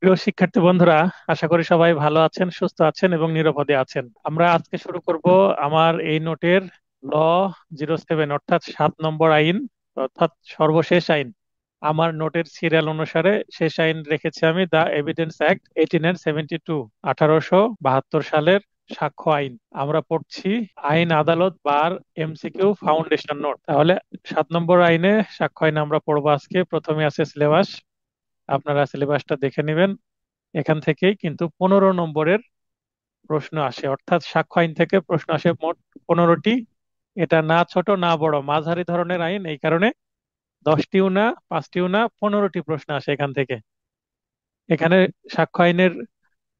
প্রিয় শিক্ষার্থী বন্ধুরা, আশা করি সবাই ভালো আছেন, সুস্থ আছেন এবং নিরাপদে আছেন। আমরা আজকে শুরু করব আমার এই নোটের ল 07, অর্থাৎ 7 নম্বর আইন, অর্থাৎ সর্বশেষ আইন। আমার নোটের সিরিয়াল অনুসারে শেষ আইন রেখেছি আমি, দ্য এভিডেন্স অ্যাক্ট 1872, 1872 সালের সাক্ষ্য আইন। আমরা পড়ছি আইন, আদালত, বার, এমসিকিউ, ফাউন্ডেশন নোট। তাহলে 7 নম্বর আইনে সাক্ষ্য আইন আমরা পড়বো আজকে। প্রথমে আছে সিলেবাস, আপনারা সিলেবাসটা দেখে নেবেন। এখান থেকেই কিন্তু 15 নম্বরের প্রশ্ন আসে, অর্থাৎ সাক্ষ্য আইন থেকে প্রশ্ন আসে মোট 15টি। এটা না ছোট না বড়, মাঝারি ধরনের আইন, এই কারণে 10টিও না, 5টিও না, 15টি প্রশ্ন আসে এখান থেকে। এখানে সাক্ষ্য আইনের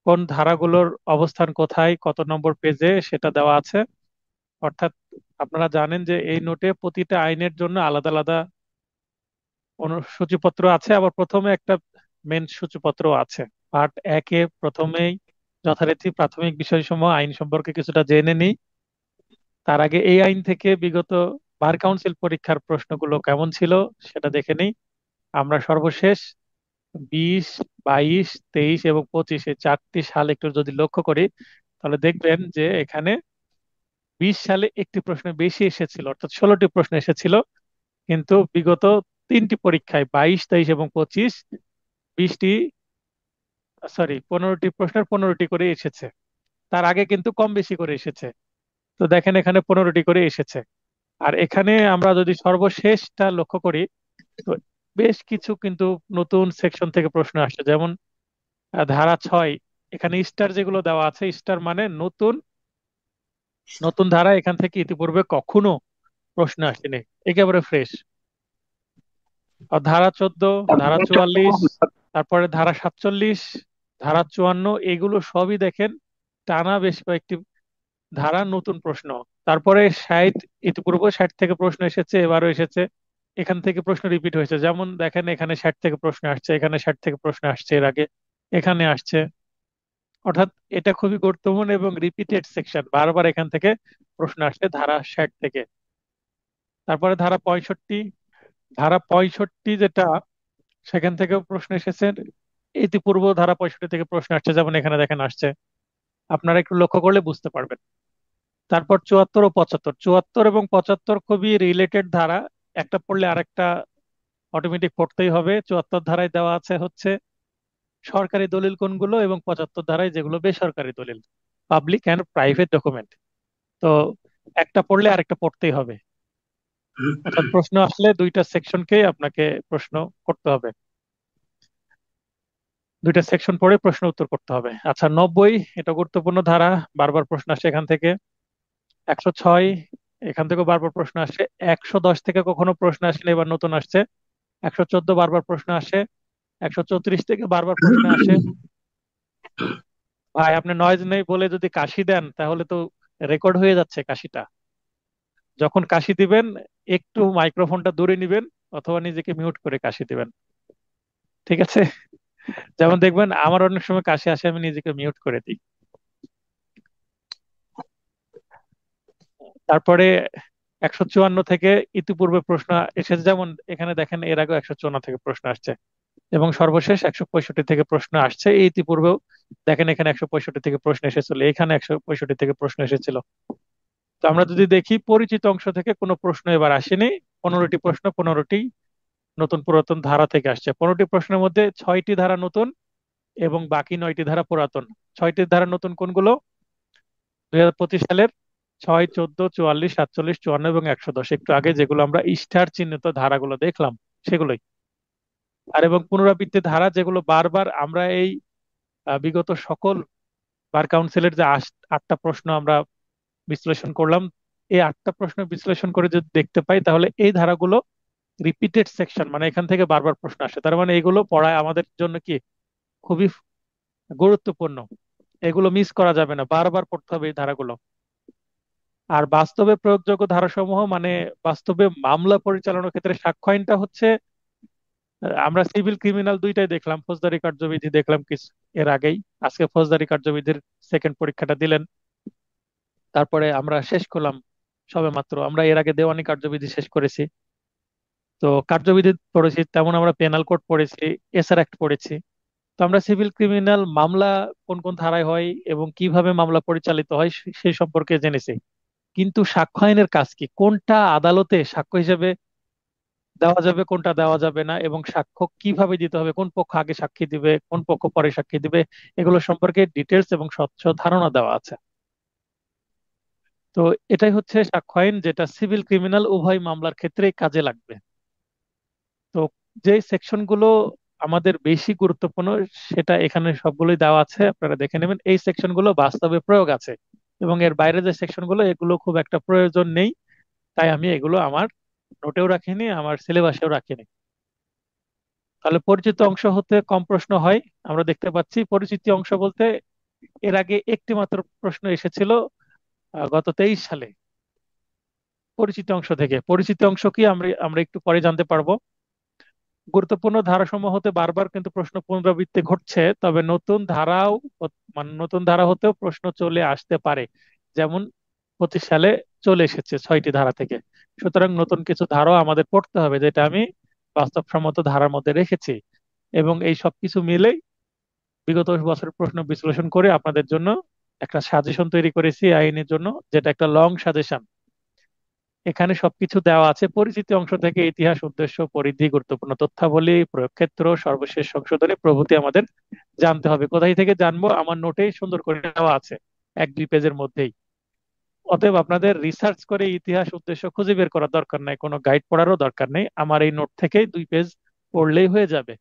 কোন ধারাগুলোর অবস্থান কোথায়, কত নম্বর পেজে, সেটা দেওয়া আছে। অর্থাৎ আপনারা জানেন যে এই নোটে প্রতিটা আইনের জন্য আলাদা আলাদা সূচিপত্র আছে, আবার প্রথমে একটা মেন সূচিপত্র আছে। পার্ট একে প্রথমেই যথারীতি প্রাথমিক বিষয়সমূহ আইন সম্পর্কে কিছুটা জেনে নিই। তার আগে এই আইন থেকে বিগত বার কাউন্সিল পরীক্ষার প্রশ্নগুলো কেমন ছিল সেটা দেখে নিই। আমরা সর্বশেষ 20, 22, 23 এবং 25, এই 4টি সাল একটু যদি লক্ষ্য করি, তাহলে দেখবেন যে এখানে 20 সালে একটি প্রশ্ন বেশি এসেছিল, অর্থাৎ 16টি প্রশ্ন এসেছিল। কিন্তু বিগত 3টি পরীক্ষায় 22, 23 এবং 25, 20টি, সরি, 15টি প্রশ্নের 15টি করে এসেছে। তার আগে কিন্তু কম বেশি করে এসেছে। তো দেখেন এখানে 15টি করে এসেছে। আর এখানে আমরা যদি সর্বশেষটা লক্ষ্য করি, তো বেশ কিছু কিন্তু নতুন সেকশন থেকে প্রশ্ন আসছে। যেমন ধারা 6, এখানে স্টার যেগুলো দেওয়া আছে, স্টার মানে নতুন নতুন ধারা, এখান থেকে ইতিপূর্বে কখনো প্রশ্ন আসেনি, একেবারে ফ্রেশ। আর ধারা 14, ধারা 44, তারপরে ধারা 47, ধারা 54, এগুলো সবই দেখেন টানা বেশ কয়েকটি ধারা নতুন প্রশ্ন। তারপরে 60, ইতিপূর্বে 60 থেকে প্রশ্ন এসেছে, এবারও এসেছে। এখান থেকে প্রশ্ন রিপিট হয়েছে, যেমন দেখেন এখানে 60 থেকে প্রশ্ন আসছে, এখানে 60 থেকে প্রশ্ন আসছে, এর আগে এখানে আসছে। অর্থাৎ এটা খুবই গুরুত্বপূর্ণ এবং রিপিটেড সেকশন, বারবার এখান থেকে প্রশ্ন আসছে ধারা 60 থেকে। তারপরে ধারা 65, ধারা 65 যেটা, সেখান থেকে প্রশ্ন এসেছে। ইতিপূর্ব ধারা 65 থেকে প্রশ্ন আসছে, যেমন এখানে দেখেন আসছে। আপনারা একটু লক্ষ্য করলে বুঝতে পারবেন। তারপর 74 ও 75, 74 এবং 75 খুবই রিলেটেড ধারা, একটা পড়লে আরেকটা অটোমেটিক পড়তেই হবে। 74 ধারায় দেওয়া আছে হচ্ছে সরকারি দলিল কোনগুলো, এবং 75 ধারায় যেগুলো বেসরকারি দলিল, পাবলিক অ্যান্ড প্রাইভেট ডকুমেন্ট। তো একটা পড়লে আরেকটা পড়তেই হবে, অর্থাৎ প্রশ্ন আসলে দুইটা সেকশনকে আপনাকে প্রশ্ন করতে হবে, দুইটা সেকশন পড়ে প্রশ্ন উত্তর করতে হবে। আচ্ছা, 90, এটা গুরুত্বপূর্ণ ধারা, বারবার প্রশ্ন আসে এখান থেকে। 106, এখান থেকে বারবার প্রশ্ন আসে। 110 থেকে কখনো প্রশ্ন আসেনি, এবার নতুন আসছে। 114 বারবার প্রশ্ন আসে। 134 থেকে বারবার প্রশ্ন আসে। ভাই, আপনি নয়েজ নেই বলে যদি কাশি দেন তাহলে তো রেকর্ড হয়ে যাচ্ছে কাশিটা। যখন কাশি দিবেন একটু মাইক্রোফোনটা দূরে নিবেন, অথবা নিজেকে মিউট করে কাশি দিবেন, ঠিক আছে? যেমন দেখবেন আমার অনেক সময় কাশি আসে, আমি নিজেকে মিউট করে দিই। তারপরে 154 থেকে ইতিপূর্বে প্রশ্ন এসেছে, যেমন এখানে দেখেন এর আগে 154 থেকে প্রশ্ন আসছে, এবং সর্বশেষ 165 থেকে প্রশ্ন আসছে। এই ইতিপূর্বেও দেখেন এখানে 165 থেকে প্রশ্ন এসেছিল, এখানে 165 থেকে প্রশ্ন এসেছিল। তো আমরা যদি দেখি, পরিচিত অংশ থেকে কোনো প্রশ্ন এবার আসেনি। 15টি প্রশ্ন 15টি নতুন পুরাতন ধারা থেকে আসছে। 15টি প্রশ্নের মধ্যে 6টি ধারা নতুন এবং বাকি 9টি ধারা পুরাতন। 6টি ধারা নতুন কোনগুলো? 2025 সালের 6, 14, 44, 47, 54 এবং 110, একটু আগে যেগুলো আমরা স্টার চিহ্নিত ধারাগুলো দেখলাম, সেগুলোই। আর এবং পুনরাবৃত্তি ধারা, যেগুলো বারবার আমরা এই বিগত সকল বার কাউন্সিলের যে 8টা প্রশ্ন আমরা বিশ্লেষণ করলাম, এই 8টা প্রশ্ন বিশ্লেষণ করে যদি দেখতে পাই, তাহলে এই ধারাগুলো রিপিটেড সেকশন, মানে এখান থেকে বারবার প্রশ্ন আসে। তার মানে এগুলো পড়ায় আমাদের জন্য কি খুবই গুরুত্বপূর্ণ, এগুলো মিস করা যাবে না, বারবার পড়তে হবে এই ধারাগুলো। আর বাস্তবে প্রয়োগযোগ্য ধারাসমূহ মানে বাস্তবে মামলা পরিচালনার ক্ষেত্রে সাক্ষ্য আইনটা হচ্ছে, আমরা সিভিল ক্রিমিনাল দুইটাই দেখলাম, ফৌজদারি কার্যবিধি দেখলাম কিছু এর আগেই। আজকে ফৌজদারি কার্যবিধির সেকেন্ড পরীক্ষাটা দিলেন। তারপরে আমরা শেষ করলাম সবে মাত্র, আমরা এর আগে দেওয়ানি কার্যবিধি শেষ করেছি। তো কার্যবিধি পড়েছি, তেমন আমরা পেনাল কোড পড়েছি, এসআর অ্যাক্ট পড়েছি। তো আমরা সিভিল ক্রিমিনাল মামলা কোন কোন ধারায় হয় এবং কিভাবে মামলা পরিচালিত হয় সেই সম্পর্কে জেনেছি। কিন্তু সাক্ষ্য আইনের কাজ কি, কোনটা আদালতে সাক্ষ্য হিসেবে দেওয়া যাবে, কোনটা দেওয়া যাবে না, এবং সাক্ষ্য কিভাবে দিতে হবে, কোন পক্ষ আগে সাক্ষী দিবে, কোন পক্ষ পরে সাক্ষী দিবে, এগুলো সম্পর্কে ডিটেলস এবং স্বচ্ছ ধারণা দেওয়া আছে। তো এটাই হচ্ছে সাক্ষ্য আইন, যেটা সিভিল ক্রিমিনাল উভয় মামলার ক্ষেত্রেই কাজে লাগবে। তো যে সেকশনগুলো আমাদের বেশি গুরুত্বপূর্ণ সেটা এখানে সবগুলোই দেওয়া আছে, আপনারা দেখে নেবেন। এই সেকশনগুলো বাস্তবে প্রয়োগ আছে, এবং এর বাইরে যে সেকশনগুলো এগুলো খুব একটা প্রয়োজন নেই। তাই আমি এগুলো আমার নোটেও রাখিনি, আমার সিলেবাসেও রাখিনি। তাহলে পরিচিত অংশ হতে কম প্রশ্ন হয়, আমরা দেখতে পাচ্ছি। পরিচিতি অংশ বলতে এর আগে একটি মাত্র প্রশ্ন এসেছিল গত 23 সালে পরিচিত অংশ থেকে। পরিচিত অংশ কি আমরা আমরা একটু পরে জানতে পারবো। গুরুত্বপূর্ণ ধারাসমূহ হতে বারবার কিন্তু প্রশ্ন পুনরাবৃত্তি ঘটছে, তবে নতুন ধারাও মানে নতুন ধারা হতেও প্রশ্ন চলে আসতে পারে। যেমন 25 সালে চলে এসেছে 6টি ধারা থেকে। সুতরাং নতুন কিছু ধারাও আমাদের পড়তে হবে, যেটা আমি বাস্তবসম্মত ধারার মধ্যে রেখেছি। এবং এই সবকিছু মিলেই বিগত বছরের প্রশ্ন বিশ্লেষণ করে আপনাদের জন্য একটা সাজেশন তৈরি করেছি আইনের জন্য, যেটা একটা লং সাজেশন। এখানে সবকিছু দেওয়া আছে, পরিচিতি অংশ থেকে ইতিহাস, উদ্দেশ্য, পরিধি, গুরুত্বপূর্ণ তথ্যাবলী, প্রয়োগ ক্ষেত্র, সর্বশেষ সংশোধনী প্রভৃতি আমাদের জানতে হবে। কোথায় থেকে জানবো, আমার নোটেই সুন্দর করে দেওয়া আছে, 1-2 পেজের মধ্যেই। অতএব আপনাদের রিসার্চ করে ইতিহাস, উদ্দেশ্য খুঁজে বের করার দরকার নাই, কোনো গাইড পড়ারও দরকার নেই। আমার এই নোট থেকেই 2 পেজ পড়লেই হয়ে যাবে।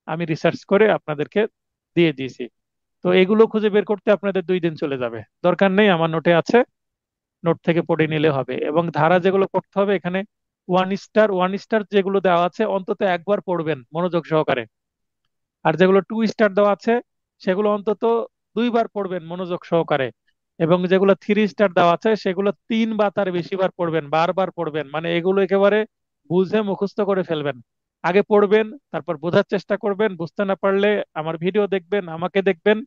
আমি রিসার্চ করে আপনাদেরকে দিয়ে দিয়েছি। তো এগুলো খুঁজে বের করতে আপনাদের 2 দিন চলে যাবে, দরকার নেই, আমার নোটে আছে, নোট থেকে পড়ে নিলে হবে। এবং ধারা যেগুলো পড়তে হবে এখানে, 1 স্টার যেগুলো দেওয়া আছে অন্তত একবার পড়বেন মনোযোগ সহকারে। আর যেগুলো 2 স্টার দেওয়া আছে সেগুলো অন্তত 2বার পড়বেন মনোযোগ সহকারে। এবং যেগুলো 3 স্টার দেওয়া আছে সেগুলো 3 বা তার বেশি বার পড়বেন, বারবার পড়বেন, মানে এগুলো একেবারে বুঝে মুখস্থ করে ফেলবেন। আগে পড়বেন, তারপর বোঝার চেষ্টা করবেন, বুঝতে না পারলে আমার ভিডিও দেখবেন, আমাকে দেখবেন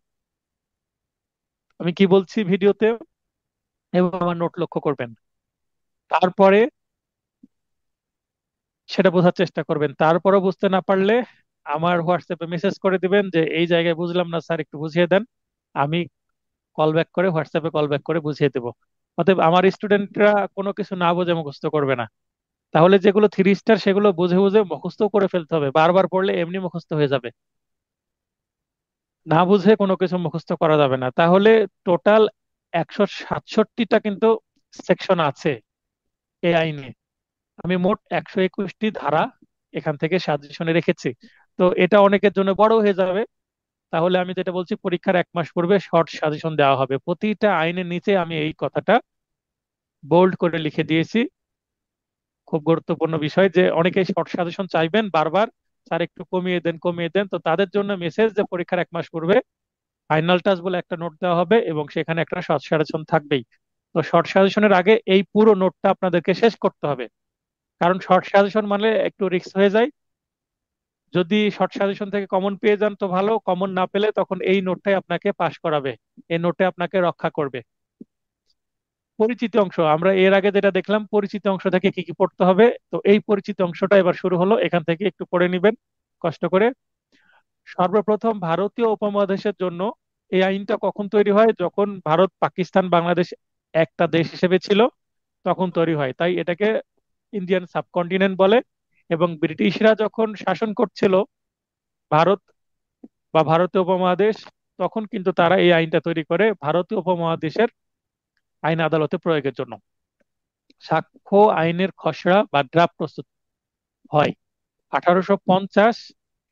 আমি কি বলছি ভিডিওতে, এবং আমার নোট লক্ষ্য করবেন। তারপরে সেটা বোঝার চেষ্টা করবেন। তারপরও বুঝতে না পারলে আমার হোয়াটসঅ্যাপে মেসেজ করে দিবেন যে এই জায়গায় বুঝলাম না স্যার, একটু বুঝিয়ে দেন। আমি কল ব্যাক করে, হোয়াটসঅ্যাপে কল ব্যাক করে বুঝিয়ে দেবো। অতএব আমার স্টুডেন্টরা কোনো কিছু না বুঝে মুখস্থ করবে না। তাহলে যেগুলো 3 স্টার সেগুলো বুঝে বুঝে মুখস্থ করে ফেলতে হবে, বারবার পড়লে এমনি মুখস্থ হয়ে যাবে। না বুঝে কোনো কিছু মুখস্থ করা যাবে না। তাহলে টোটাল 167টা কিন্তু সেকশন আছে এই আইনে। আমি মোট 121টি ধারা এখান থেকে সাজেশনে রেখেছি। তো এটা অনেকের জন্য বড় হয়ে যাবে। তাহলে আমি যেটা বলছি, পরীক্ষার 1 মাস পূর্বে শর্ট সাজেশন দেওয়া হবে। প্রতিটা আইনের নিচে আমি এই কথাটা বোল্ড করে লিখে দিয়েছি। খুব গুরুত্বপূর্ণ বিষয়, যে অনেকেই শর্ট সাজেশন চাইবেন বারবার, স্যার একটু কমিয়ে দেন কমিয়ে দেন। তো তাদের জন্য মেসেজ, যে পরীক্ষার 1 মাস পূর্বে ফাইনাল টাচ বলে একটা নোট দেওয়া হবে, এবং সেখানে একটা শর্ট সাজেশন থাকবেই। তো শর্ট সাজেশনের আগে এই পুরো নোটটা আপনাদেরকে শেষ করতে হবে, কারণ শর্ট সাজেশন মানে একটু রিস্ক হয়ে যায়। যদি শর্ট সাজেশন থেকে কমন পেয়ে যান তো ভালো, কমন না পেলে তখন এই নোটটাই আপনাকে পাশ করাবে, এই নোটে আপনাকে রক্ষা করবে। পরিচিতি অংশ, আমরা এর আগে যেটা দেখলাম পরিচিতি অংশ থেকে কি কি পড়তে হবে, তো এই পরিচিতি অংশটা এবার শুরু হলো, এখান থেকে একটু পড়ে নিবেন কষ্ট করে। সর্বপ্রথম ভারতীয় উপমহাদেশের জন্য এই আইনটা কখন তৈরি হয়, যখন ভারত, পাকিস্তান, বাংলাদেশ একটা দেশ হিসেবে ছিল তখন তৈরি হয়। তাই এটাকে ইন্ডিয়ান সাবকন্টিনেন্ট বলে। এবং ব্রিটিশরা যখন শাসন করছিল ভারত বা ভারতীয় উপমহাদেশ, তখন কিন্তু তারা এই আইনটা তৈরি করে ভারতীয় উপমহাদেশের আইন আদালতে প্রয়োগের জন্য। সাক্ষ্য আইনের খসড়া বা ড্রাফট প্রস্তুত হয় 1850।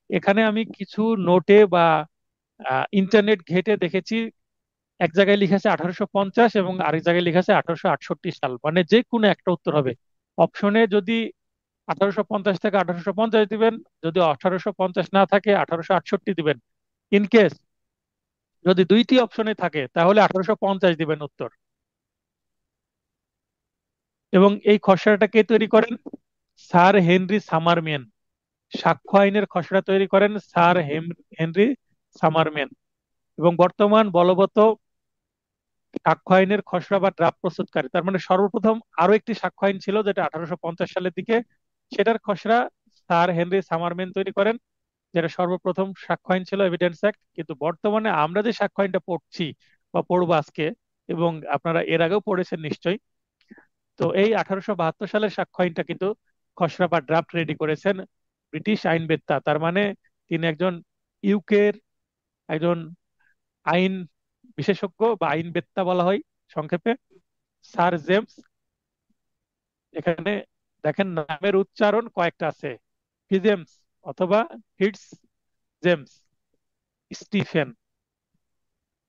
এখানে আমি কিছু নোটে বা ইন্টারনেট ঘেটে দেখেছি, এক জায়গায় লিখেছে 1850 এবং আরেক জায়গায় লিখেছে 1868 সাল, মানে যে কোনো একটা উত্তর হবে। অপশনে যদি 1850 থেকে 1850 দিবেন, যদি 1850 না থাকে 1868 দিবেন। ইন কেস যদি দুইটি অপশনে থাকে তাহলে 1850 দিবেন উত্তর। এবং এই খসড়াটা কে তৈরি করেন, স্যার হেনরি সামারম্যান। সাক্ষ্য আইনের খসড়া তৈরি করেন স্যার হেনরি সামারম্যান। এবং বর্তমান বলবৎ সাক্ষ্য আইনের খসড়া বা ড্রাফট প্রস্তুতকারী, তার মানে সর্বপ্রথম আরো একটি সাক্ষ্য আইন ছিল যেটা 1850 সালের দিকে সেটার খসড়া স্যার হেনরি সামারম্যান তৈরি করেন, যেটা সর্বপ্রথম সাক্ষ্য আইন ছিল, এভিডেন্স অ্যাক্ট। কিন্তু বর্তমানে আমরা যে সাক্ষ্য আইনটা পড়ছি বা পড়বো আজকে, এবং আপনারা এর আগেও পড়েছেন নিশ্চয়ই, তো এই 1872 সালের সাক্ষ্য আইনটা কিন্তু খসড়া বা ড্রাফট রেডি করেছেন ব্রিটিশ আইনবেত্তা, তার মানে তিনি একজন ইউকের একজন আইন বিশেষজ্ঞ বা আইনবেত্তা বলা হয় সংক্ষেপে, স্যার জেমস। এখানে দেখেন নামের উচ্চারণ কয়েকটা আছে, ফিজেমস অথবা ফিটস জেমস স্টিফেন।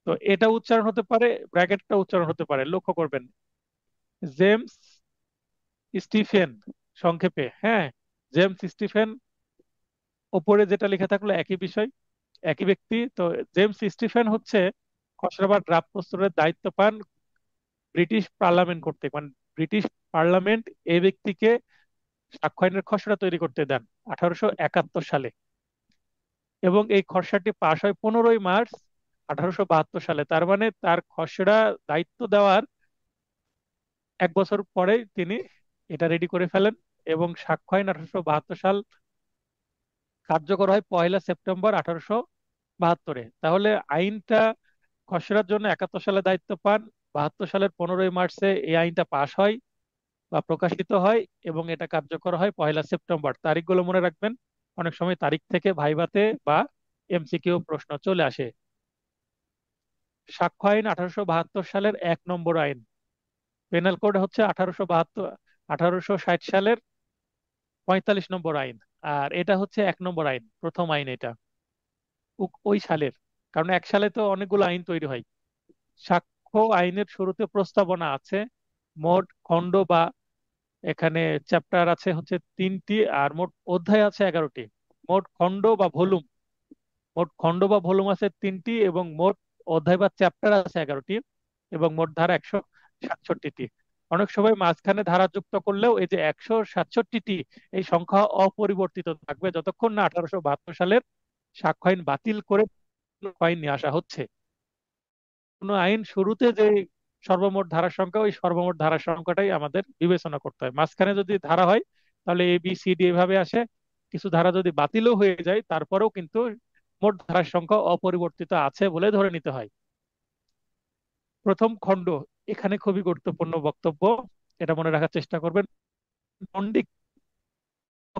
তো এটা উচ্চারণ হতে পারে, ব্র্যাকেটটা উচ্চারণ হতে পারে, লক্ষ্য করবেন। জেমস স্টিফেন সংক্ষেপে, হ্যাঁ, জেমস স্টিফেন। ওপরে যেটা লেখা থাকলো একই বিষয়, একই ব্যক্তি। তো জেমস স্টিফেন হচ্ছে খসড়া বা ড্রাফট প্রস্তুতের দায়িত্ব পান ব্রিটিশ পার্লামেন্ট কর্তৃক, মানে ব্রিটিশ পার্লামেন্ট এই ব্যক্তিকে সাক্ষ্য আইনের খসড়া তৈরি করতে দেন 1871 সালে। এবং এই খসড়াটি পাশ হয় 15ই মার্চ 1872 সালে। তার মানে তার খসড়া দায়িত্ব দেওয়ার 1 বছর পরে তিনি এটা রেডি করে ফেলেন, এবং সাক্ষ্য আইন 1872 সাল কার্যকর হয় 1লা সেপ্টেম্বর 1872-এ। তাহলে আইনটা খসড়ার জন্য 71 সালে দায়িত্ব পান, 72 সালের 15ই মার্চে এই আইনটা পাশ হয় বা প্রকাশিত হয়, এবং এটা কার্যকর হয় 1লা সেপ্টেম্বর। তারিখগুলো মনে রাখবেন, অনেক সময় তারিখ থেকে ভাইভাতে বা এমসিকিউ প্রশ্ন চলে আসে। সাক্ষ্য আইন 1872 সালের 1 নম্বর আইন। পেনাল কোড হচ্ছে 1860 সালের 45 নম্বর আইন। আর এটা হচ্ছে 1 নম্বর আইন, প্রথম আইন এটা ওই সালের। কারণ 1 সালে তো অনেকগুলো আইন তৈরি হয়। সাক্ষ্য আইনের শুরুতে প্রস্তাবনা আছে, মোট খণ্ড বা এখানে চ্যাপ্টার আছে হচ্ছে 3টি, আর মোট অধ্যায় আছে 11টি। মোট খণ্ড বা ভলিউম, মোট খণ্ড বা ভলিউম আছে 3টি, এবং মোট অধ্যায় বা চ্যাপ্টার আছে 11টি, এবং মোট ধারা 167টি। অনেক সময় মাঝখানে ধারা যুক্ত করলেও এই যে 167টি, এই সংখ্যা অপরিবর্তিত থাকবে যতক্ষণ না 1872 সালের সাক্ষ্য আইন বাতিল করে আইন নিয়ে আসা হচ্ছে। কোনো আইন শুরুতে যে সর্বমোট ধারার সংখ্যা, ওই সর্বমোট ধারার সংখ্যাটাই আমাদের বিবেচনা করতে হয়। মাঝখানে যদি ধারা হয় তাহলে এ বি সি ডি এভাবে আসে। কিছু ধারা যদি বাতিলও হয়ে যায় তারপরেও কিন্তু মোট ধারার সংখ্যা অপরিবর্তিত আছে বলে ধরে নিতে হয়। প্রথম খণ্ড, এখানে খুবই গুরুত্বপূর্ণ বক্তব্য, এটা মনে রাখার চেষ্টা করবেন। মৌখিক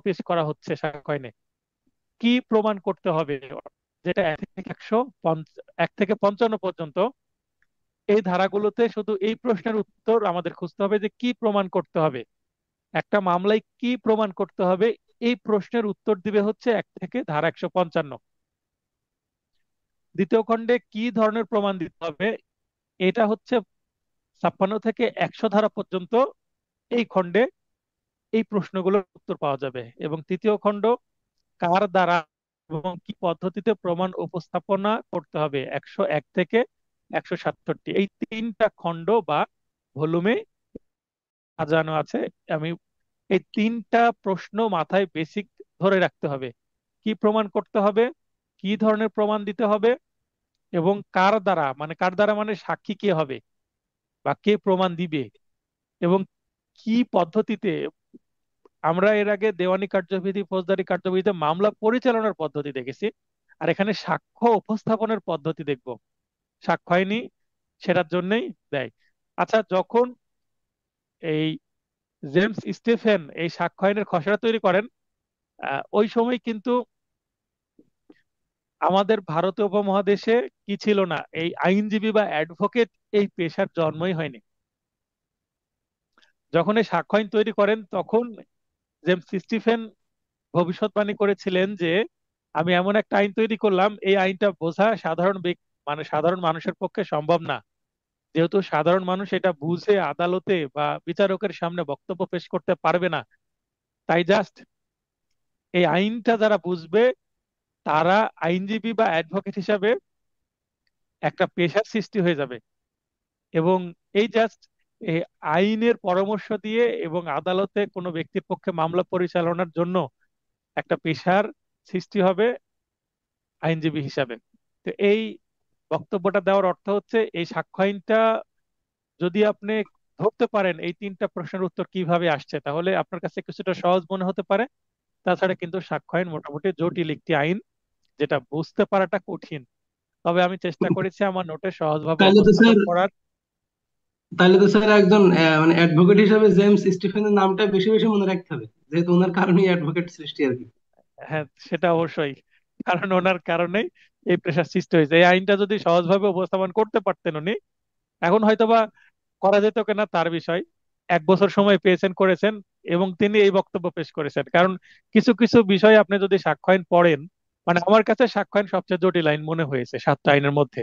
পেশ করা হচ্ছে সাক্ষ্য আইনে, কি প্রমাণ করতে হবে, যেটা 1 থেকে 55 পর্যন্ত, এই ধারাগুলোতে শুধু এই প্রশ্নের উত্তর আমাদের খুঁজতে হবে যে কি প্রমাণ করতে হবে, একটা মামলায় কি প্রমাণ করতে হবে। এই প্রশ্নের উত্তর দিবে হচ্ছে 1 থেকে ধারা 155। দ্বিতীয় খণ্ডে কি ধরনের প্রমাণ দিতে হবে, এটা হচ্ছে 56 থেকে 100 ধারা পর্যন্ত এই খণ্ডে এই প্রশ্নগুলোর উত্তর পাওয়া যাবে। এবং তৃতীয় খণ্ড, কার দ্বারা এবং কি পদ্ধতিতে প্রমাণ উপস্থাপনা করতে হবে, 101 থেকে 167। এই 3টা খণ্ড বা ভলিউমে সাজানো আছে। আমি এই 3টা প্রশ্ন মাথায় বেসিক ধরে রাখতে হবে। কি প্রমাণ করতে হবে, কি ধরনের প্রমাণ দিতে হবে, এবং কার দ্বারা, মানে কার দ্বারা মানে সাক্ষী কে হবে বা কে প্রমাণ দিবে, এবং কি পদ্ধতিতে। আমরা এর আগে দেওয়ানি কার্যবিধি, ফৌজদারি কার্যবিধিতে মামলা পরিচালনার পদ্ধতি দেখেছি, আর এখানে সাক্ষ্য উপস্থাপনের পদ্ধতি দেখব। সাক্ষ্য আইনি সেটার জন্যই দেয়। আচ্ছা, যখন এই জেমস স্টিফেন এই সাক্ষ্য আইনের খসড়া তৈরি করেন, ওই সময় কিন্তু আমাদের ভারতীয় উপমহাদেশে কি ছিল না, এই আইনজীবী বা অ্যাডভোকেট এই পেশার জন্মই হয়নি। যখন এই সাক্ষ্য আইন তৈরি করেন তখন জেমস স্টিফেন ভবিষ্যৎবাণী করেছিলেন যে আমি এমন একটা আইন তৈরি করলাম, এই আইনটা বোঝা মানে সাধারণ মানুষের পক্ষে সম্ভব না। যেহেতু সাধারণ মানুষ এটা বুঝে আদালতে বা বিচারকের সামনে বক্তব্য পেশ করতে পারবে না, তাই জাস্ট এই আইনটা যারা বুঝবে তারা আইনজীবী বা অ্যাডভোকেট হিসাবে একটা পেশার সৃষ্টি হয়ে যাবে। এবং এই জাস্ট এই আইনের পরামর্শ দিয়ে এবং আদালতে কোনো ব্যক্তির পক্ষে মামলা পরিচালনার জন্য একটা পেশার সৃষ্টি হবে আইনজীবী হিসাবে। তো এই বক্তব্যটা দেওয়ার অর্থ হচ্ছে এই সাক্ষ্য আইনটা যদি আপনি ধরতে পারেন এই তিনটা প্রশ্নের উত্তর কিভাবে আসছে, তাহলে আপনার কাছে কিছুটা সহজ মনে হতে পারে। তাছাড়া কিন্তু সাক্ষ্য আইন মোটামুটি জটিল একটি আইন, যেটা বুঝতে পারাটা কঠিন। তবে আমি চেষ্টা করেছি আমার নোটে সহজভাবে তাহলে তো উপস্থাপন স্যার করার। তাহলে তো স্যার একজন মানে অ্যাডভোকেট হিসেবে জেমস স্টিফেনের নামটা বেশি বেশি মনে রাখতে হবে, যেহেতু ওনার কারণেই অ্যাডভোকেট সৃষ্টি আর কি। হ্যাঁ, সেটা অবশ্যই, কারণ ওনার কারণেই এই প্রেশার সৃষ্টি হয়েছে। এই আইনটা যদি সহজভাবে উপস্থাপন করতে পারতেন উনি, এখন হয়তোবা করা যেত কিনা তার বিষয়। 1 বছর সময় পেয়েছেন, করেছেন, এবং তিনি এই বক্তব্য পেশ করেছেন। কারণ কিছু কিছু বিষয় আপনি যদি সাক্ষ্য আইন পড়েন, মানে আমার কাছে সাক্ষ্য আইন সবচেয়ে জটিল আইন মনে হয়েছে 7টা আইনের মধ্যে,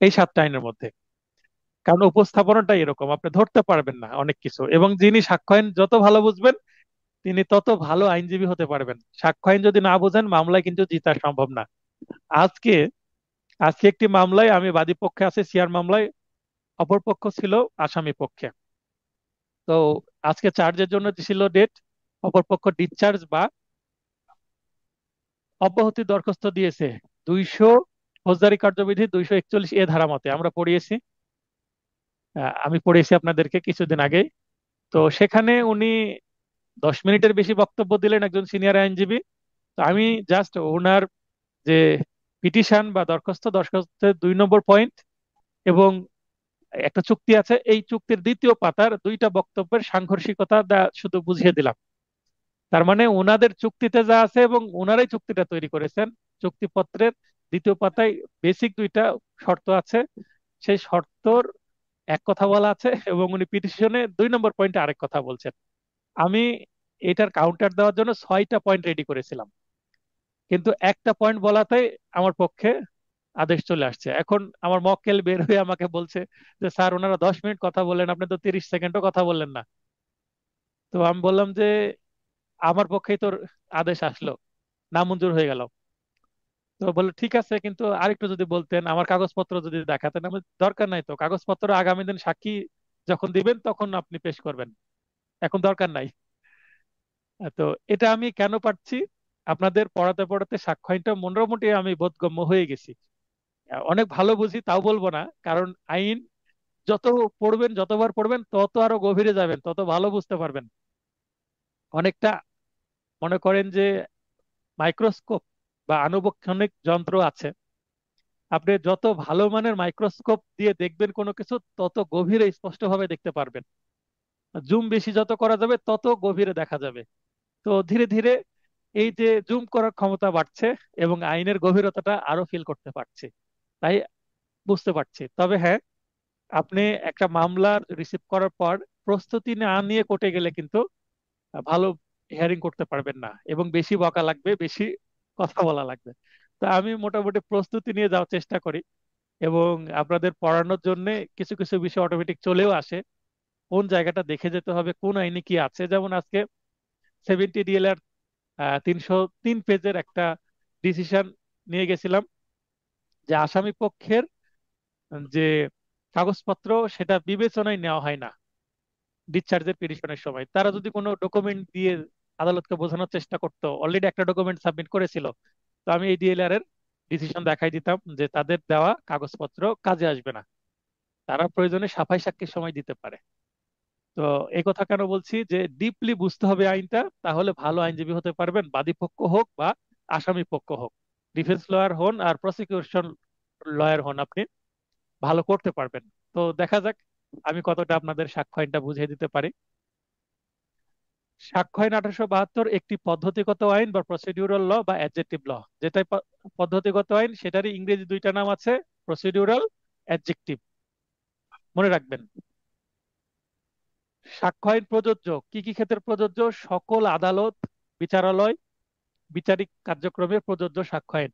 এই 7টা আইনের মধ্যে। কারণ উপস্থাপনাটা এরকম, আপনি ধরতে পারবেন না অনেক কিছু, এবং যিনি সাক্ষ্য আইন যত ভালো বুঝবেন তিনি তত ভালো আইনজীবী হতে পারবেন। সাক্ষ্য আইন যদি না বোঝেন, মামলায় কিন্তু জিতা সম্ভব না। আজকে আজকে একটি মামলায় আমি বাদী পক্ষে আছি, সিআর মামলায়। অপর পক্ষ ছিল আসামি পক্ষে। তো আজকে চার্জের জন্য ছিল ডেট। অপরপক্ষ ডিসচার্জ বা অব্যাহতি দরখাস্ত দিয়েছে 200, ফৌজদারি কার্যবিধি 241 ধারা মতে আমরা পড়িয়েছি। আমি পড়িয়েছি আপনাদেরকে কিছুদিন আগে। তো সেখানে উনি 10 মিনিটের বেশি বক্তব্য দিলেন, একজন সিনিয়র আইনজীবী। তো আমি জাস্ট ওনার যে পিটিশন বা দরখাস্তের 2 নম্বর পয়েন্ট এবং একটা চুক্তি আছে, এই চুক্তির দ্বিতীয় পাতার দুইটা বক্তব্যের সাংঘর্ষিকতা শুধু বুঝিয়ে দিলাম। তার মানে ওনাদের চুক্তিতে যা আছে, এবং ওনারাই চুক্তিটা তৈরি করেছেন, চুক্তিপত্রের দ্বিতীয় পাতায় বেসিক দুইটা শর্ত আছে। সেই শর্তর এক কথা বলা আছে, এবং উনি পিটিশনে 2 নম্বর পয়েন্টে আরেক কথা বলছেন। আমি এটার কাউন্টার দেওয়ার জন্য 6টা পয়েন্ট রেডি করেছিলাম, কিন্তু একটা পয়েন্ট বলাতেই আমার পক্ষে আদেশ চলে আসছে। এখন আমার মক্কেল বের হয়ে আমাকে বলছে যে স্যার, ওনারা 10 মিনিট কথা বললেন, আপনি তো 30 সেকেন্ডও কথা বললেন না। তো আমি বললাম যে আমার পক্ষেই তোর আদেশ আসলো, নামঞ্জুর হয়ে গেল। তো বললো ঠিক আছে, কিন্তু আরেকটু যদি বলতেন, আমার কাগজপত্র যদি দেখাতেন। আমি দরকার নাই তো, কাগজপত্র আগামী দিন সাক্ষী যখন দিবেন তখন আপনি পেশ করবেন, এখন দরকার নাই। তো এটা আমি কেন পারছি, আপনাদের পড়াতে পড়াতে সাক্ষ্য আইনটা মোটামুটি আমি বোধগম্য হয়ে গেছি। অনেক ভালো বুঝি তাও বলবো না, কারণ আইন যত পড়বেন, যতবার পড়বেন, তত আরো গভীরে যাবেন, তত ভালো বুঝতে পারবেন। অনেকটা মনে করেন যে মাইক্রোস্কোপ বা আণুবীক্ষণিক যন্ত্র আছে, আপনি যত ভালো মানের মাইক্রোস্কোপ দিয়ে দেখবেন কোনো কিছু, তত গভীরে স্পষ্টভাবে দেখতে পারবেন। জুম বেশি যত করা যাবে, তত গভীরে দেখা যাবে। তো ধীরে ধীরে এই যে জুম করার ক্ষমতা বাড়ছে, এবং আইনের গভীরতাটা আরো ফিল করতে পারছি, তাই বুঝতে পারছি। তবে হ্যাঁ, আপনি একটা মামলা রিসিভ করার পর প্রস্তুতি না নিয়ে কোর্টে গেলে কিন্তু ভালো হিয়ারিং করতে পারবেন না, এবং বেশি বকা লাগবে, বেশি কথা বলা লাগবে। তো আমি মোটামুটি প্রস্তুতি নিয়ে যাওয়ার চেষ্টা করি, এবং আপনাদের পড়ানোর জন্য কিছু কিছু বিষয় অটোমেটিক চলেও আসে। কোন জায়গাটা দেখে যেতে হবে, কোন আইনে কি আছে। যেমন আজকে 70 DL 303 পেজের একটা ডিসিশন নিয়ে গেছিলাম, যে আসামি পক্ষের যে কাগজপত্র সেটা বিবেচনায় নেওয়া হয় না ডিসচার্জের পিটিশনের সময়। তারা যদি কোনো ডকুমেন্ট দিয়ে আদালতকে বোঝানোর চেষ্টা করতো, অলরেডি একটা ডকুমেন্ট সাবমিট করেছিল, তো আমি এই ডিএলআর এর ডিসিশন দেখাই দিতাম যে তাদের দেওয়া কাগজপত্র কাজে আসবে না, তারা প্রয়োজনে সাফাই সাক্ষীর সময় দিতে পারে। তো এই কথা কেন বলছি, যে ডিপলি বুঝতে হবে আইনটা, তাহলে ভালো আইনজীবী হতে পারবেন, বাদী পক্ষ হোক বা আসামি পক্ষ হোক। ডিফেন্স লয়ার হন আর প্রসিকিউশন লয়ার হন, আপনি ভালো করতে পারবেন। তো দেখা যাক আমি কতটা আপনাদের সাক্ষ্য আইনটা বুঝিয়ে দিতে পারি। সাক্ষ্য আইন 1872 একটি পদ্ধতিগত আইন বা প্রসিডিউরাল ল বা অ্যাডজেক্টিভ ল। যেটাই পদ্ধতিগত আইন, সেটারই ইংরেজি দুইটা নাম আছে, প্রসিডিউরাল, অ্যাডজেক্টিভ। মনে রাখবেন। সাক্ষ্য আইন প্রযোজ্য কি কি ক্ষেত্রে প্রযোজ্য? সকল আদালত, বিচারালয়, বিচারিক কার্যক্রমে প্রযোজ্য সাক্ষ্য আইন।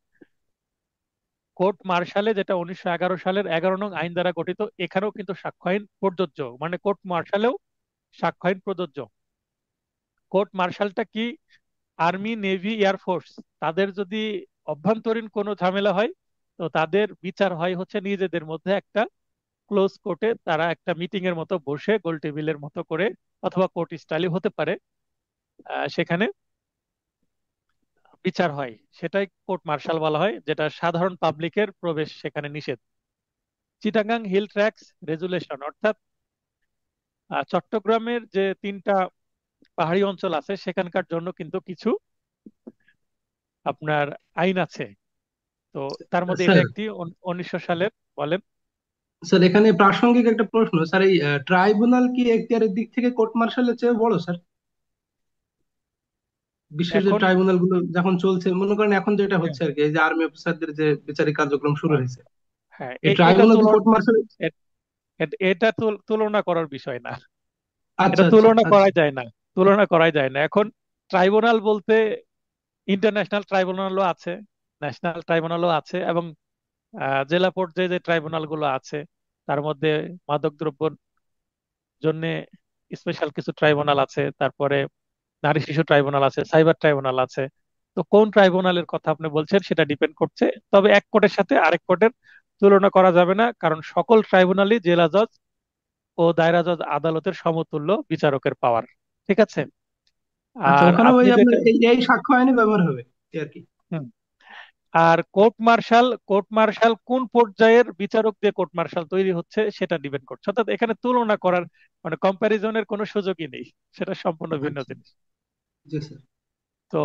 কোর্ট মার্শালে, যেটা 1911 সালের 11 নং আইন দ্বারা গঠিত, এখানেও কিন্তু সাক্ষ্য আইন প্রযোজ্য, মানে কোর্ট মার্শালেও সাক্ষ্য আইন প্রযোজ্য। কোর্ট মার্শালটা কি? আর্মি, নেভি, এয়ারফোর্স, তাদের যদি অভ্যন্তরীণ কোনো ঝামেলা হয়, তো তাদের বিচার হয় হচ্ছে নিজেদের মধ্যে একটা ক্লোজ কোর্টে, তারা একটা মিটিং এর মতো বসে গোল টেবিলের মতো করে, অথবা কোর্ট স্টাইলে হতে পারে, সেখানে বিচার হয়। সেটাই কোর্ট মার্শাল বলা হয়, যেটা সাধারণ পাবলিকের প্রবেশ সেখানে নিষেধ। চিটাগাং হিল ট্র্যাক্স রেজুলেশন, অর্থাৎ চট্টগ্রামের যে তিনটা পাহাড়ি অঞ্চল আছে সেখানকার জন্য কিন্তু কিছু আপনার আইন আছে। তো তার মধ্যে এটা স্যার, একটি 1900 সালের। বলেন। স্যার এখানে প্রাসঙ্গিক একটা প্রশ্ন স্যার, এই ট্রাইব্যুনাল কি এখতিয়ারের দিক থেকে কোর্ট মার্শালের চেয়ে বড় স্যার? বিশ্বের যে এখন ট্রাইব্যুনাল গুলো যখন চলছে, মনে করেন এখন যেটা হ্যাঁ, হচ্ছে আর কি, এই যে আর্মি অফিসারদের যে বিচারিক কার্যক্রম শুরু হ্যাঁ, হয়েছে, হ্যাঁ, এই এটা ট্রাইব্যুনাল কি কোর্ট মার্শাল? এটা তুলনা করার বিষয় না। আচ্ছা এটা আচ্ছা তুলনা আচ্ছা। করাই যায় না। তুলনা করাই যায় না এখন। ট্রাইব্যুনাল বলতে ইন্টারন্যাশনাল ট্রাইব্যুনালও আছে, ন্যাশনাল ট্রাইব্যুনালও আছে, এবং জেলা পর্যায়ে যে ট্রাইব্যুনাল গুলো আছে তার মধ্যে মাদকদ্রব্য জন্য স্পেশাল কিছু ট্রাইব্যুনাল আছে, তারপরে নারী শিশু ট্রাইব্যুনাল আছে, সাইবার ট্রাইব্যুনাল আছে। তো কোন ট্রাইব্যুনালের কথা আপনি বলছেন সেটা ডিপেন্ড করছে। তবে এক কোর্টের সাথে আরেক কোর্টের তুলনা করা যাবে না, কারণ সকল ট্রাইব্যুনালই জেলা জজ ও দায়রা জজ আদালতের সমতুল্য বিচারকের পাওয়ার। ঠিক আছে। আচ্ছা, আর ওখানে ওই আপনি আপনার যেটা এই এই সাক্ষ্য আইনে ব্যবহার হবে এই আর কি। হুম, আর কোর্ট মার্শাল কোন পর্যায়ের বিচারক দিয়ে কোর্ট মার্শাল তৈরি হচ্ছে সেটা ডিপেন্ড করছে। অর্থাৎ এখানে তুলনা করার মানে কম্প্যারিজনের কোনো সুযোগই নেই। সেটা সম্পূর্ণ ভিন্ন আচ্ছা। জিনিস। জি স্যার। তো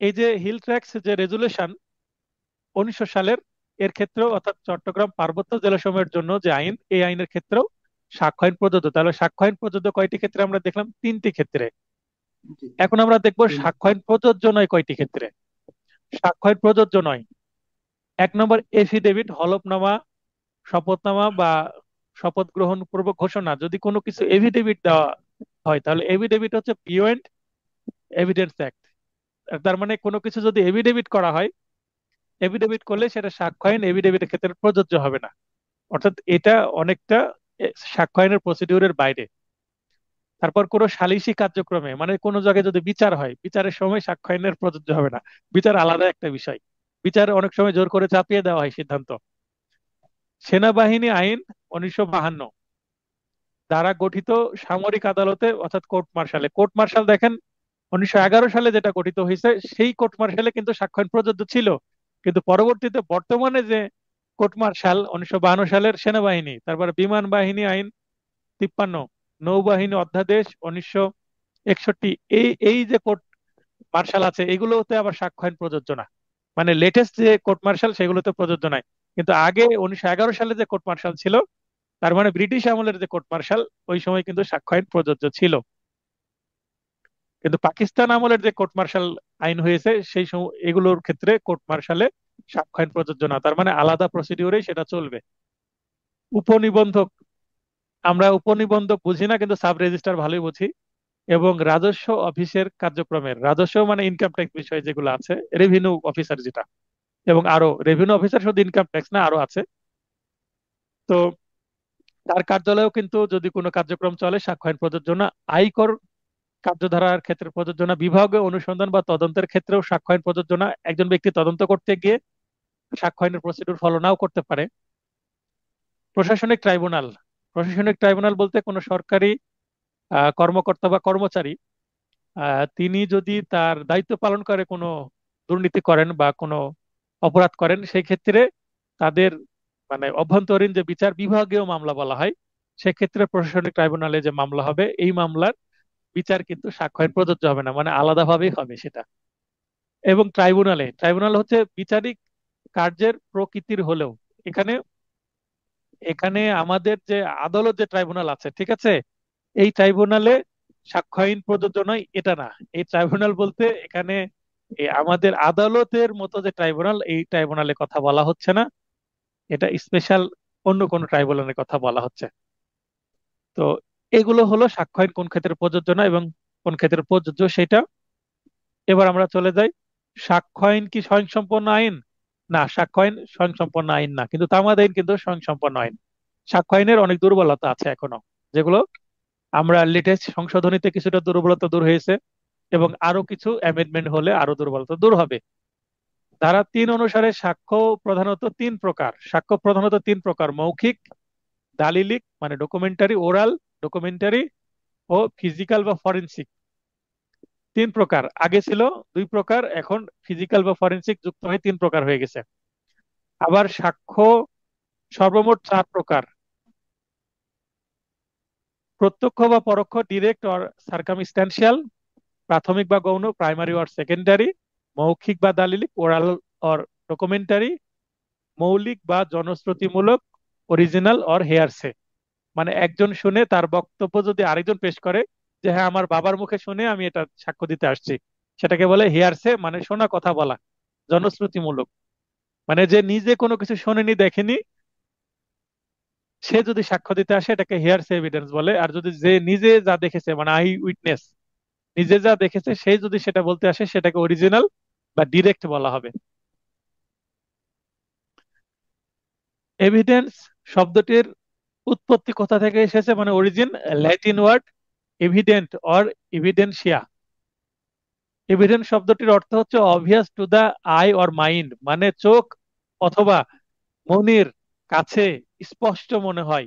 এই যে হিল ট্র্যাক্স যে রেজুলেশন 1900 সালের, এর ক্ষেত্রেও অর্থাৎ চট্টগ্রাম পার্বত্য জেলাসমূহের জন্য যে আইন, এই আইনের ক্ষেত্রেও সাক্ষ্য আইন প্রযোজ্য। তাহলে সাক্ষ্য আইন প্রযোজ্য কয়টি ক্ষেত্রে আমরা দেখলাম? তিনটি ক্ষেত্রে। জি। এখন আমরা দেখবো তিন। সাক্ষ্য আইন প্রযোজ্য নয় কয়টি ক্ষেত্রে। সাক্ষ্য আইন প্রযোজ্য নয়, এক নম্বর এফিডেভিট, হলফনামা, শপথনামা বা শপথ গ্রহণ পূর্বক ঘোষণা, যদি কোনো কিছু এফিডেভিট দেওয়া হয় তাহলে এফিডেভিট হচ্ছে বিয়োন্ড এভিডেন্স অ্যাক্ট। তার মানে কোনো কিছু যদি এফিডেভিট করা হয়, এফিডেভিট করলে সেটা সাক্ষ্য আইন এফিডেভিটের ক্ষেত্রে প্রযোজ্য হবে না। অর্থাৎ এটা অনেকটা সাক্ষ্য আইনের প্রসিডিউরের বাইরে। তারপর কোনো সালিসি কার্যক্রমে মানে কোনো জায়গায় যদি বিচার হয়, বিচারের সময় সাক্ষ্য আইনের প্রযোজ্য হবে না। বিচার আলাদা একটা বিষয়। বিচার অনেক সময় জোর করে চাপিয়ে দেওয়া হয় সিদ্ধান্ত। সেনাবাহিনী আইন 1952 দ্বারা গঠিত সামরিক আদালতে অর্থাৎ কোর্ট মার্শাল দেখেন 1911 সালে যেটা গঠিত হয়েছে, সেই কোর্ট মার্শালে কিন্তু সাক্ষ্য আইন প্রযোজ্য ছিল। কিন্তু পরবর্তীতে বর্তমানে যে কোর্ট মার্শাল 1952 সালের সেনাবাহিনী, তারপরে বিমান বাহিনী আইন 53, নৌবাহিনী অধ্যাদেশ 1961, এই এই যে কোর্ট মার্শাল আছে এগুলোতে আবার সাক্ষ্য আইন প্রযোজ্য না। মানে লেটেস্ট যে কোর্ট মার্শাল সেগুলোতে প্রযোজ্য নাই। কিন্তু আগে 1911 সালে যে কোর্ট মার্শাল ছিল, তার মানে ব্রিটিশ আমলের যে কোর্ট মার্শাল, ওই সময় কিন্তু সাক্ষ্য আইন প্রযোজ্য ছিল। কিন্তু পাকিস্তান আমলের যে কোর্ট মার্শাল আইন হয়েছে সেই সময় এগুলোর ক্ষেত্রে কোর্ট মার্শালে সাক্ষ্য আইন প্রযোজ্য না। তার মানে আলাদা প্রসিডিউরেই সেটা চলবে। উপনিবন্ধক, আমরা উপনিবন্ধক বুঝি না কিন্তু সাব রেজিস্ট্রার ভালোই বুঝি। এবং রাজস্ব অফিসের কার্যক্রমের, রাজস্ব মানে ইনকাম ট্যাক্স বিষয় যেগুলো আছে, রেভিনিউ অফিসার যেটা, এবং আরো রেভিনিউ অফিসার শুধু ইনকাম ট্যাক্স না, আরো আছে। তো তার কার্যালয়েও কিন্তু যদি কোনো কার্যক্রম চলে সাক্ষ্য আইন প্রযোজ্য না। আয়কর কার্যধারার ক্ষেত্রে প্রযোজ্য না। বিভাগীয় অনুসন্ধান বা তদন্তের ক্ষেত্রেও সাক্ষ্য আইন প্রযোজ্য না। একজন ব্যক্তি তদন্ত করতে গিয়ে সাক্ষ্য আইনের প্রসিডিউর ফলো নাও করতে পারে। প্রশাসনিক ট্রাইব্যুনাল, প্রশাসনিক ট্রাইব্যুনাল বলতে কোনো সরকারি কর্মকর্তা বা কর্মচারী তিনি যদি তার দায়িত্ব পালন করে কোনো দুর্নীতি করেন বা কোনো অপরাধ করেন, সেই ক্ষেত্রে তাদের মানে অভ্যন্তরীণ যে বিচার, বিভাগীয় মামলা বলা হয়, সেক্ষেত্রে প্রশাসনিক ট্রাইব্যুনালে যে মামলা হবে এই মামলার বিচার কিন্তু সাক্ষ্য আইন প্রযোজ্য হবে না, মানে আলাদাভাবেই হবে সেটা। এবং ট্রাইব্যুনাল হচ্ছে বিচারিক কার্যের প্রকৃতির হলেও এখানে এখানে আমাদের যে আদালত যে ট্রাইব্যুনাল আছে, ঠিক আছে, এই ট্রাইব্যুনালে সাক্ষ্য আইন প্রযোজ্য নয় এটা না। এই ট্রাইব্যুনাল বলতে এখানে এই আমাদের আদালতের মতো যে ট্রাইব্যুনাল, এই ট্রাইব্যুনালের কথা বলা হচ্ছে না। এটা স্পেশাল অন্য কোনো ট্রাইব্যুনালের কথা বলা হচ্ছে। তো এগুলো হলো সাক্ষ্য আইন কোন ক্ষেত্রে প্রযোজ্য না এবং কোন ক্ষেত্রে প্রযোজ্য সেটা। এবার আমরা চলে যাই, সাক্ষ্য আইন কি স্বয়ংসম্পূর্ণ আইন? না, সাক্ষ্য আইন স্বয়ংসম্পূর্ণ আইন না, কিন্তু তামাদ আইন কিন্তু স্বয়ংসম্পূর্ণ আইন। সাক্ষ্য আইনের অনেক দুর্বলতা আছে এখনো, যেগুলো আমরা লেটেস্ট সংশোধনীতে কিছুটা দুর্বলতা দূর হয়েছে, এবং আরো কিছু অ্যামেন্ডমেন্ট হলে আরো দুর্বলতা দূর হবে। ধারা 3 অনুসারে সাক্ষ্য প্রধানত তিন প্রকার: মৌখিক, দালিলিক মানে ডকুমেন্টারি, ওরাল ডকুমেন্টারি, ও ফিজিক্যাল বা ফরেনসিক। তিন প্রকার, আগে ছিল দুই প্রকার, এখন ফিজিক্যাল বা ফরেনসিক যুক্ত হয়ে তিন প্রকার হয়ে গেছে। আবার সাক্ষ্য সর্বমোট চার প্রকার। প্রত্যক্ষ বা পরোক্ষ, ডিরেক্ট অর সার্কামস্ট্যান্সিয়াল, প্রাথমিক বা গৌণ, প্রাইমারি অর সেকেন্ডারি, মৌখিক বা দালিলিক, ওরাল অর ডকুমেন্টারি, মৌলিক বা জনশ্রুতিমূলক, অরিজিনাল অর হেয়ারসে। মানে একজন শুনে তার বক্তব্য যদি আরেকজন পেশ করে, যে হ্যাঁ আমার বাবার মুখে শুনে আমি এটা সাক্ষ্য দিতে আসছি, সেটাকে বলে হেয়ারসে, মানে শোনা কথা বলা, জনশ্রুতিমূলক। মানে যে নিজে কোনো কিছু শোনেনি দেখেনি, সে যদি সাক্ষ্য দিতে আসে এটাকে হেয়ারসে এভিডেন্স বলে। আর যদি যে নিজে যা দেখেছে, মানে আই উইটনেস, নিজে যা দেখেছে সে যদি সেটা বলতে আসে, সেটাকে অরিজিনাল বা ডিরেক্ট বলা হবে। এভিডেন্স শব্দটির উৎপত্তি কোথা থেকে এসেছে, মানে origin, Latin word evident or evidentia. Evidence শব্দটির অর্থ হচ্ছে obvious to the eye or mind, মানে চোখ অথবা মনির কাছে স্পষ্ট মনে হয়।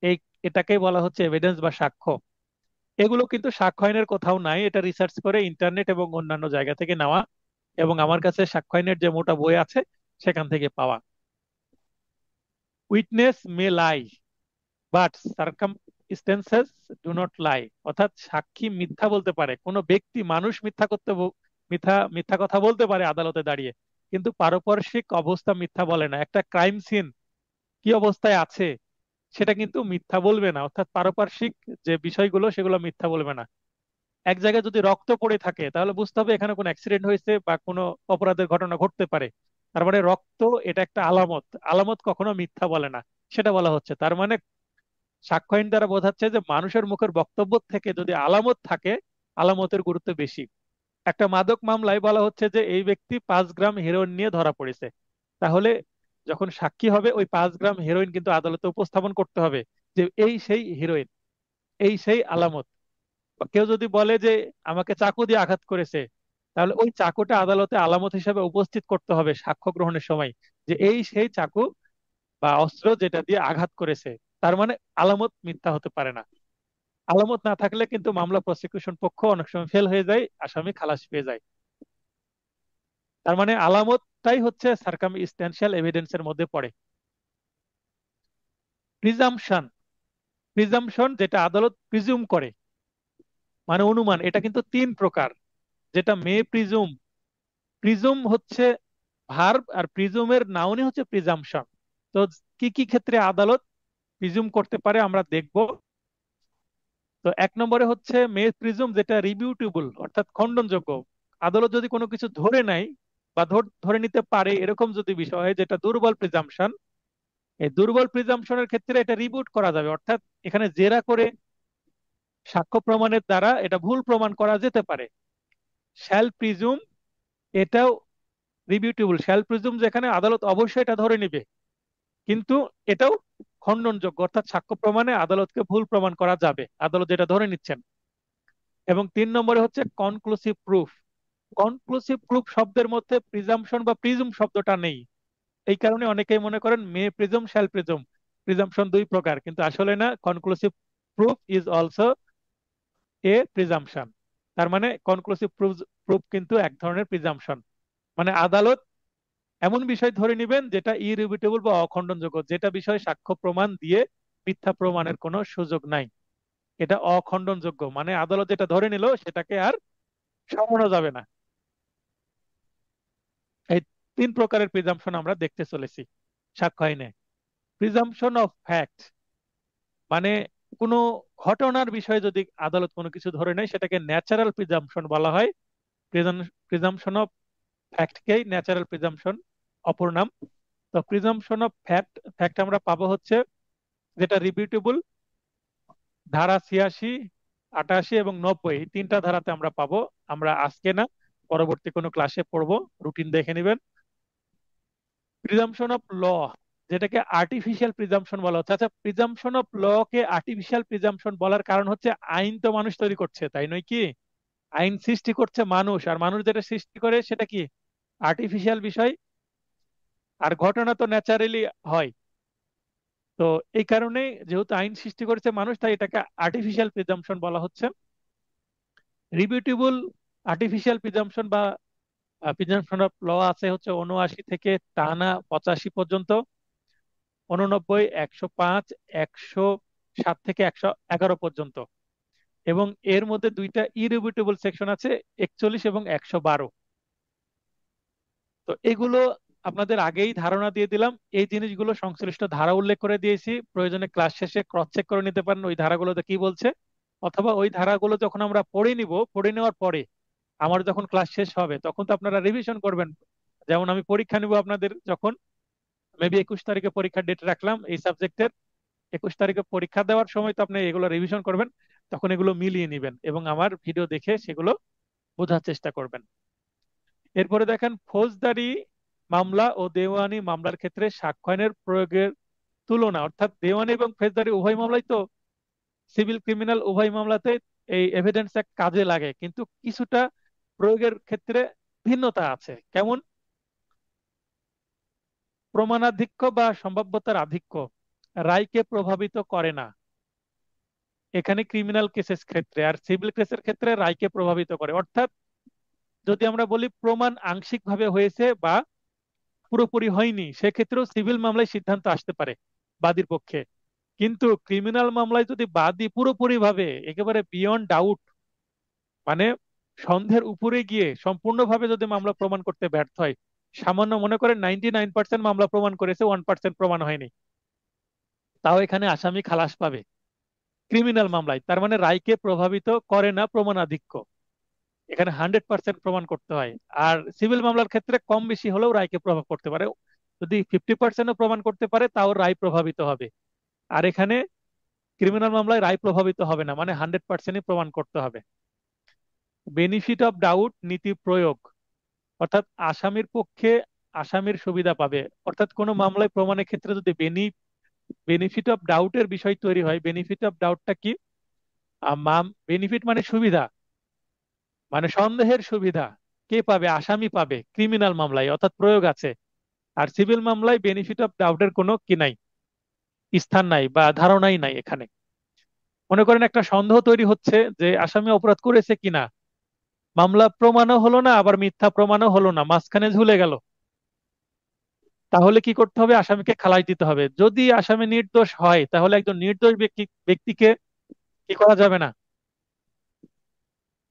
এই এটাকেই বলা হচ্ছে এভিডেন্স বা সাক্ষ্য। এগুলো কিন্তু সাক্ষ্য আইনের কোথাও নাই, এটা রিসার্চ করে ইন্টারনেট এবং অন্যান্য জায়গা থেকে নেওয়া, এবং আমার কাছে সাক্ষ্য আইনের যে মোটা বই আছে সেখান থেকে পাওয়া। Witness May lie but circumstances do not লাই, অর্থাৎ সাক্ষী মিথ্যা বলতে পারে, কোনো ব্যক্তি মানুষ মিথ্যা মিথ্যা মিথ্যা কথা বলতে পারে আদালতে দাঁড়িয়ে, কিন্তু পারপার্শ্বিক অবস্থা মিথ্যা বলে না। একটা ক্রাইম সিন কি অবস্থায় আছে সেটা কিন্তু মিথ্যা বলবে না, অর্থাৎ পারপার্শ্বিক যে বিষয়গুলো সেগুলো মিথ্যা বলবে না। এক জায়গায় যদি রক্ত পড়ে থাকে তাহলে বুঝতে হবে এখানে কোনো অ্যাক্সিডেন্ট হয়েছে বা কোনো অপরাধের ঘটনা ঘটতে পারে। তার মানে রক্ত এটা একটা আলামত, আলামত কখনো মিথ্যা বলে না, সেটা বলা হচ্ছে। তার মানে সাক্ষ্য আইন দ্বারা বোঝাচ্ছে যে মানুষের মুখের বক্তব্য থেকে যদি আলামত থাকে, আলামতের গুরুত্ব বেশি। একটা মাদক মামলায় বলা হচ্ছে যে এই ব্যক্তি 5 গ্রাম হেরোইন নিয়ে ধরা পড়েছে, তাহলে যখন সাক্ষী হবে ওই 5 গ্রাম হেরোইন কিন্তু আদালতে উপস্থাপন করতে হবে, যে এই সেই হিরোইন, এই সেই আলামত। বা কেউ যদি বলে যে আমাকে চাকু দিয়ে আঘাত করেছে, তাহলে ওই চাকুটা আদালতে আলামত হিসেবে উপস্থিত করতে হবে সাক্ষ্য গ্রহণের সময়, যে এই সেই চাকু বা অস্ত্র যেটা দিয়ে আঘাত করেছে। তার মানে আলামত মিথ্যা হতে পারে না। আলামত না থাকলে কিন্তু মামলা প্রসিকিউশন পক্ষ অনেক সময় ফেল হয়ে যায়, আসামি খালাস পেয়ে যায়। তার মানে আলামতটাই হচ্ছে সার্কামস্ট্যান্সিয়াল এভিডেন্সের মধ্যে পড়ে। প্রিজাম্পশন, প্রিজাম্পশন যেটা আদালত প্রিজুম করে, মানে অনুমান, এটা কিন্তু 3 প্রকার। যেটা মে প্রিজুম, প্রিজুম হচ্ছে ভার্ব, আর প্রিজুমের নাউনই হচ্ছে প্রিজাম্পশন। তো কি কি ক্ষেত্রে আদালত প্রিজুম করতে পারে আমরা দেখব। তো 1 নম্বরে হচ্ছে মে প্রিজুম, যেটা রিবিউটেবল অর্থাৎ খণ্ডনযোগ্য। আদালত যদি কোনো কিছু ধরে নাই বা ধরে নিতে পারে এরকম যদি বিষয় হয়, যেটা দুর্বল প্রিজাম্পশন, এই দুর্বল প্রিজাম্পশনের ক্ষেত্রে এটা রিবিউট করা যাবে, অর্থাৎ এখানে জেরা করে সাক্ষ্য প্রমাণের দ্বারা এটা ভুল প্রমাণ করা যেতে পারে। শ্যাল প্রিজুম, এটাও রিবিউটেবল। শ্যাল প্রিজুম যেখানে আদালত অবশ্যই এটা ধরে নিবে, কিন্তু এটাও খণ্ডনযোগ্য, অর্থাৎ সাক্ষ্য প্রমাণে আদালতকে ভুল প্রমাণ করা যাবে, আদালত যেটা ধরে নিচ্ছেন। এবং 3 নম্বরে হচ্ছে কনক্লুসিভ প্রুফ। কনক্লুসিভ প্রুফ শব্দের মধ্যে প্রিজাম্পশন বা প্রিজুম শব্দটা নেই। এই কারণে অনেকেই মনে করেন মে প্রিজুম শ্যাল প্রিজুম, প্রিজাম্পশন 2 প্রকার, কিন্তু আসলে না। Conclusive proof is also a presumption. তার মানে কনক্লুসিভ প্রুফ প্রুফ কিন্তু এক ধরনের প্রিজাম্পশন। মানে আদালত এমন বিষয় ধরে নেবেন যেটা ইরিবিউটেবল বা অখণ্ডনযোগ্য, যেটা বিষয়ে সাক্ষ্য প্রমাণ দিয়ে মিথ্যা প্রমাণের কোনো সুযোগ নাই, এটা অখণ্ডনযোগ্য। মানে আদালত যেটা ধরে নিল সেটাকে আর সরানো যাবে না। এই 3 প্রকারের প্রিজাম্পশন আমরা দেখতে চলেছি সাক্ষ্য আইনে। প্রিজাম্পশন অফ ফ্যাক্ট, মানে কোনো ঘটনার বিষয়ে যদি আদালত কোনো কিছু ধরে নেয় সেটাকে ন্যাচারাল প্রিজাম্পশন বলা হয়। প্রিজাম্পশন অফ ফ্যাক্টকেই ন্যাচারাল প্রিজাম্পশন অপর নাম। তো প্রিজাম্পশন অফ ফ্যাক্ট, ফ্যাক্ট আমরা পাবো হচ্ছে যেটা রিপিটেবল, ধারা 86, 88 এবং 90, এই 3টা ধারাতে আমরা পাবো। আমরা আজকে না, পরবর্তী কোনো ক্লাসে পড়বো, রুটিন দেখে নেবেন। প্রিজাম্পশন অফ ল, যেটাকে আর্টিফিশিয়াল প্রিজাম্পশন বলা হচ্ছে। আচ্ছা, প্রিজাম্পশন অফ ল কে আর্টিফিশিয়াল প্রিজাম্পশন বলার কারণ হচ্ছে আইন তো মানুষ তৈরি করছে, তাই নয় কি? আইন সৃষ্টি করছে মানুষ, আর মানুষ যেটা সৃষ্টি করে সেটা কি আর্টিফিশিয়াল বিষয়, আর ঘটনা তো ন্যাচারালি হয়। তো এই কারণে যেহেতু আইন সৃষ্টি করেছে মানুষ, তাই এটাকে আর্টিফিশিয়াল প্রিজাম্পশন বলা হচ্ছে। রিপিউটেবল আর্টিফিশিয়াল প্রিজাম্পশন বা প্রিজাম্পশন অফ ল আছে হচ্ছে 79 থেকে টানা 85 পর্যন্ত। 89, 105, 7 থেকে 111 পর্যন্ত। এবং এর মধ্যে দুইটা ইরিবিউটেবল সেকশন আছে, 41 এবং 112। তো এগুলো আপনাদের আগেই ধারণা দিয়ে দিলাম। এই জিনিসগুলো সংশ্লিষ্ট ধারা উল্লেখ করে দিয়েছি, প্রয়োজনে ক্লাস শেষে ক্রস চেক করে নিতে পারেন ওই ধারাগুলোতে কি বলছে। অথবা ওই ধারাগুলো যখন আমরা পড়ে নিব, পড়ে নেওয়ার পরে আমার যখন ক্লাস শেষ হবে তখন তো আপনারা রিভিশন করবেন। যেমন আমি পরীক্ষা নিব আপনাদের যখন, মেবি 21 তারিখে পরীক্ষার ডেট রাখলাম এই সাবজেক্টের, 21 তারিখে পরীক্ষা দেওয়ার সময় তো আপনি এগুলো রিভিশন করবেন, তখন এগুলো মিলিয়ে নেবেন এবং আমার ভিডিও দেখে সেগুলো বোঝার চেষ্টা করবেন। এরপরে দেখেন, ফৌজদারি মামলা ও দেওয়ানি মামলার ক্ষেত্রে সাক্ষ্য আইনের প্রয়োগের তুলনা, অর্থাৎ দেওয়ানি এবং ফৌজদারি উভয় মামলাই তো, সিভিল ক্রিমিনাল উভয় মামলাতে এই এভিডেন্স অ্যাক্ট কাজে লাগে, কিন্তু কিছুটা প্রয়োগের ক্ষেত্রে ভিন্নতা আছে। কেমন? প্রমাণাধিক্য বা সম্ভাব্যতার আধিক্য রায়কে প্রভাবিত করে না এখানে ক্রিমিনাল কেসের ক্ষেত্রে, আর সিভিল কেসের ক্ষেত্রে রায়কে প্রভাবিত করে। অর্থাৎ যদি আমরা বলি প্রমাণ আংশিকভাবে হয়েছে বা পুরোপুরি হয়নি, সেক্ষেত্রেও সিভিল মামলায় সিদ্ধান্ত আসতে পারে বাদীর পক্ষে। কিন্তু ক্রিমিনাল মামলায় যদি বাদী পুরোপুরি ভাবে একেবারে বিয়ন্ড ডাউট, মানে সন্দেহের উপরে গিয়ে সম্পূর্ণভাবে যদি মামলা প্রমাণ করতে ব্যর্থ হয়, সামান্য মনে করেন 99% মামলা প্রমাণ করেছে, 1% প্রমাণ হয়নি, তাও এখানে আসামি খালাস পাবে ক্রিমিনাল মামলায়। তার মানে রায়কে প্রভাবিত করে না প্রমাণাধিক্য, এখানে 100% প্রমাণ করতে হয়। আর সিভিল মামলার ক্ষেত্রে কম বেশি হলেও রায়কে প্রভাব করতে পারে, যদি 50%ও প্রমাণ করতে পারে তাও রায় প্রভাবিত হবে। আর এখানে ক্রিমিনাল মামলায় রায় প্রভাবিত হবে না, মানে 100%ই প্রমাণ করতে হবে। বেনিফিট অফ ডাউট নীতি প্রয়োগ, অর্থাৎ আসামির পক্ষে আসামির সুবিধা পাবে। অর্থাৎ কোনো মামলায় প্রমাণের ক্ষেত্রে যদি বেনিফিট অফ ডাউটের বিষয় তৈরি হয়, বেনিফিট অফ ডাউটটা কি? বেনিফিট মানে সুবিধা, মানে সন্দেহের সুবিধা কে পাবে? আসামি পাবে ক্রিমিনাল মামলায়, অর্থাৎ প্রয়োগ আছে। আর সিভিল মামলায় বেনিফিট অফ ডাউটের কোনো কি নাই, স্থান নাই বা ধারণাই নাই এখানে। মনে করেন একটা সন্দেহ তৈরি হচ্ছে যে আসামি অপরাধ করেছে কিনা, মামলা প্রমাণও হলো না আবার মিথ্যা প্রমাণও হলো না, মাঝখানে ঝুলে গেল। তাহলে কি করতে হবে? আসামিকে খালাস দিতে হবে। যদি আসামি নির্দোষ হয় তাহলে একজন নির্দোষ ব্যক্তিকে কি করা যাবে না,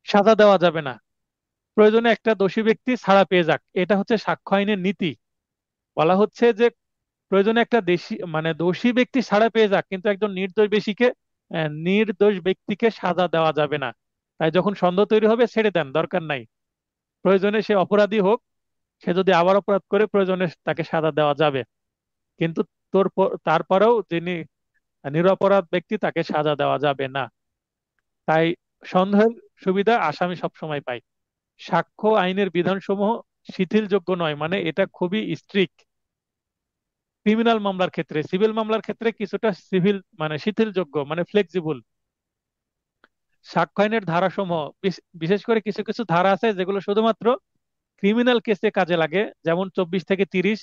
সাজা দেওয়া যাবে না। প্রয়োজনে একটা দোষী ব্যক্তি ছাড়া পেয়ে যাক, এটা হচ্ছে সাক্ষ্য আইনের নীতি। বলা হচ্ছে যে প্রয়োজনে একটা দোষী ব্যক্তি ছাড়া পেয়ে যাক, কিন্তু একজন নির্দোষ ব্যক্তিকে সাজা দেওয়া যাবে না। তাই যখন সন্দেহ তৈরি হবে ছেড়ে দেন, দরকার নাই। প্রয়োজনে সে অপরাধী হোক, সে যদি আবার অপরাধ করে প্রয়োজনে তাকে সাজা দেওয়া যাবে, কিন্তু তারপরেও যিনি নিরপরাধ ব্যক্তি তাকে সাজা দেওয়া যাবে না। তাই সন্দেহের সুবিধা আসামি সবসময় পায়। সাক্ষ্য আইনের বিধানসমূহ শিথিলযোগ্য নয়, মানে এটা খুবই স্ট্রিক্ট ক্রিমিনাল মামলার ক্ষেত্রে। সিভিল মামলার ক্ষেত্রে কিছুটা সিভিল মানে শিথিলযোগ্য, মানে ফ্লেক্সিবল। সাক্ষ্য আইনের ধারাসমূহ বিশেষ করে কিছু কিছু ধারা আছে যেগুলো শুধুমাত্র ক্রিমিনাল কেসে কাজে লাগে, যেমন 24 থেকে 30,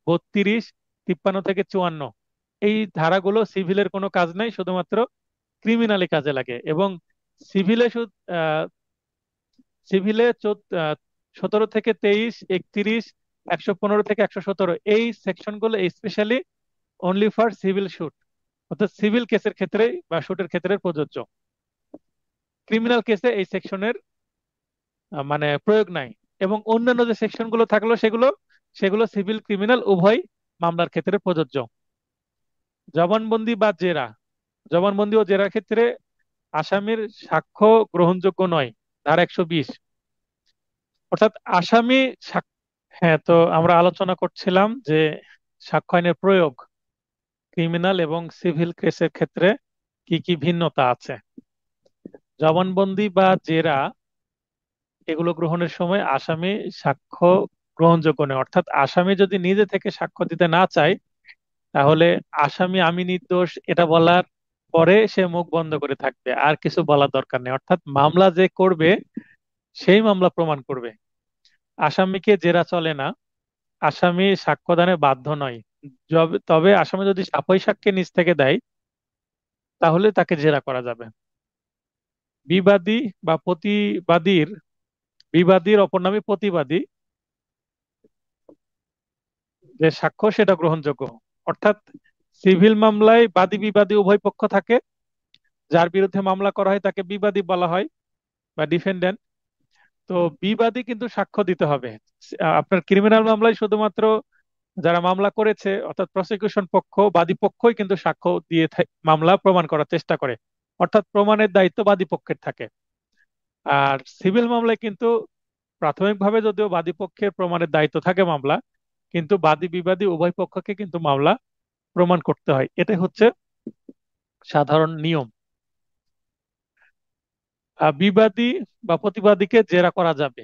32, 53 থেকে 54। এই ধারাগুলো সিভিলের কোনো কাজ নাই, শুধুমাত্র ক্রিমিনালি কাজে লাগে। এবং সিভিলে সিভিলে 17 থেকে 23, 31, 115 থেকে 117, এই সেকশনগুলো specially only for civil suit, অর্থাৎ সিভিল কেসের ক্ষেত্রে বা শুটের ক্ষেত্রে প্রযোজ্য। ক্রিমিনাল কেসে এই সেকশনের মানে প্রয়োগ নাই। এবং অন্যান্য যে সেকশন গুলো থাকলো সেগুলো সেগুলো সিভিল ক্রিমিনাল উভয় মামলার ক্ষেত্রে প্রযোজ্য। জবানবন্দি বা জেরা, জবানবন্দি ও জেরার ক্ষেত্রে আসামির সাক্ষ্য গ্রহণযোগ্য নয়, ধারা 120। অর্থাৎ আসামি হ্যাঁ, তো আমরা আলোচনা করছিলাম যে সাক্ষ্য আইনের প্রয়োগ ক্রিমিনাল এবং সিভিল কেসের ক্ষেত্রে কি কি ভিন্নতা আছে। জবানবন্দি বা জেরা এগুলো গ্রহণের সময় আসামি সাক্ষ্য গ্রহণযোগ্য নয়, অর্থাৎ আসামি যদি নিজে থেকে সাক্ষ্য দিতে না চায় তাহলে আসামি আমি নির্দোষ এটা বলার পরে সে মুখ বন্ধ করে থাকবে, আর কিছু বলার দরকার নেই। অর্থাৎ মামলা যে করবে সেই মামলা প্রমাণ করবে, আসামিকে জেরা চলে না, আসামি সাক্ষ্যদানে বাধ্য নয়। তবে আসামি যদি সাপই সাক্ষ্য নিজ থেকে দেয় তাহলে তাকে জেরা করা যাবে। বিবাদী বা প্রতিবাদীর, বিবাদীর অপর নামে প্রতিবাদী যে সাক্ষ্য সেটা গ্রহণযোগ্য। অর্থাৎ সিভিল মামলায় বাদী বিবাদী উভয় পক্ষ থাকে। যার বিরুদ্ধে মামলা করা হয় তাকে বিবাদী বলা হয় বা ডিফেন্ডেন্ট। তো বিবাদী কিন্তু সাক্ষ্য দিতে হবে। আপনার ক্রিমিনাল মামলায় শুধুমাত্র যারা মামলা করেছে অর্থাৎ প্রসিকিউশন পক্ষ, বাদী পক্ষই কিন্তু সাক্ষ্য দিয়ে মামলা প্রমাণ করার চেষ্টা করে, অর্থাৎ প্রমাণের দায়িত্ব বাদী পক্ষের থাকে। আর সিভিল মামলায় কিন্তু প্রাথমিকভাবে যদিও বাদী পক্ষের প্রমাণের দায়িত্ব থাকে মামলা, কিন্তু বাদী বিবাদী উভয় পক্ষকে কিন্তু মামলা প্রমাণ করতে হয়, এটাই হচ্ছে সাধারণ নিয়ম। বিবাদী বা প্রতিবাদীকে জেরা করা যাবে,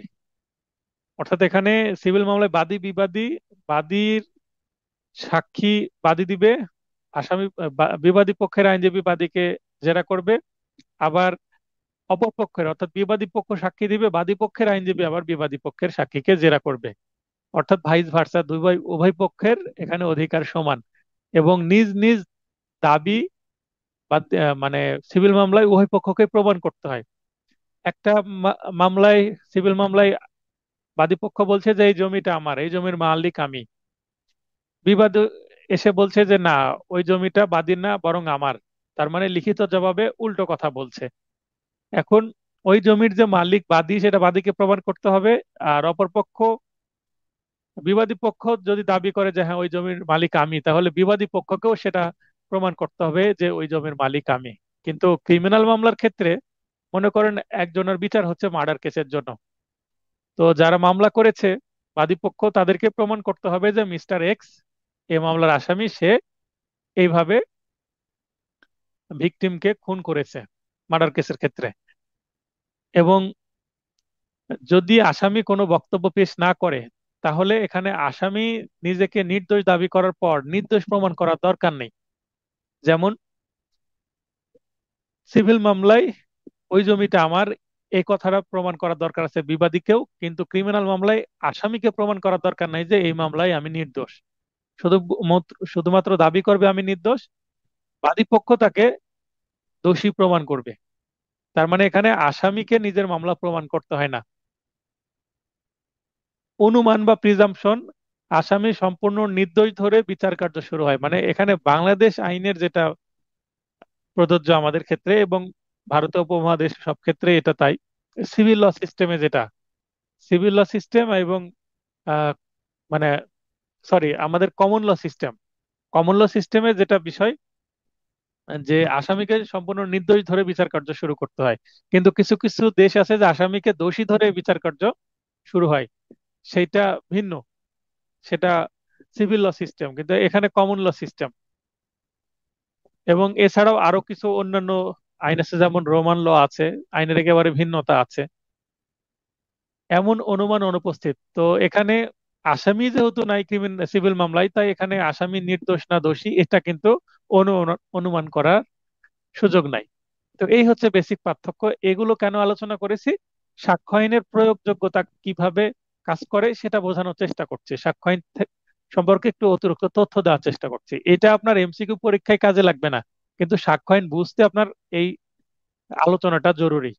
অর্থাৎ এখানে সিভিল মামলায় বাদী বিবাদী, বাদীর সাক্ষী বাদী দিবে, আসামি বিবাদী পক্ষের আইনজীবী বাদীকে জেরা করবে। আবার অপর পক্ষের অর্থাৎ বিবাদী পক্ষ সাক্ষী দিবে, বাদী পক্ষের আইনজীবী আবার বিবাদী পক্ষের সাক্ষীকে জেরা করবে। অর্থাৎ ভাইস ভার্সা, দুই উভয় পক্ষের এখানে অধিকার সমান। এবং নিজ নিজ দাবি বা মানে সিভিল মামলায় উভয় পক্ষকে প্রমাণ করতে হয়। একটা মামলায়, সিভিল মামলায় বাদী পক্ষ বলছে যে এই জমিটা আমার, এই জমির মালিক আমি। বিবাদ এসে বলছে যে না, ওই জমিটা বাদীর না বরং আমার। তার মানে লিখিত জবাবে উল্টো কথা বলছে। এখন ওই জমির যে মালিক বাদী, সেটা বাদীকে প্রমাণ করতে হবে। আর অপরপক্ষ বিবাদী পক্ষ যদি দাবি করে যে হ্যাঁ ওই জমির মালিক আমি, তাহলে বিবাদী পক্ষকেও সেটা প্রমাণ করতে হবে যে ওই জমির মালিক আমি। কিন্তু ক্রিমিনাল মামলার ক্ষেত্রে মনে করেন একজনের বিচার হচ্ছে মার্ডার কেসের জন্য, তো যারা মামলা করেছে বাদী পক্ষ, তাদেরকে প্রমাণ করতে হবে যে মিস্টার এক্স এই মামলার আসামি, সে এইভাবে ভিকটিমকে খুন করেছে মার্ডার কেসের ক্ষেত্রে। এবং যদি আসামি কোনো বক্তব্য পেশ না করে, তাহলে এখানে আসামি নিজেকে নির্দোষ দাবি করার পর নির্দোষ প্রমাণ করার দরকার নেই। যেমন সিভিল মামলায় ওই জমিটা আমার এই কথাটা প্রমাণ করার দরকার আছে বিবাদীকেও, কিন্তু ক্রিমিনাল মামলায় আসামিকে প্রমাণ করার দরকার নাই যে এই মামলায় আমি নির্দোষ। শুধুমাত্র দাবি করবে আমি নির্দোষ, বাদী পক্ষ তাকে দোষী প্রমাণ করবে। তার মানে এখানে আসামিকে নিজের মামলা প্রমাণ করতে হয় না। অনুমান বা প্রিজাম্পশন, আসামি সম্পূর্ণ নির্দোষ ধরে বিচার কার্য শুরু হয়। মানে এখানে বাংলাদেশ আইনের যেটা প্রযোজ্য আমাদের ক্ষেত্রে এবং ভারতীয় উপমহাদেশ সব ক্ষেত্রে এটা তাই। সিভিল ল সিস্টেমে যেটা, সিভিল ল সিস্টেম এবং আহ, মানে সরি আমাদের common law system, common law সিস্টেমে যেটা বিষয় যে আসামিকে সম্পূর্ণ নির্দোষ ধরে বিচার কার্য শুরু করতে হয়। কিন্তু কিছু কিছু দেশ আছে যে আসামিকে দোষী ধরে বিচার কার্য শুরু হয়, সেইটা ভিন্ন। সেটা সিভিল ল সিস্টেম, কিন্তু এখানে কমন ল সিস্টেম। এবং এছাড়াও আরো কিছু অন্যান্য আইন আছে, যেমন রোমান ল আছে, আইনের একেবারে ভিন্নতা আছে। এমন অনুমান অনুপস্থিত তো এখানে, আসামি যেহেতু নাই সিভিল মামলায়, তাই এখানে আসামি নির্দোষ না দোষী এটা কিন্তু অনুমান করার সুযোগ নাই। তো এই হচ্ছে বেসিক পার্থক্য। এগুলো কেন আলোচনা করেছি, সাক্ষ্য আইনের প্রয়োগযোগ্যতা কিভাবে কাজ করে সেটা বোঝানোর চেষ্টা করছি, সাক্ষ্য আইন সম্পর্কে একটু অতিরিক্ত তথ্য দেওয়ার চেষ্টা করছি। এটা আপনার এমসিকিউ পরীক্ষায় কাজে লাগবে না, কিন্তু সাক্ষ্য আইন বুঝতে আপনার এই আলোচনাটা জরুরি।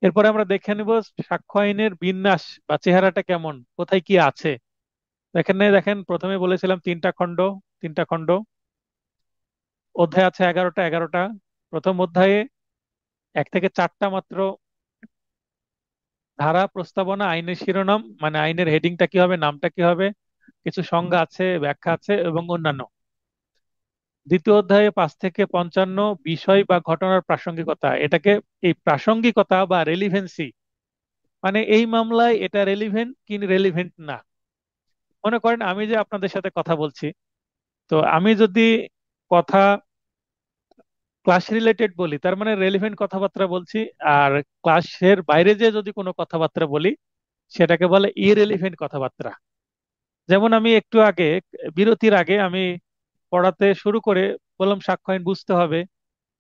এরপরে আমরা দেখে নিব সাক্ষ্য আইনের বিন্যাস বা চেহারাটা কেমন, কোথায় কি আছে। এখানে দেখেন, প্রথমে বলেছিলাম তিনটা খণ্ড, তিনটা খণ্ড, অধ্যায় আছে 11টা, 11টা। প্রথম অধ্যায়ে 1 থেকে 4টা মাত্র ধারা, প্রস্তাবনা, আইনের শিরোনাম মানে আইনের হেডিংটা কি হবে, নামটা কি হবে, কিছু সংজ্ঞা আছে, ব্যাখ্যা আছে এবং অন্যান্য। দ্বিতীয় অধ্যায়ে 5 থেকে 55 বিষয় বা ঘটনার প্রাসঙ্গিকতা, এটাকে এই প্রাসঙ্গিকতা বা রেলিভেন্সি, মানে এই মামলায় এটা রেলিভেন্ট কি রেলিভেন্ট না। মনে করেন আমি যে আপনাদের সাথে কথা বলছি, তো আমি যদি কথা ক্লাস রিলেটেড বলি তার মানে রেলিভেন্ট কথাবার্তা বলছি। আর ক্লাসের বাইরে যে যদি কোনো কথাবার্তা বলি, সেটাকে বলে ইরেলিভেন্ট কথাবার্তা। যেমন আমি একটু আগে, বিরতির আগে আমি পড়াতে শুরু করে বললাম সাক্ষ্য আইন বুঝতে হবে।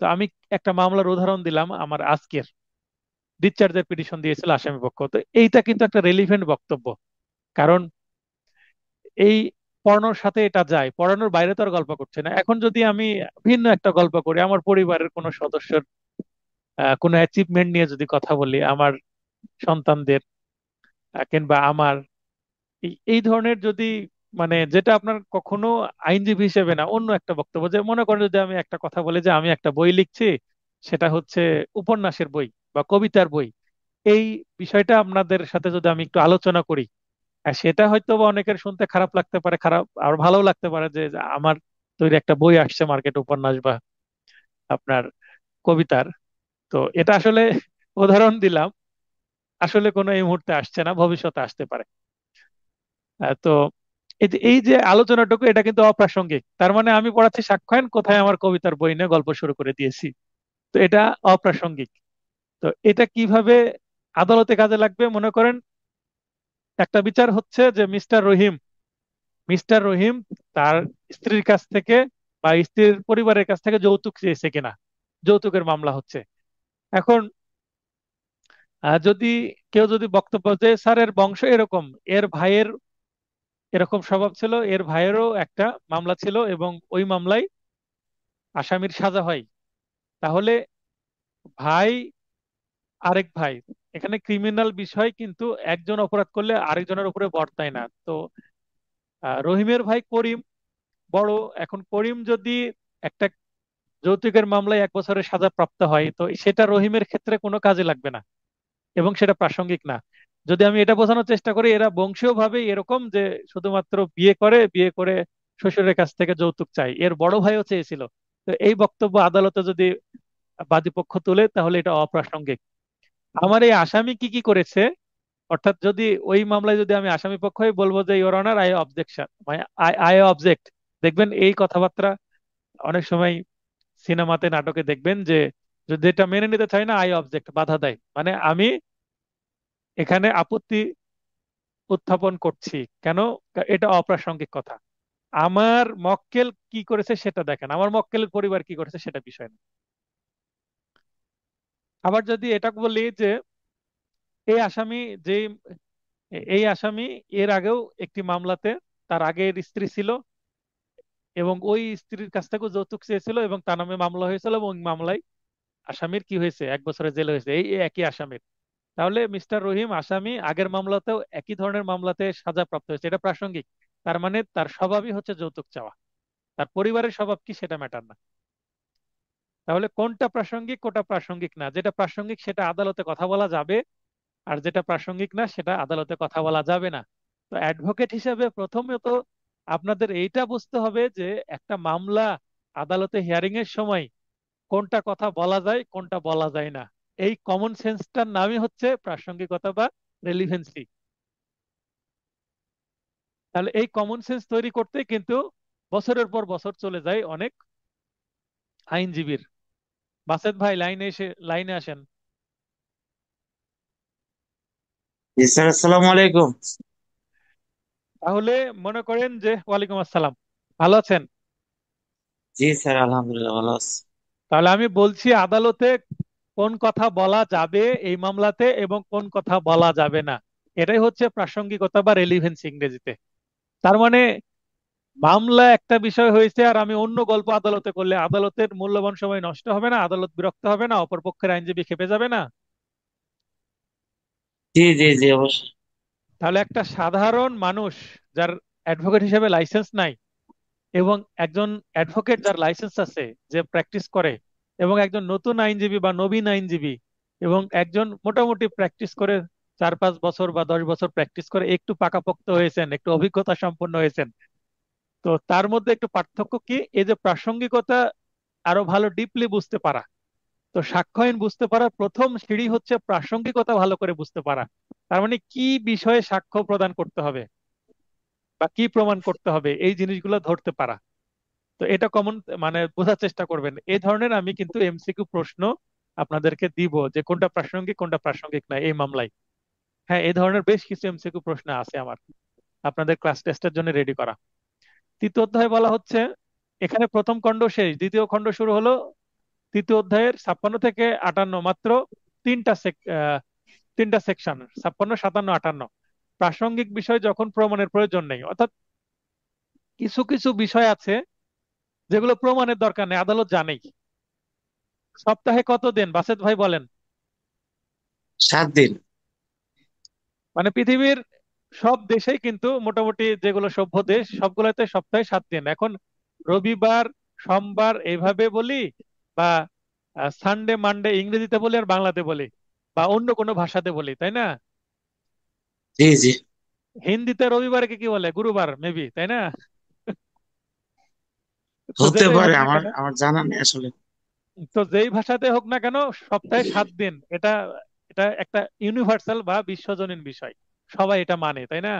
তো আমি একটা মামলার উদাহরণ দিলাম, আমার আজকের ডিসচার্জের পিটিশন দিয়েছিল আসামি পক্ষ। তো এইটা কিন্তু একটা রেলিভেন্ট বক্তব্য, কারণ এই পড়ানোর সাথে এটা যায়, পড়ানোর বাইরে তো আর গল্প করছে না। এখন যদি আমি ভিন্ন একটা গল্প করি, আমার পরিবারের কোনো সদস্যের কোনো অ্যাচিভমেন্ট নিয়ে যদি কথা বলি, আমার সন্তানদের কিংবা আমার এই এই ধরনের যদি মানে যেটা আপনার কখনো আইনজীবী হিসেবে না, অন্য একটা বক্তব্য, যে মনে করেন যদি আমি একটা কথা বলি যে আমি একটা বই লিখছি, সেটা হচ্ছে উপন্যাসের বই বা কবিতার বই, এই বিষয়টা আপনাদের সাথে যদি আমি একটু আলোচনা করি, আর সেটা হয়তো বা অনেকের শুনতে খারাপ লাগতে পারে, খারাপ আর ভালো লাগতে পারে, যে যে আমার তৈরি একটা বই আসছে মার্কেট, উপন্যাস বা আপনার কবিতার। তো এটা আসলে উদাহরণ দিলাম, আসলে কোনো এই মুহূর্তে আসছে না, ভবিষ্যতে আসতে পারে। তো এই যে আলোচনাটুকু, এটা কিন্তু অপ্রাসঙ্গিক। তার মানে আমি পড়াচ্ছি সাক্ষ্যায়ন, কোথায় আমার কবিতার বই নিয়ে গল্প শুরু করে দিয়েছি। তো এটা অপ্রাসঙ্গিক। তো এটা কিভাবে আদালতে কাজে লাগবে? মনে করেন একটা বিচার হচ্ছে যে মিস্টার রহিম তার স্ত্রীর কাছ থেকে বা স্ত্রীর পরিবারের কাছ থেকে যৌতুক চেয়েছে কিনা, যৌতুকের মামলা হচ্ছে। এখন যদি কেউ যদি বক্তব্য যে স্যারের বংশ এরকম, এর ভাইয়ের এরকম স্বভাব ছিল, এর ভাইয়েরও একটা মামলা ছিল এবং ওই মামলায় আসামির সাজা হয়, তাহলে ভাই, আরেক ভাই, এখানে ক্রিমিনাল বিষয় কিন্তু একজন অপরাধ করলে আরেকজনের উপরে বর্তায় না। তো রহিমের ভাই করিম বড়, এখন করিম যদি একটা যৌতুকের মামলায় 1 বছরের সাজা প্রাপ্ত হয়, তো সেটা রহিমের ক্ষেত্রে কোনো কাজে লাগবে না এবং সেটা প্রাসঙ্গিক না। যদি আমি এটা বোঝানোর চেষ্টা করি এরা বংশীয় ভাবে এরকম যে শুধুমাত্র বিয়ে করে শ্বশুরের কাছ থেকে যৌতুক চাই, এর বড় ভাইও চেয়েছিল, তো এই বক্তব্য আদালতে যদি বাদীপক্ষ তুলে তাহলে এটা অপ্রাসঙ্গিক। আমার এই আসামি কি কি করেছে, অর্থাৎ যদি ওই মামলায় যদি আমি আসামি পক্ষ হয়ে বলবো যে your honour I objection, I object, দেখবেন এই কথাবার্তা অনেক সময় সিনেমাতে নাটকে দেখবেন যে যদি এটা মেনে নিতে চাই না, আই অবজেক্ট, বাধা দেয়, মানে আমি এখানে আপত্তি উত্থাপন করছি। কেন? এটা অপ্রাসঙ্গিক কথা। আমার মক্কেল কি করেছে সেটা দেখেন, আমার মক্কেলের পরিবার কি করেছে সেটা বিষয় না। আবার যদি এটা বলি যে এই আসামি যে এই আসামি এর আগেও একটি মামলাতে তার আগের স্ত্রী ছিল এবং ওই স্ত্রীর কাছ থেকেও যৌতুক চেয়েছিল এবং তার নামে মামলা হয়েছিল এবং ওই মামলায় আসামির কি হয়েছে, 1 বছরের জেল হয়েছে, এই একই আসামির। তাহলে মিস্টার রহিম আসামি, আগের মামলাতেও একই ধরনের মামলাতে সাজা প্রাপ্ত হয়েছে, এটা প্রাসঙ্গিক। তার মানে তার স্বভাবই হচ্ছে যৌতুক চাওয়া, তার পরিবারের স্বভাব কি সেটা ম্যাটার না। তাহলে কোনটা প্রাসঙ্গিক কোনটা প্রাসঙ্গিক না, যেটা প্রাসঙ্গিক সেটা আদালতে কথা বলা যাবে, আর যেটা প্রাসঙ্গিক না সেটা আদালতে কথা বলা যাবে না। তো অ্যাডভোকেট হিসেবে প্রথমত আপনাদের এইটা বুঝতে হবে যে একটা মামলা আদালতে হিয়ারিং এর সময় কোনটা কথা বলা যায় কোনটা বলা যায় না, এই কমন সেন্সটার নামই হচ্ছে প্রাসঙ্গিকতা বা রেলিভেন্সি। তাহলে এই কমন সেন্স তৈরি করতে কিন্তু বছরের পর বছর চলে যায় অনেক আইনজীবীর। বাসেত ভাই লাইনে আসেন। জি স্যার, আসসালামু আলাইকুম। তাহলে মনে করেন যে, ওয়ালাইকুম আসসালাম, ভালো আছেন? জি স্যার, আলহামদুলিল্লাহ ভালো আছি। তাহলে আমি বলছি আদালতে কোন কথা বলা যাবে এই মামলাতে এবং কোন কথা বলা যাবে না, এটাই হচ্ছে প্রাসঙ্গিকতা বা রেলিভেন্স ইংরেজিতে। তার মানে মামলা একটা বিষয় হয়েছে আর আমি অন্য গল্প আদালতে করলে আদালতের মূল্যবান সময় নষ্ট হবে না, আদালত বিরক্ত হবে না, অপর পক্ষের আইনজীবী খেপে যাবে না। জি জি জি, অবশ্যই। তাহলে একটা সাধারণ মানুষ যার অ্যাডভোকেট হিসেবে লাইসেন্স নাই এবং একজন অ্যাডভোকেট যার লাইসেন্স আছে, যে প্র্যাকটিস করে, এবং একজন নতুন আইনজীবী বা নবীন আইনজীবী এবং একজন মোটামুটি প্র্যাকটিস করে 4-5 বছর বা 10 বছর প্র্যাকটিস করে একটু পাকাপোক্ত হয়েছেন, একটু অভিজ্ঞতা সম্পন্ন হয়েছেন, তো তার মধ্যে একটু পার্থক্য কি, এই যে প্রাসঙ্গিকতা আরো ভালো ডিপলি বুঝতে পারা। তো সাক্ষ্য আইন বুঝতে পারার প্রথম সিঁড়ি হচ্ছে প্রাসঙ্গিকতা ভালো করে বুঝতে পারা। তার মানে কি বিষয়ে সাক্ষ্য প্রদান করতে হবে বা কি প্রমাণ করতে হবে, এই জিনিসগুলো ধরতে পারা। তো এটা কমন, মানে বোঝার চেষ্টা করবেন। এই ধরনের আমি কিন্তু এমসিকিউ প্রশ্ন আপনাদেরকে দিব যে কোনটা প্রাসঙ্গিক কোনটা প্রাসঙ্গিক না এই মামলায়। হ্যাঁ, এই ধরনের বেশ কিছু এমসিকিউ প্রশ্ন আছে আমার, আপনাদের ক্লাস টেস্টের জন্য রেডি করা। তৃতীয় অধ্যায় বলা হচ্ছে, এখানে প্রথম খণ্ড শেষ, দ্বিতীয় খণ্ড শুরু হলো। তৃতীয় অধ্যায়ের 56 থেকে 58 মাত্র তিনটা তিনটা সেকশন, 56, 57, 58। প্রাসঙ্গিক বিষয় যখন প্রমাণের প্রয়োজন নেই, অর্থাৎ কিছু কিছু বিষয় আছে যেগুলো প্রমাণের দরকার নেই, আদালত জানেই। সপ্তাহে কত দিন বাসেত ভাই বলেন? 7 দিন। মানে পৃথিবীর সব দেশেই কিন্তু মোটামুটি যেগুলো সভ্য দেশ সবগুলোতে সপ্তাহে 7 দিন। এখন রবিবার, সোমবার এইভাবে বলি, বা সানডে মানডে ইংরেজিতে বলি আর বাংলাতে বলি, বা অন্য কোনো ভাষাতে বলি, তাই না? জি জি। হিন্দিতে রবিবারকে কি বলে? গুরুবার মেবি, তাই না? তো হতে যেটাই পারে, হোক না আমার কেন, আমার জানা নেই আসলে। তো যেই ভাষাতে হোক না কেন, সপ্তাহে 7 দিন, এটা এটা একটা ইউনিভার্সাল বা বিশ্বজনীন বিষয়। সবাই এটা মানে, তাই না?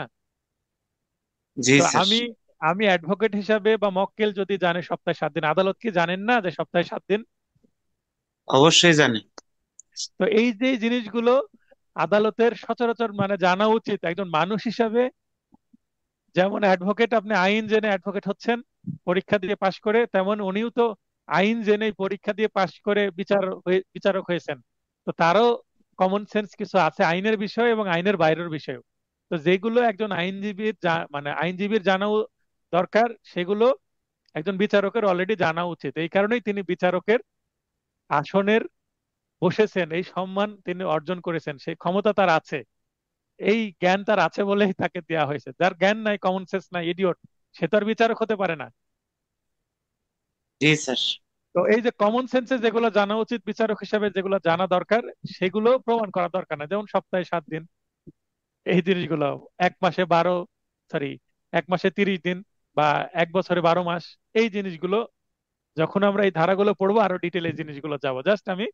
জি তো স্যার। আমি আমি অ্যাডভোকেট হিসাবে বা মক্কেল যদি জানে সপ্তাহে 7 দিন, আদালত কি জানেন না যে সপ্তাহে 7 দিন? অবশ্যই জানি। তো এই যে জিনিসগুলো আদালতের সচরাচর মানে জানা উচিত একজন মানুষ হিসাবে। যেমন অ্যাডভোকেট, আপনি আইন জেনে অ্যাডভোকেট হচ্ছেন পরীক্ষা দিয়ে পাশ করে, তেমন উনিও তো আইন জেনেই পরীক্ষা দিয়ে পাশ করে বিচারক হয়েছেন। তো তারও কমন সেন্স কিছু আছে আইনের বিষয় এবং আইনের বাইরের বিষয়। তো যেগুলো একজন আইনজীবীর মানে আইনজীবীর জানাও দরকার, সেগুলো একজন বিচারকের অলরেডি জানা উচিত। এই কারণেই তিনি বিচারকের আসনের বসেছেন, এই সম্মান তিনি অর্জন করেছেন, সেই ক্ষমতা তার আছে, এই জ্ঞান তার আছে বলেই তাকে দেওয়া হয়েছে। যার জ্ঞান নাই, কমন সেন্স নাই, ইডিয়ট, সে তো আর বিচারক হতে পারে না। জি স্যার। তো এই যে কমন সেন্সে যেগুলো জানা উচিত বিচারক হিসেবে, যেগুলো জানা দরকার, সেগুলো প্রমাণ করা দরকার না। যেমন সপ্তাহে 7 দিন, এই জিনিসগুলো, এক মাসে 12, সরি, এক মাসে 30 দিন, বা এক বছরে 12 মাস, এই জিনিসগুলো যখন আমরা এই ধারাগুলো পড়বো আরো ডিটেল এই জিনিসগুলো যাবো। জাস্ট আমি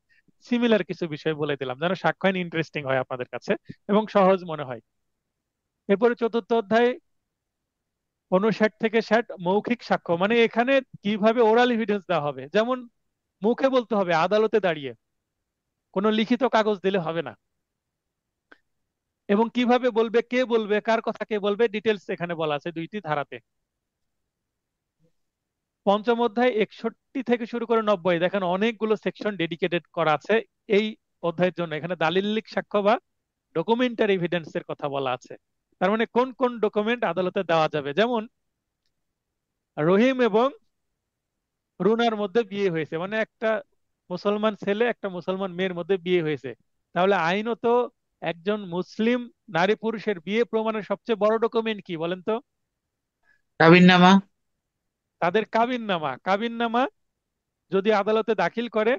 সিমিলার কিছু বিষয় বলে দিলাম যেন সাক্ষ্য ইন্টারেস্টিং হয় আপনাদের কাছে এবং সহজ মনে হয়। এরপরে চতুর্থ অধ্যায় 59 থেকে 60, মৌখিক সাক্ষ্য। মানে এখানে কিভাবে ওরাল এভিডেন্স দেওয়া হবে, যেমন মুখে বলতে হবে আদালতে দাঁড়িয়ে, কোনো লিখিত কাগজ দিলে হবে না। এবং কিভাবে বলবে, কে বলবে, কার কথা কে বলবে, ডিটেলস এখানে বলা আছে 2টি ধারাতে। পঞ্চম অধ্যায় 61 থেকে শুরু করে 90, দেখেন অনেকগুলো সেকশন ডেডিকেটেড করা আছে এই অধ্যায়ের জন্য। এখানে দালিলিক সাক্ষ্য বা ডকুমেন্টারি এভিডেন্স এর কথা বলা আছে। তার মানে কোন কোন ডকুমেন্ট আদালতে দেওয়া যাবে। যেমন রহিম এবং রুনার মধ্যে বিয়ে হয়েছে, মানে একটা মুসলমান ছেলে একটা মুসলমান মেয়ের মধ্যে বিয়ে হয়েছে। তাহলে আইনত একজন মুসলিম নারী পুরুষের বিয়ে প্রমাণের সবচেয়ে বড় ডকুমেন্ট কি বলেন তো? কাবিননামা। তাদের কাবিননামা। কাবিননামা যদি আদালতে দাখিল করে,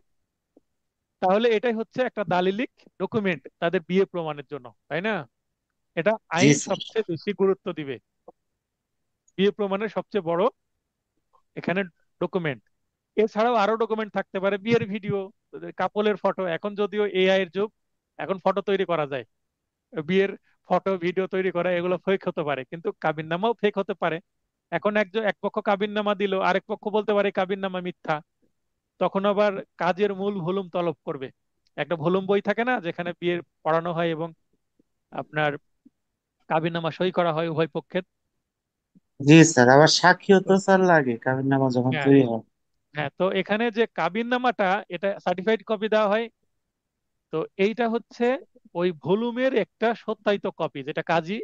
তাহলে এটাই হচ্ছে একটা দালিলিক ডকুমেন্ট তাদের বিয়ে প্রমাণের জন্য, তাই না? এটা জি আইন স্যার। সবচেয়ে বেশি গুরুত্ব দিবে, বিয়ে প্রমাণের সবচেয়ে বড় এখানে ডকুমেন্ট। এছাড়াও আরো ডকুমেন্ট থাকতে পারে, বিয়ের ভিডিও, কাপলের ফটো। এখন যদিও এআই এর যুগ, এখন ফটো তৈরি করা যায়, বিয়ের ফটো ভিডিও তৈরি করা, এগুলো ফেক হতে পারে, কিন্তু কাবিননামাও ফেক হতে পারে। এখন এক পক্ষ কাবিননামা দিল, আরেক পক্ষ বলতে পারে কাবিননামা মিথ্যা। তখন আবার কাজের মূল ভুলুম তলব করবে। একটা ভুলুম বই থাকে না, যেখানে বিয়ের পড়ানো হয় এবং আপনার কাবিননামা সই করা হয় উভয় পক্ষের। জি স্যার, আবার সাক্ষীও তো তো স্যার লাগে কাবিননামা যখন হ্যাঁ, তৈরি হয়। হ্যাঁ, তো এখানে যে কাবিননামাটা, এটা সার্টিফাইড কপি দেওয়া হয়। তো এইটা হচ্ছে ওই ভলিউমের একটা সত্যায়িত কপি, যেটা কাজী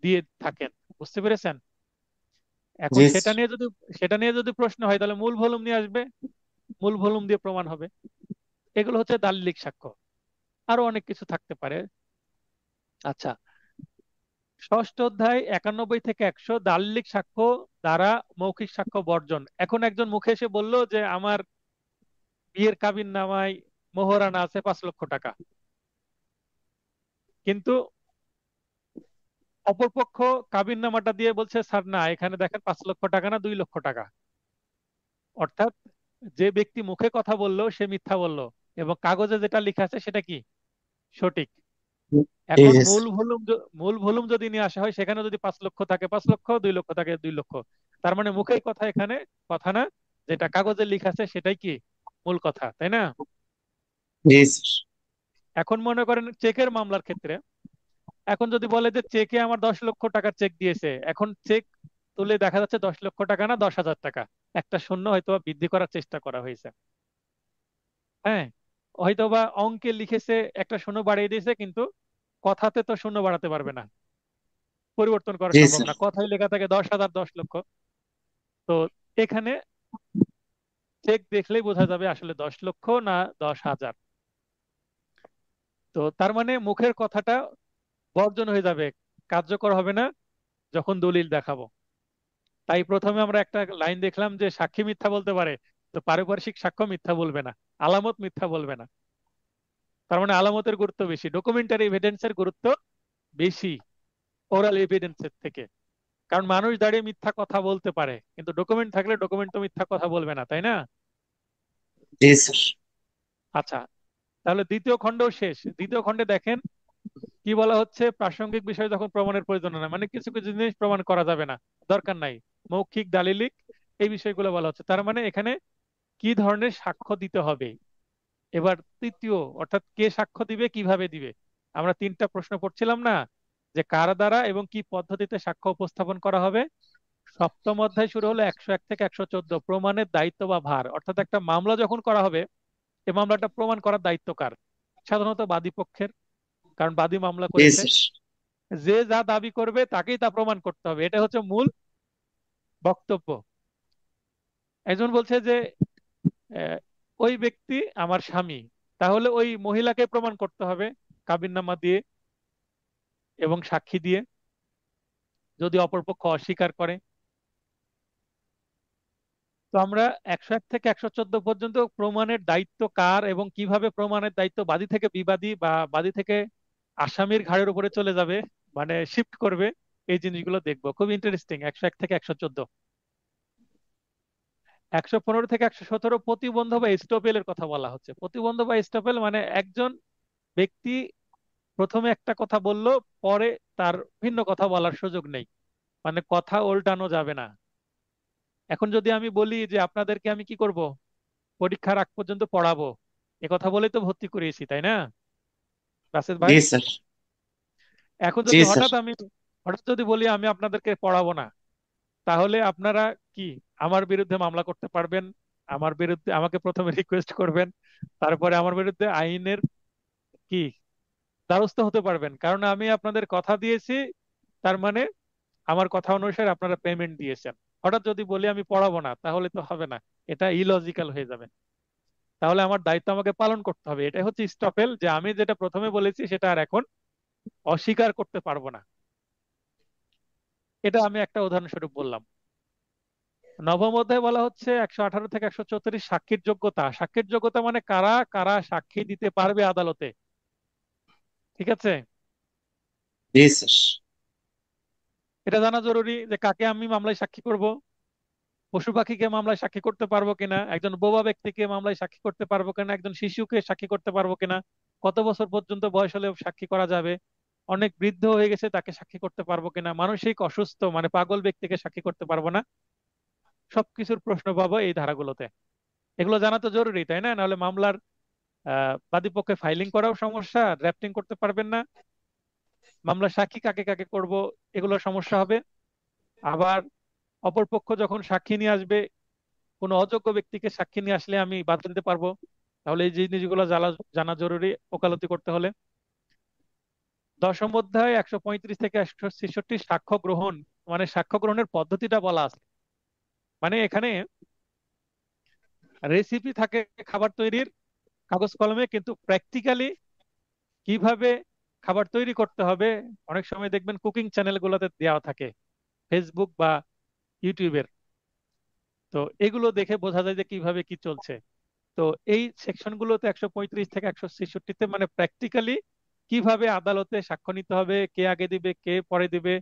দিয়ে থাকেন। বুঝতে পেরেছেন? এখন জি সেটা নিয়ে যদি প্রশ্ন হয়, তাহলে মূল ভলিউম নিয়ে আসবে, মূল ভলিউম দিয়ে প্রমাণ হবে। এগুলো হচ্ছে দালিলিক সাক্ষ্য। আরো অনেক কিছু থাকতে পারে। আচ্ছা, ষষ্ঠ অধ্যায় 91 থেকে 100, দালিলিক সাক্ষ্য দ্বারা মৌখিক সাক্ষ্য বর্জন। এখন একজন মুখে এসে বলল যে আমার বিয়ের কাবিন নামায় মোহরানা আছে 5 লক্ষ টাকা, কিন্তু অপরপক্ষ কাবিন নামাটা দিয়ে বলছে স্যার না, এখানে দেখেন 5 লক্ষ টাকা না 2 লক্ষ টাকা। অর্থাৎ যে ব্যক্তি মুখে কথা বললো সে মিথ্যা বলল, এবং কাগজে যেটা লেখা আছে সেটা কি সঠিক। জি এখন জি মূল ভলিউম যদি নিয়ে আসা হয়, সেখানে যদি 5 লক্ষ থাকে 5 লক্ষ, 2 লক্ষ থাকে 2 লক্ষ। তার মানে মুখের কথা এখানে কথা না, যেটা কাগজে লেখা আছে সেটাই কি মূল কথা, তাই না? জি স্যার। এখন মনে করেন চেকের মামলার ক্ষেত্রে, এখন যদি বলে যে চেকে আমার 10 লক্ষ টাকার চেক দিয়েছে, এখন চেক তুলে দেখা যাচ্ছে 10 লক্ষ টাকা না 10,000 টাকা, একটা শূন্য হয়তো বা বৃদ্ধি করার চেষ্টা করা হয়েছে। হ্যাঁ, হয়তো বা অঙ্কে লিখেছে একটা শূন্য বাড়িয়ে দিয়েছে, কিন্তু কথাতে তো শূন্য বাড়াতে পারবে না, পরিবর্তন করা জি সম্ভব স্যার। না, কথায় লেখা থাকে 10,000, 10 লক্ষ। তো এখানে চেক দেখলেই বোঝা যাবে আসলে 10 লক্ষ না 10,000। তো তার মানে মুখের কথাটা বর্জন হয়ে যাবে। কার্যকর হবে না যখন দলিল দেখাবো। তাই প্রথমে আমরা একটা লাইন দেখলাম যে সাক্ষী মিথ্যা বলতে পারে, তো পারিপার্শ্বিক সাক্ষ্য মিথ্যা বলবে না, আলামত মিথ্যা বলবে না। তার মানে আলামতের গুরুত্ব বেশি, ডকুমেন্টারি এভিডেন্সের গুরুত্ব বেশি ওরাল এভিডেন্সের থেকে। কারণ মানুষ দাঁড়িয়ে মিথ্যা কথা বলতে পারে, কিন্তু ডকুমেন্ট থাকলে ডকুমেন্ট তো মিথ্যা কথা বলবে না, তাই না? জি স্যার। আচ্ছা, তাহলে দ্বিতীয় খণ্ডও শেষ। দ্বিতীয় খণ্ডে দেখেন কি বলা হচ্ছে, প্রাসঙ্গিক বিষয় যখন প্রমাণের প্রয়োজন হয় না, মানে কিছু কিছু জিনিস প্রমাণ করা যাবে না, দরকার নাই, মৌখিক দালিলিক এই বিষয়গুলো বলা হচ্ছে। তার মানে এখানে কি ধরনের সাক্ষ্য দিতে হবে। এবার তৃতীয়, অর্থাৎ কে সাক্ষ্য দিবে, কিভাবে দিবে। আমরা তিনটা প্রশ্ন পড়ছিলাম না, যে কার দ্বারা এবং কি পদ্ধতিতে সাক্ষ্য উপস্থাপন করা হবে। সপ্তম অধ্যায় শুরু হলো 101 থেকে 114, প্রমাণের দায়িত্ব বা ভার। অর্থাৎ একটা মামলা যখন করা হবে, এই মামলাটা প্রমাণ করার দায়িত্ব কার? সাধারণত বাদী পক্ষের, কারণ বাদী মামলা জি করেছে। স্যার। যে যা দাবি করবে তাকেই তা প্রমাণ করতে হবে, এটা হচ্ছে মূল বক্তব্য। একজন বলছে যে আহ, ওই ব্যক্তি আমার স্বামী, তাহলে ওই মহিলাকে প্রমাণ করতে হবে কাবিননামা দিয়ে এবং সাক্ষী দিয়ে, যদি অপরপক্ষ অস্বীকার করে। তো আমরা 101 থেকে 114 পর্যন্ত প্রমাণের দায়িত্ব কার এবং কিভাবে প্রমাণের দায়িত্ব বাদী থেকে বিবাদী বা বাদী থেকে আসামির ঘাড়ের উপরে চলে যাবে, মানে শিফট করবে, এই জিনিসগুলো দেখবো। খুব ইন্টারেস্টিং। 101 থেকে 114। 115 থেকে 117 প্রতিবন্ধ বা স্টপেলের কথা বলা হচ্ছে। প্রতিবন্ধ বা স্টপেল মানে একজন ব্যক্তি প্রথমে একটা কথা বললো, পরে তার ভিন্ন কথা বলার সুযোগ নেই, মানে কথা উল্টানো যাবে না। এখন যদি আমি বলি যে আপনাদেরকে আমি কি করব, পরীক্ষার আগ পর্যন্ত পড়াবো, এ কথা বলেই তো ভর্তি করিয়েছি, তাই না রাসেল ভাই? জি স্যার। এখন জি যদি স্যার। হঠাৎ যদি বলি আমি আপনাদেরকে পড়াবো না, তাহলে আপনারা কি আমার বিরুদ্ধে মামলা করতে পারবেন? আমার বিরুদ্ধে আমাকে প্রথমে রিকোয়েস্ট করবেন, তারপরে আমার বিরুদ্ধে আইনের কি দ্বারস্থ হতে পারবেন, কারণ আমি আপনাদের কথা দিয়েছি। তার মানে আমার কথা অনুসারে আপনারা পেমেন্ট দিয়েছেন। হঠাৎ যদি বলি আমি পড়াবো না, তাহলে তো হবে না, এটা ইলজিক্যাল হয়ে যাবে। তাহলে আমার দায়িত্ব আমাকে পালন করতে হবে। এটাই হচ্ছে স্টপেল, যে আমি যেটা প্রথমে বলেছি সেটা আর এখন অস্বীকার করতে পারবো না। এটা আমি একটা উদাহরণস্বরূপ বললাম। নবম অধ্যায়ে বলা হচ্ছে 118 থেকে 134, সাক্ষীর যোগ্যতা। সাক্ষীর যোগ্যতা মানে কারা কারা সাক্ষী দিতে পারবে আদালতে। ঠিক আছে? জি স্যার। এটা জানা জরুরি যে কাকে আমি মামলায় সাক্ষী করব। পশু পাখিকে মামলায় সাক্ষী করতে পারবো কিনা, একজন বোবা ব্যক্তিকে মামলায় সাক্ষী করতে পারবো কিনা, একজন শিশুকে সাক্ষী করতে পারবো কিনা, কত বছর পর্যন্ত বয়স হলে সাক্ষী করা যাবে, অনেক বৃদ্ধ হয়ে গেছে তাকে সাক্ষী করতে পারবো কিনা, মানসিক অসুস্থ মানে পাগল ব্যক্তিকে সাক্ষী করতে পারবো না। সবকিছুর প্রশ্ন পাবো এই ধারাগুলোতে। এগুলো জানা তো জরুরি, তাই না? নাহলে মামলার বাদীপক্ষে ফাইলিং করাও সমস্যা, ড্রাফটিং করতে পারবেন না, মামলার সাক্ষী কাকে কাকে করব এগুলো সমস্যা হবে। আবার অপরপক্ষ যখন সাক্ষী নিয়ে আসবে, কোনো অযোগ্য ব্যক্তিকে সাক্ষী নিয়ে আসলে আমি বাধা দিতে পারবো। তাহলে এই জিনিসগুলো জানা জানা জরুরি ওকালতি করতে হলে। দশম অধ্যায় 135 থেকে 166, সাক্ষ্য গ্রহণ। মানে সাক্ষ্য গ্রহণের পদ্ধতিটা বলা আছে। মানে এখানে রেসিপি থাকে খাবার তৈরির কাগজ কলমে, কিন্তু প্র্যাকটিক্যালি কিভাবে খাবার তৈরি করতে হবে অনেক সময় দেখবেন কুকিং চ্যানেলগুলোতে দেওয়া থাকে, ফেসবুক বা ইউটিউবের। তো এগুলো দেখে বোঝা যায় যে কিভাবে কি চলছে। তো এই সেকশনগুলোতে 135 থেকে 166-তে মানে প্র্যাকটিক্যালি কিভাবে আদালতে সাক্ষ্য নিতে হবে, কে আগে দিবে কে পরে দিবে,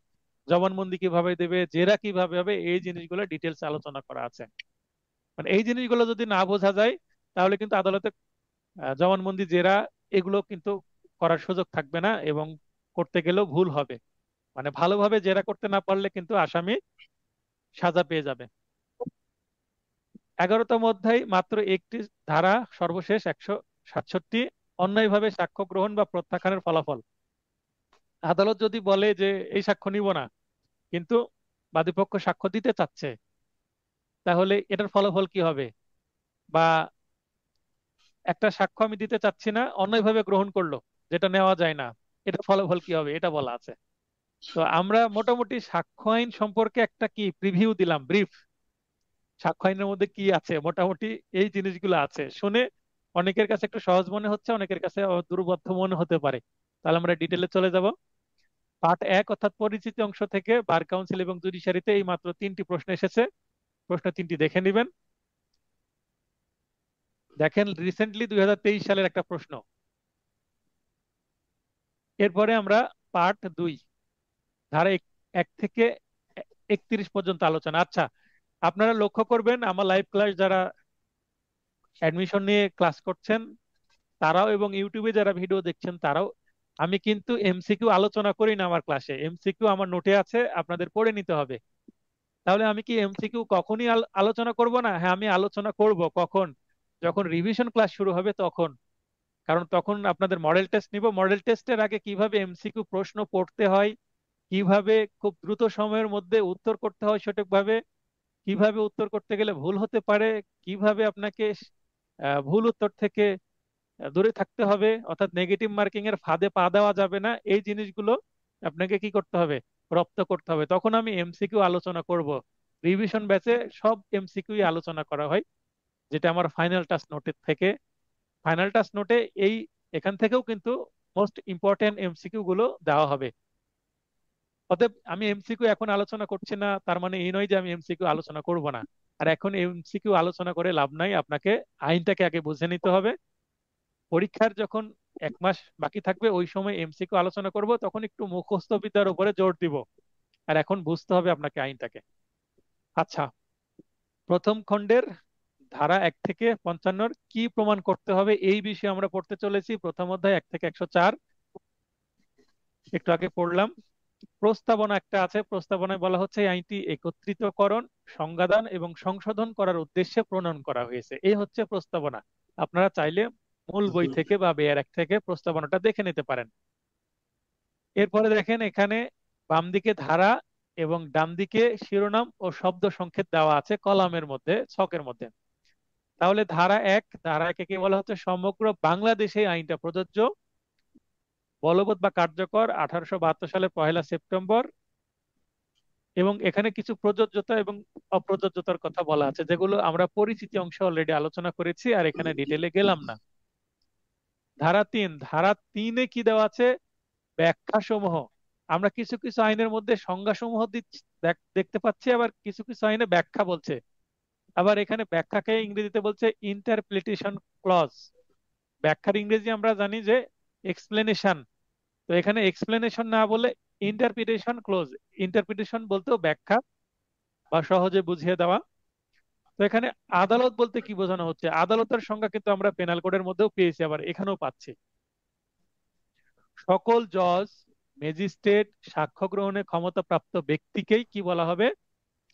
জবানবন্দি কিভাবে দেবে, জেরা কিভাবে হবে, এই জিনিসগুলো ডিটেলস আলোচনা করা আছে। মানে এই জিনিসগুলো যদি না বোঝা যায়, তাহলে কিন্তু আদালতে জবানবন্দি জেরা এগুলো কিন্তু করার সুযোগ থাকবে না, এবং করতে গেলেও ভুল হবে। মানে ভালোভাবে জেরা করতে না পারলে কিন্তু আসামি সাজা পেয়ে যাবে। 11তম অধ্যায় মাত্র একটি ধারা, সর্বশেষ 167, অন্যায়ভাবে সাক্ষ্য গ্রহণ বা প্রত্যাখ্যানের ফলাফল। আদালত যদি বলে যে এই সাক্ষ্য নিব না, কিন্তু বাদীপক্ষ সাক্ষ্য দিতে চাচ্ছে, তাহলে এটার ফলাফল কি হবে? বা একটা সাক্ষ্য আমি দিতে চাচ্ছি না, অন্যায়ভাবে গ্রহণ করলো, যেটা নেওয়া যায় না, এটার ফলাফল কি হবে, এটা বলা আছে। তো আমরা মোটামুটি সাক্ষ্য আইন সম্পর্কে একটা কি প্রিভিউ দিলাম, ব্রিফ। সাক্ষ্য আইনের মধ্যে কি আছে, মোটামুটি এই জিনিসগুলো আছে। শুনে অনেকের কাছে একটু সহজ মনে হচ্ছে, অনেকের কাছে আবার দুর্বোধ্য মনে হতে পারে। তাহলে আমরা ডিটেলে চলে যাব। পার্ট 1 অর্থাৎ পরিচিতি অংশ থেকে বার কাউন্সিল এবং জুডিশিয়ারিতে এই মাত্র 3টি প্রশ্ন এসেছে। প্রশ্ন 3টি দেখে নেবেন। দেখেন রিসেন্টলি 2023 সালের একটা প্রশ্ন। এরপরে আমরা পার্ট 2 ধারা 1 থেকে 31 পর্যন্ত আলোচনা। আচ্ছা, আপনারা লক্ষ্য করবেন আমার লাইভ ক্লাস যারা অ্যাডমিশন নিয়ে ক্লাস করছেন তারাও এবং ইউটিউবে যারা ভিডিও দেখছেন তারাও, আমি কিন্তু এমসিকিউ আলোচনা করি না আমার ক্লাসে। এমসিকিউ আমার নোটে আছে, আপনাদের পড়ে নিতে হবে। তাহলে আমি কি এমসিকিউ কখনই আলোচনা করব না? হ্যাঁ, আমি আলোচনা করব। কখন? যখন রিভিশন ক্লাস শুরু হবে তখন। কারণ তখন আপনাদের মডেল টেস্ট নিব। মডেল টেস্টের আগে কিভাবে এমসিকিউ প্রশ্ন পড়তে হয়, কিভাবে খুব দ্রুত সময়ের মধ্যে উত্তর করতে হয় সঠিকভাবে, কিভাবে উত্তর করতে গেলে ভুল হতে পারে, কিভাবে আপনাকে ভুল উত্তর থেকে দূরে থাকতে হবে, অর্থাৎ নেগেটিভ মার্কিং এর ফাঁদে পা দেওয়া যাবে না, এই জিনিসগুলো আপনাকে কি করতে হবে? রপ্ত করতে হবে। তখন আমি এমসিকিউ আলোচনা করব। রিভিশন ব্যাচে সব এমসিকিউ আলোচনা করা হয়, যেটা আমার ফাইনাল টাচ নোটের থেকে। ফাইনাল টাচ নোটে এই এখান থেকেও কিন্তু মোস্ট ইম্পর্টেন্ট এমসিকিউ গুলো দেওয়া হবে। অতএব আমি এমসিকিউ এখন আলোচনা করছি না, তার মানে এই নয় যে আমি এমসিকিউ আলোচনা করব না। আর এখন এমসিকিউ আলোচনা করে লাভ নাই, আপনাকে আইনটাকে আগে বুঝে নিতে হবে। পরীক্ষার যখন 1 মাস বাকি থাকবে ওই সময় এমসিকিউ আলোচনা করব, তখন একটু মুখস্থ বিদ্যার উপরে জোর দিব। আর এখন বুঝতে হবে আপনাকে আইনটাকে। আচ্ছা, প্রথম খণ্ডের ধারা 1 থেকে 55 কি প্রমাণ করতে হবে এই বিষয়ে আমরা পড়তে চলেছি। প্রথম অধ্যায় 1 থেকে 104 একটু আগে পড়লাম। প্রস্তাবনা একটা আছে। প্রস্তাবনায় বলা হচ্ছে এই আইনটি একত্রিতকরণ, সংজ্ঞাদান এবং সংশোধন করার উদ্দেশ্যে প্রণয়ন করা হয়েছে। এই হচ্ছে প্রস্তাবনা। আপনারা চাইলে মূল বই থেকে বা বেয়ার 1 থেকে প্রস্তাবনাটা দেখে নিতে পারেন। এরপরে দেখেন এখানে বাম দিকে ধারা এবং ডান দিকে শিরোনাম ও শব্দ সংক্ষেপ দেওয়া আছে কলামের মধ্যে, ছকের মধ্যে। তাহলে ধারা 1 কে বলা হচ্ছে সমগ্র বাংলাদেশে এই আইনটা প্রযোজ্য, বলবৎ বা কার্যকর 1872 সালে 1 সেপ্টেম্বর। এবং এখানে কিছু প্রযোজ্যতা এবং অপ্রযোজ্যতার কথা বলা আছে, যেগুলো আমরা পরিচিতি অংশে অলরেডি আলোচনা করেছি, আর এখানে ডিটেলে গেলাম না। ধারা 3 কি দেওয়া আছে? ব্যাখ্যা সমূহ। আমরা কিছু কিছু আইনের মধ্যে সংজ্ঞা সমূহ দেখতে পাচ্ছি, আবার কিছু কিছু আইনে ব্যাখ্যা বলছে। আবার এখানে ব্যাখ্যাকে ইংরেজিতে বলছে ইন্টারপ্রিটেশন ক্লজ। ব্যাখ্যার ইংরেজি আমরা জানি যে এক্সপ্লেনেশন। তো এখানে এক্সপ্লেনেশন না বলে ইন্টারপ্রিটেশন ক্লোজ। ইন্টারপ্রিটেশন বলতেও ব্যাখ্যা বা সহজে বুঝিয়ে দেওয়া। তো এখানে আদালত বলতে কি বোঝানো হচ্ছে? আদালতের সংজ্ঞা কিন্তু আমরা পেনাল কোডের মধ্যেও পেয়েছি, আবার এখানেও পাচ্ছি। সকল জজ, ম্যাজিস্ট্রেট, সাক্ষ্য গ্রহণে ক্ষমতাপ্রাপ্ত ব্যক্তিকেই কি বলা হবে?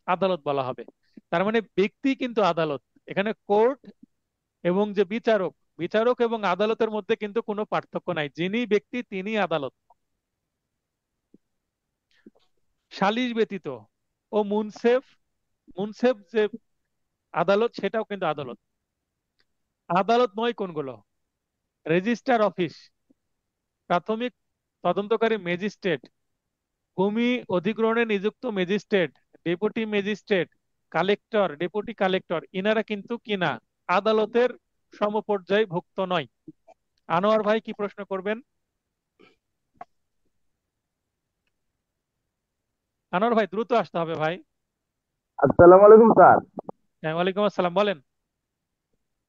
আদালত বলা হবে। তার মানে ব্যক্তি কিন্তু আদালত। এখানে কোর্ট এবং যে বিচারক, বিচারক এবং আদালতের মধ্যে কিন্তু কোনো পার্থক্য নাই। যিনি ব্যক্তি তিনি আদালত। সালিস ব্যতীত ও মুনসেফ, মুনসেফ যে আদালত সেটাও কিন্তু আদালত। আদালত নয় কোনগুলো? রেজিস্ট্রার অফিস, প্রাথমিক তদন্তকারী ম্যাজিস্ট্রেট, ভূমি অধিগ্রহণে নিযুক্ত magistrate, deputy magistrate, collector, deputy collector, ইনারা কিন্তু কিনা আদালতের সমপর্যায় ভুক্ত নয়। আনোয়ার ভাই কি প্রশ্ন করবেন? আনোয়ার ভাই দ্রুত আসতে হবে ভাই। আসসালামু আলাইকুম স্যার। হ্যাঁ, ওয়ালাইকুম আসসালাম, বলেন।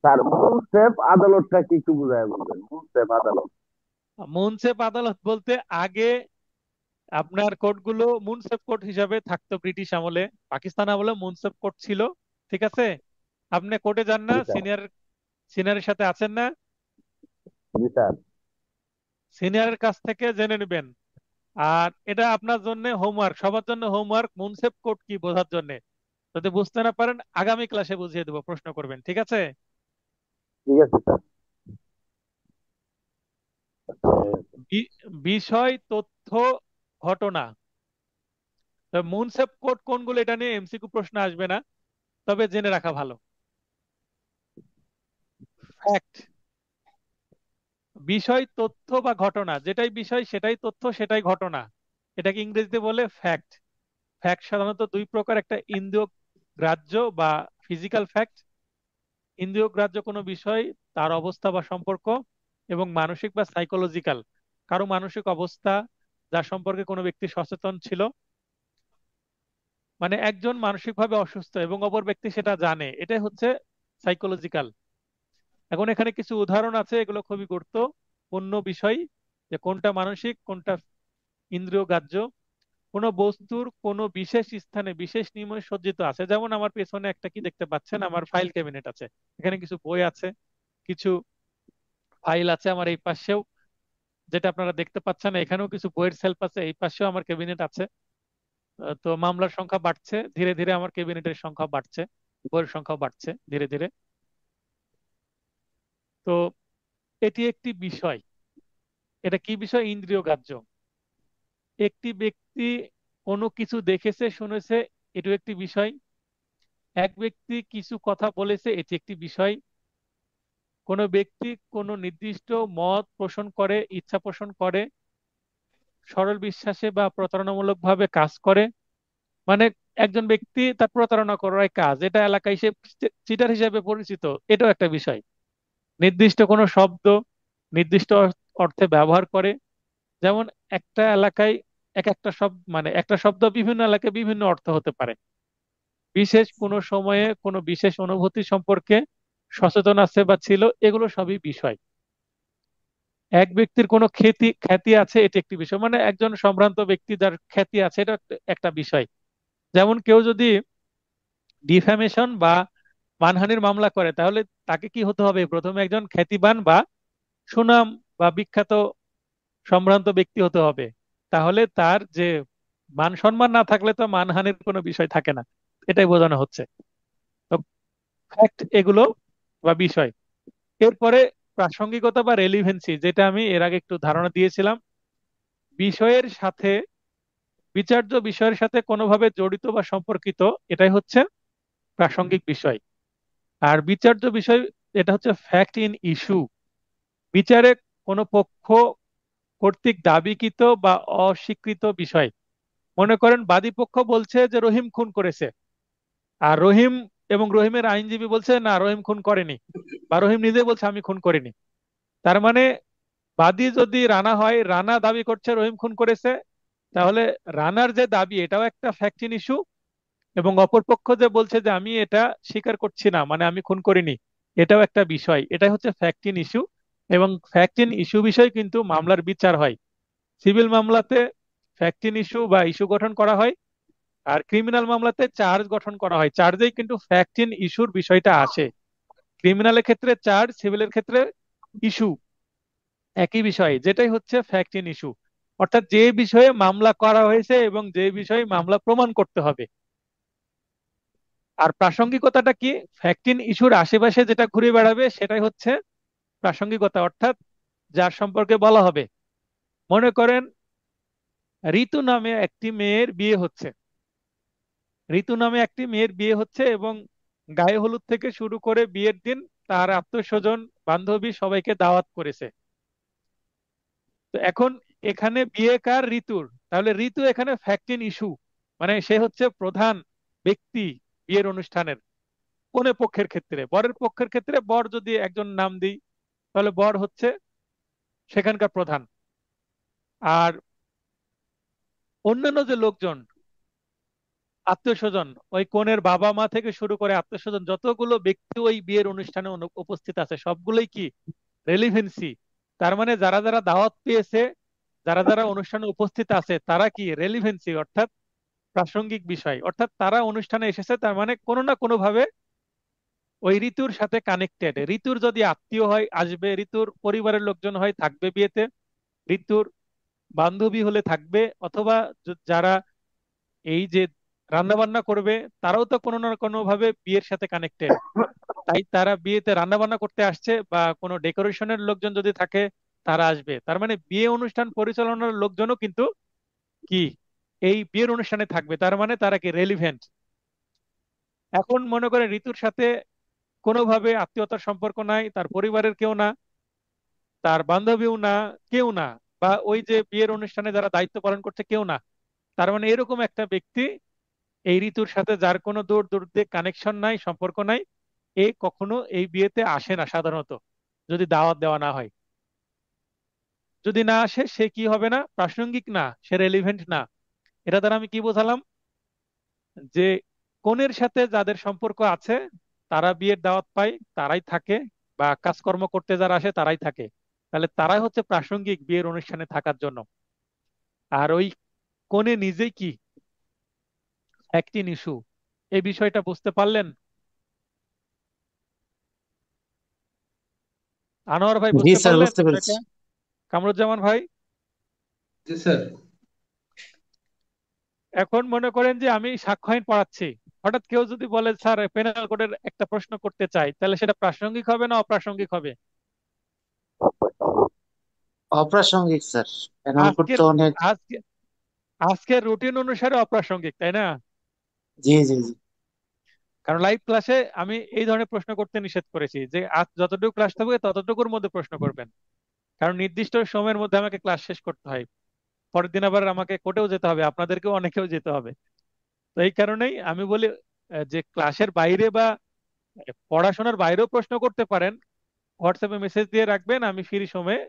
স্যার মুনসেফ আদালতটা কি একটু বুঝায় বলবেন? মুনসেফ আদালত। মুনসেফ আদালত বলতে আগে আপনার কোর্টগুলো মুনসেফ কোর্ট হিসাবে থাকতো ব্রিটিশ আমলে। পাকিস্তান আমলে মুনসেফ কোর্ট ছিল। ঠিক আছে? আপনি কোর্টে যান না? জি স্যার। সিনিয়রের সাথে আছেন না? জি স্যার। সিনিয়রের কাছ থেকে জেনে নেবেন। আর এটা আপনার জন্য হোমওয়ার্ক, সবার জন্য হোমওয়ার্ক, মুনসেফ কোর্ট কি বোঝার জন্য। যদি বুঝতে না পারেন আগামী ক্লাসে বুঝিয়ে দেবো, প্রশ্ন করবেন। ঠিক আছে? ঠিক আছে স্যার। বিষয়, তথ্য, ঘটনা। মুনসেফ কোর্ট কোনগুলো এটা নিয়ে এমসিকিউ প্রশ্ন আসবে না, তবে জেনে রাখা ভালো। ফ্যাক্ট, বিষয়, তথ্য বা ঘটনা, যেটাই বিষয় সেটাই তথ্য সেটাই ঘটনা, এটাকে ইংরেজিতে বলে ফ্যাক্ট। ফ্যাক্ট সাধারণত দুই প্রকার, একটা ইন্দ্রিয় গ্রাহ্য বা ফিজিক্যাল ফ্যাক্ট। ইন্দ্রিয় গ্রাহ্য কোনো বিষয়, তার অবস্থা বা সম্পর্ক, এবং মানসিক বা সাইকোলজিক্যাল, কারো মানসিক অবস্থা, যার সম্পর্কে কোনো ব্যক্তি সচেতন ছিল, মানে একজন মানসিকভাবে অসুস্থ এবং অপর ব্যক্তি সেটা জানে, এটাই হচ্ছে সাইকোলজিক্যাল। এখন এখানে কিছু উদাহরণ আছে, এগুলো খুবই গুরুত্বপূর্ণ বিষয়, যে কোনটা মানসিক কোনটা ইন্দ্রিয় গ্রাহ্য। কোনো বস্তুর কোনো বিশেষ স্থানে বিশেষ নিয়মে সজ্জিত আছে, যেমন আমার পেছনে একটা কি দেখতে পাচ্ছেন, আমার ফাইল ক্যাবিনেট আছে, এখানে কিছু বই আছে, কিছু ফাইল আছে। আমার এই পাশেও যেটা আপনারা দেখতে পাচ্ছেন, এখানেও কিছু বইয়ের সেলফ আছে, এই পাশেও আমার ক্যাবিনেট আছে। তো মামলার সংখ্যা বাড়ছে ধীরে ধীরে, আমার ক্যাবিনেটের সংখ্যা বাড়ছে, বইয়ের সংখ্যা বাড়ছে ধীরে ধীরে। তো এটি একটি বিষয়। এটা কি বিষয়? ইন্দ্রিয় গ্রাহ্য। একটি ব্যক্তি কোনো কিছু দেখেছে শুনেছে, এটিও একটি বিষয়। এক ব্যক্তি কিছু কথা বলেছে, এটি একটি বিষয়। কোনো ব্যক্তি কোনো নির্দিষ্ট মত পোষণ করে, ইচ্ছা পোষণ করে, সরল বিশ্বাসে বা প্রতারণামূলক ভাবে কাজ করে, মানে একজন ব্যক্তি তার প্রতারণা করার কাজ, এটা এলাকায় সে চিটার হিসেবে পরিচিত, এটাও একটা বিষয়। নির্দিষ্ট কোনো শব্দ নির্দিষ্ট অর্থে ব্যবহার করে, যেমন একটা এলাকায় এক একটা শব্দ, মানে একটা শব্দ বিভিন্ন এলাকায় বিভিন্ন অর্থ হতে পারে। বিশেষ কোনো সময়ে কোনো বিশেষ অনুভূতি সম্পর্কে সচেতন আছে বা ছিল, এগুলো সবই বিষয়। এক ব্যক্তির কোনো খ্যাতি খ্যাতি আছে, এটি একটি বিষয়, মানে একজন সম্ভ্রান্ত ব্যক্তি যার খ্যাতি আছে, এটা একটা বিষয়। যেমন কেউ যদি ডিফ্যামেশন বা মানহানির মামলা করে, তাহলে তাকে কি হতে হবে? প্রথমে একজন খ্যাতিবান বা সুনাম বা বিখ্যাত সম্ভ্রান্ত ব্যক্তি হতে হবে। তাহলে তার যে মান সম্মান না থাকলে তো মানহানির কোনো বিষয় থাকে না, এটাই বোঝানো হচ্ছে। তো ফ্যাক্ট এগুলো বা বিষয়। এরপরে প্রাসঙ্গিকতা বা রেলিভেন্সি, যেটা আমি এর আগে একটু ধারণা দিয়েছিলাম। বিষয়ের সাথে, বিচার্য বিষয়ের সাথে কোনোভাবে জড়িত বা সম্পর্কিত, এটাই হচ্ছে প্রাসঙ্গিক বিষয়। আর বিচার্য বিষয়, এটা হচ্ছে ফ্যাক্ট ইন ইস্যু। বিচারে কোনো পক্ষ কর্তৃক দাবিকৃত বা অস্বীকৃত বিষয়। মনে করেন বাদী পক্ষ বলছে যে রহিম খুন করেছে, আর রহিম এবং রহিমের আইনজীবী বলছে না, রহিম খুন করেনি, বা রহিম নিজে বলছে আমি খুন করিনি। তার মানে বাদী যদি রানা হয়, রানা দাবি করছে রহিম খুন করেছে, তাহলে রানার যে দাবি এটাও একটা ফ্যাক্ট ইন ইস্যু, এবং অপরপক্ষ যে বলছে যে আমি এটা স্বীকার করছি না, মানে আমি খুন করিনি, এটাও একটা বিষয়। এটাই হচ্ছে ফ্যাক্ট ইন ইস্যু। এবং ফ্যাক্ট ইন ইস্যু বিষয় কিন্তু মামলার বিচার হয়। সিভিল মামলাতে ফ্যাক্ট ইন ইস্যু বা ইস্যু গঠন করা হয়, আর ক্রিমিনাল মামলাতে চার্জ গঠন করা হয়। চার্জেই কিন্তু ফ্যাক্ট ইন ইস্যুর বিষয়টা আসে। ক্রিমিনালের ক্ষেত্রে চার্জ, সিভিলের ক্ষেত্রে ইস্যু, একই বিষয়, যেটাই হচ্ছে ফ্যাক্ট ইন ইস্যু। অর্থাৎ যে বিষয়ে মামলা করা হয়েছে এবং যে বিষয়ে মামলা প্রমাণ করতে হবে। আর প্রাসঙ্গিকতাটা কি? ফ্যাক্ট ইন ইস্যুর আশেপাশে যেটা ঘুরে বেড়াবে সেটাই হচ্ছে প্রাসঙ্গিকতা, অর্থাৎ যার সম্পর্কে বলা হবে। মনে করেন ঋতু নামে একটি মেয়ের বিয়ে হচ্ছে, ঋতু নামে একটি মেয়ের বিয়ে হচ্ছে, এবং গায়ে হলুদ থেকে শুরু করে বিয়ের দিন তার আত্মীয়স্বজন বান্ধবী সবাইকে দাওয়াত করেছে। তো এখন এখানে বিয়ে কার? ঋতুর। তাহলে ঋতু এখানে ফ্যাক্ট ইন ইস্যু, মানে সে হচ্ছে প্রধান ব্যক্তি বিয়ের অনুষ্ঠানের। কনে পক্ষের ক্ষেত্রে, বরের পক্ষের ক্ষেত্রে বর যদি একজন নাম দিই, তাহলে বর হচ্ছে সেখানকার প্রধান। আর অন্যান্য যে লোকজন, আত্মীয় স্বজন, ওই কনের বাবা মা থেকে শুরু করে আত্মীয় স্বজন যতগুলো ব্যক্তি ওই বিয়ের অনুষ্ঠানে উপস্থিত আছে, সবগুলোই কি রেলিভেন্সি। তার মানে যারা যারা দাওয়াত পেয়েছে, যারা যারা অনুষ্ঠানে উপস্থিত আছে, তারা কি রেলিভেন্সি, অর্থাৎ প্রাসঙ্গিক বিষয়। অর্থাৎ তারা অনুষ্ঠানে এসেছে, তার মানে কোনো না কোনো ভাবে ওই ঋতুর সাথে কানেক্টেড। ঋতুর যদি আত্মীয় হয় আসবে, ঋতুর পরিবারের লোকজন হয় থাকবে বিয়েতে, ঋতুর বান্ধবী হলে থাকবে, অথবা যারা এই যে রান্না বান্না করবে, তারাও তো কোনো না কোনো ভাবে বিয়ের সাথে কানেক্টেড। তাই তারা বিয়েতে রান্না বান্না করতে আসছে, বা কোনো ডেকোরেশনের লোকজন যদি থাকে তারা আসবে। তার মানে বিয়ে অনুষ্ঠান পরিচালনার লোকজনও কিন্তু কি এই বিয়ের অনুষ্ঠানে থাকবে, তার মানে তারা কি রেলিভেন্ট। এখন মনে করে ঋতুর সাথে কোনোভাবে আত্মীয়তার সম্পর্ক নাই, তার পরিবারের কেউ না, তার বান্ধবীও না, কেউ না, বা ওই যে বিয়ের অনুষ্ঠানে যারা দায়িত্ব পালন করছে কেউ না। তার মানে এরকম একটা ব্যক্তি, এই ঋতুর সাথে যার কোনো দূর দূর কানেকশন নাই, সম্পর্ক নাই, এ কখনো এই বিয়েতে আসে না সাধারণত, যদি দাওয়াত দেওয়া না হয়। যদি না আসে সে কি হবে না, প্রাসঙ্গিক না, সে রেলিভেন্ট না। এটা দ্বারা আমি কি বোঝালাম, যে কনের সাথে যাদের সম্পর্ক আছে তারা বিয়ের দাওয়াত পায়, তারাই থাকে, বা কাজকর্ম করতে যারা আসে তারাই থাকে, তাহলে তারাই হচ্ছে প্রাসঙ্গিক বিয়ের অনুষ্ঠানে থাকার জন্য। আর ওই কনে নিজেই কি অ্যাক্টিং ইস্যু, এই বিষয়টা বুঝতে পারলেন? আনোয়ার ভাই জি বুঝতে স্যার, পারলেন বুঝতে পেরেছি। বিষয়টা? কামরুজ্জামান ভাই, জি স্যার। এখন মনে করেন যে আমি সাক্ষ্য আইন পড়াচ্ছি, হঠাৎ কেউ যদি বলে স্যার পেনাল কোডের একটা প্রশ্ন করতে চাই, তাহলে সেটা প্রাসঙ্গিক হবে না অপ্রাসঙ্গিক হবে? অপ্রাসঙ্গিক স্যার, প্যানেল কোড আজকের তো অনেক। আজকে আজকের রুটিন অনুসারে অপ্রাসঙ্গিক, তাই না? জি জি জি। কারণ লাইভ ক্লাসে আমি এই ধরনের প্রশ্ন করতে নিষেধ করেছি, যে আজ যতটুকু ক্লাস থাকবে ততটুকুর মধ্যে প্রশ্ন করবেন, কারণ নির্দিষ্ট সময়ের মধ্যে আমাকে ক্লাস শেষ করতে হয়। পরের দিন আবার আমাকে কোর্টেও যেতে হবে, আপনাদেরকেও অনেকেও যেতে হবে। তো এই কারণেই আমি বলি, যে ক্লাসের বাইরে বা পড়াশোনার বাইরেও প্রশ্ন করতে পারেন, হোয়াটসঅ্যাপে মেসেজ দিয়ে রাখবেন, আমি ফ্রি সময়ে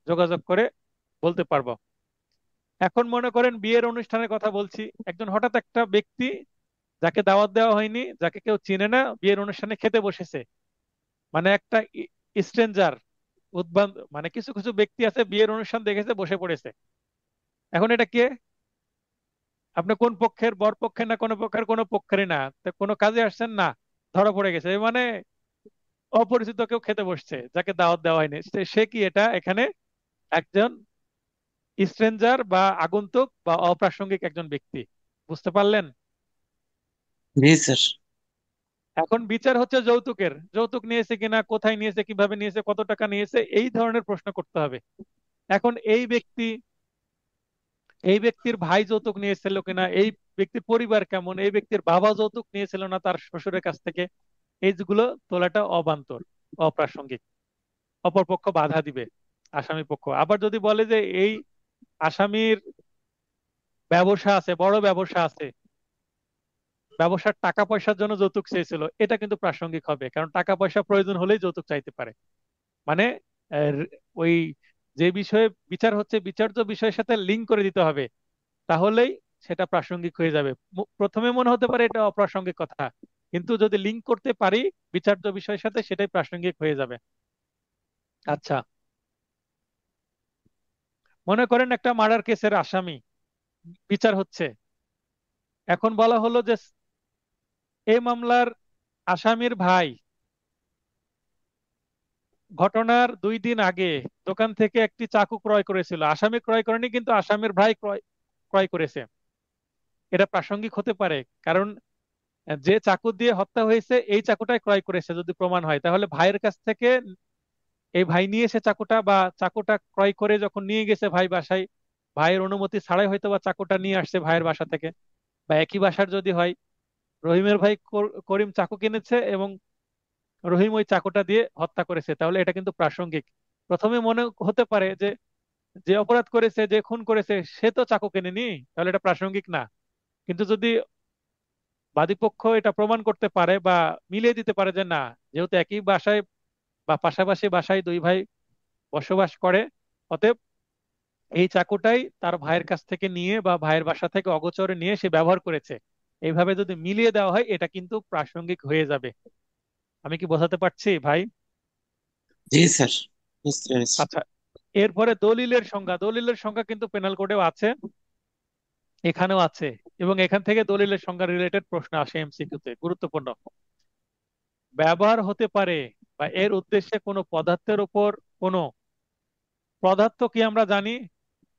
যোগাযোগ করে বলতে পারবো। এখন মনে করেন বিয়ের অনুষ্ঠানের কথা বলছি, একজন হঠাৎ একটা ব্যক্তি যাকে দাওয়াত দেওয়া হয়নি, যাকে কেউ চিনে না, বিয়ের অনুষ্ঠানে খেতে বসেছে। মানে একটা স্ট্রেঞ্জার, উদ্ভ্রান্ত, মানে কিছু কিছু ব্যক্তি আছে বিয়ের অনুষ্ঠান দেখেছে বসে পড়েছে। এখন এটা কে? আপনি কোন পক্ষের, বর পক্ষের না কোনো পক্ষের? কোনো পক্ষেরই না, তো কোনো কাজে আসছেন না, ধরা পড়ে গেছে। এর মানে অপরিচিত কেউ খেতে বসছে যাকে দাওয়াত দেওয়া হয়নি, সে কি এটা এখানে একজন স্ট্রেঞ্জার বা আগন্তুক বা অপ্রাসঙ্গিক একজন ব্যক্তি? বুঝতে পারলেন? জি স্যার। এখন বিচার হচ্ছে যৌতুকের, যৌতুক নিয়েছে কিনা, কোথায় নিয়েছে, কিভাবে নিয়েছে, কত টাকা নিয়েছে, এই ধরনের প্রশ্ন করতে হবে। এখন এই ব্যক্তির ভাই যৌতুক নিয়েছিল কিনা, এই ব্যক্তির পরিবার কেমন, এই ব্যক্তির বাবা যৌতুক নিয়েছিল না তার শ্বশুরের কাছ থেকে, এইগুলো তোলাটা অবান্তর, অপ্রাসঙ্গিক। অপরপক্ষ বাধা দিবে, আসামি পক্ষ। আবার যদি বলে যে এই আসামির ব্যবসা আছে, বড় ব্যবসা আছে, ব্যবসার টাকা পয়সার জন্য যৌতুক চেয়েছিল, এটা কিন্তু প্রাসঙ্গিক হবে, কারণ টাকা পয়সা প্রয়োজন হলেই যৌতুক চাইতে পারে। মানে আহ, ওই যে বিষয়ে বিচার হচ্ছে বিচার্য বিষয়ের সাথে লিঙ্ক করে দিতে হবে, তাহলেই সেটা প্রাসঙ্গিক হয়ে যাবে। প্রথমে মনে হতে পারে এটা অপ্রাসঙ্গিক কথা, কিন্তু যদি লিঙ্ক করতে পারি বিচার্য বিষয়ের সাথে, সেটাই প্রাসঙ্গিক হয়ে যাবে। আচ্ছা, মনে করেন একটা মার্ডার কেসের আসামি, বিচার হচ্ছে। এখন বলা হলো যে এই মামলার আসামির ভাই ঘটনার 2 দিন আগে দোকান থেকে একটি চাকু ক্রয় করেছিল। আসামি ক্রয় করেনি, কিন্তু আসামির ভাই ক্রয় ক্রয় করেছে। এটা প্রাসঙ্গিক হতে পারে, কারণ যে চাকু দিয়ে হত্যা হয়েছে এই চাকুটাই ক্রয় করেছে যদি প্রমাণ হয়, তাহলে ভাইয়ের কাছ থেকে এই ভাই নিয়ে এসে চাকুটা, বা চাকুটা ক্রয় করে যখন নিয়ে গেছে ভাই বাসায়, ভাইয়ের অনুমতি ছাড়াই হয়তো বা চাকুটা নিয়ে আসছে ভাইয়ের বাসা থেকে। বা একই বাসার যদি হয়, রহিমের ভাই করিম চাকু কিনেছে এবং রহিম ওই চাকুটা দিয়ে হত্যা করেছে, তাহলে এটা কিন্তু প্রাসঙ্গিক। প্রথমে মনে হতে পারে যে যে অপরাধ করেছে, যে খুন করেছে, সে তো চাকু কেনেনি, তাহলে এটা প্রাসঙ্গিক না। কিন্তু যদি বাদীপক্ষ এটা প্রমাণ করতে পারে বা মিলিয়ে দিতে পারে যে না, যেহেতু একই বাসায় বা পাশাপাশি বাসায় দুই ভাই বসবাস করে, অতএব এই চাকুটাই তার ভাইয়ের কাছ থেকে নিয়ে বা ভাইয়ের বাসা থেকে অগোচরে নিয়ে সে ব্যবহার করেছে, এইভাবে যদি মিলিয়ে দেওয়া হয় এটা কিন্তু প্রাসঙ্গিক হয়ে যাবে। আমি কি বোঝাতে পারছি ভাই? জি স্যার, বুঝতে পেরেছি। আচ্ছা, এরপরে দলিলের সংজ্ঞা। দলিলের সংজ্ঞা কিন্তু পেনাল কোডেও আছে, এখানেও আছে, এবং এখান থেকে দলিলের সংজ্ঞা রিলেটেড প্রশ্ন আসে এমসিকিউতে, গুরুত্বপূর্ণ। ব্যবহার হতে পারে বা এর উদ্দেশ্যে কোনো পদার্থের উপর কোনো পদার্থ, কি আমরা জানি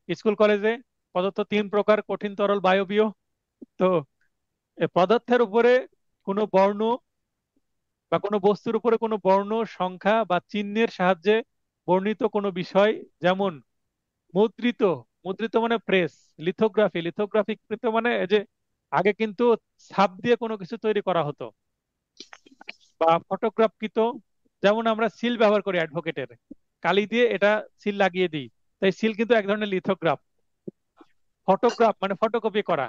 স্কুল কলেজে পদার্থ 3 প্রকার: কঠিন, তরল, বায়বীয়। তো এ পদার্থের উপরে কোনো বর্ণ বা কোনো বস্তুর উপরে কোনো বর্ণ, সংখ্যা বা চিহ্নের সাহায্যে বর্ণিত কোনো বিষয়, যেমন মুদ্রিত। মুদ্রিত মানে প্রেস, লিথোগ্রাফি, লিথোগ্রাফিকৃত মানে এই যে আগে কিন্তু ছাপ দিয়ে কোনো কিছু তৈরি করা হতো, বা ফটোগ্রাফকৃত, যেমন আমরা সিল ব্যবহার করি অ্যাডভোকেটের, কালি দিয়ে এটা সিল লাগিয়ে দিই, তাই সিল কিন্তু এক ধরনের লিথোগ্রাফ। ফটোগ্রাফ মানে ফটোকপি করা।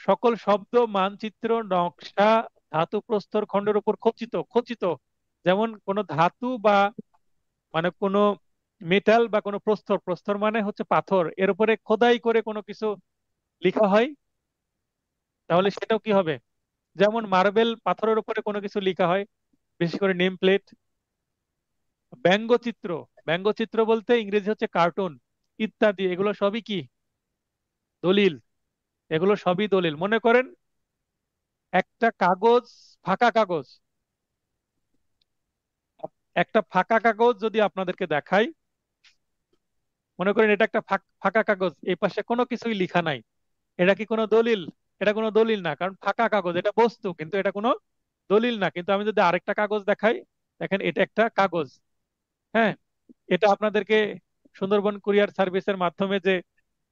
সকল শব্দ, মানচিত্র, নকশা ধাতু প্রস্তর খণ্ডের উপর খচিত। খচিত যেমন কোনো ধাতু বা মানে কোনো মেটাল বা কোনো প্রস্তর, প্রস্তর মানে হচ্ছে পাথর, এর উপরে খোদাই করে কোনো কিছু লেখা হয়, তাহলে সেটাও কি হবে? যেমন মার্বেল পাথরের উপরে কোনো কিছু লেখা হয়, বিশেষ করে নেম প্লেট। ব্যঙ্গচিত্র, ব্যঙ্গচিত্র বলতে ইংরেজি হচ্ছে কার্টুন ইত্যাদি, এগুলো সবই কি? দলিল। এগুলো সবই দলিল। মনে করেন একটা কাগজ, ফাঁকা কাগজ, একটা ফাঁকা কাগজ যদি আপনাদেরকে দেখাই, মনে করেন এটা একটা ফাঁকা কাগজ, এই পাশে কোনো কিছুই লেখা নাই, এটা কি কোনো দলিল? এটা কোনো দলিল না, কারণ ফাঁকা কাগজ, এটা বস্তু, কিন্তু এটা কোনো দলিল না। কিন্তু আমি যদি আরেকটা কাগজ দেখাই, দেখেন এটা একটা কাগজ। হ্যাঁ, এটা আপনাদেরকে সুন্দরবন কুরিয়ার সার্ভিসের মাধ্যমে যে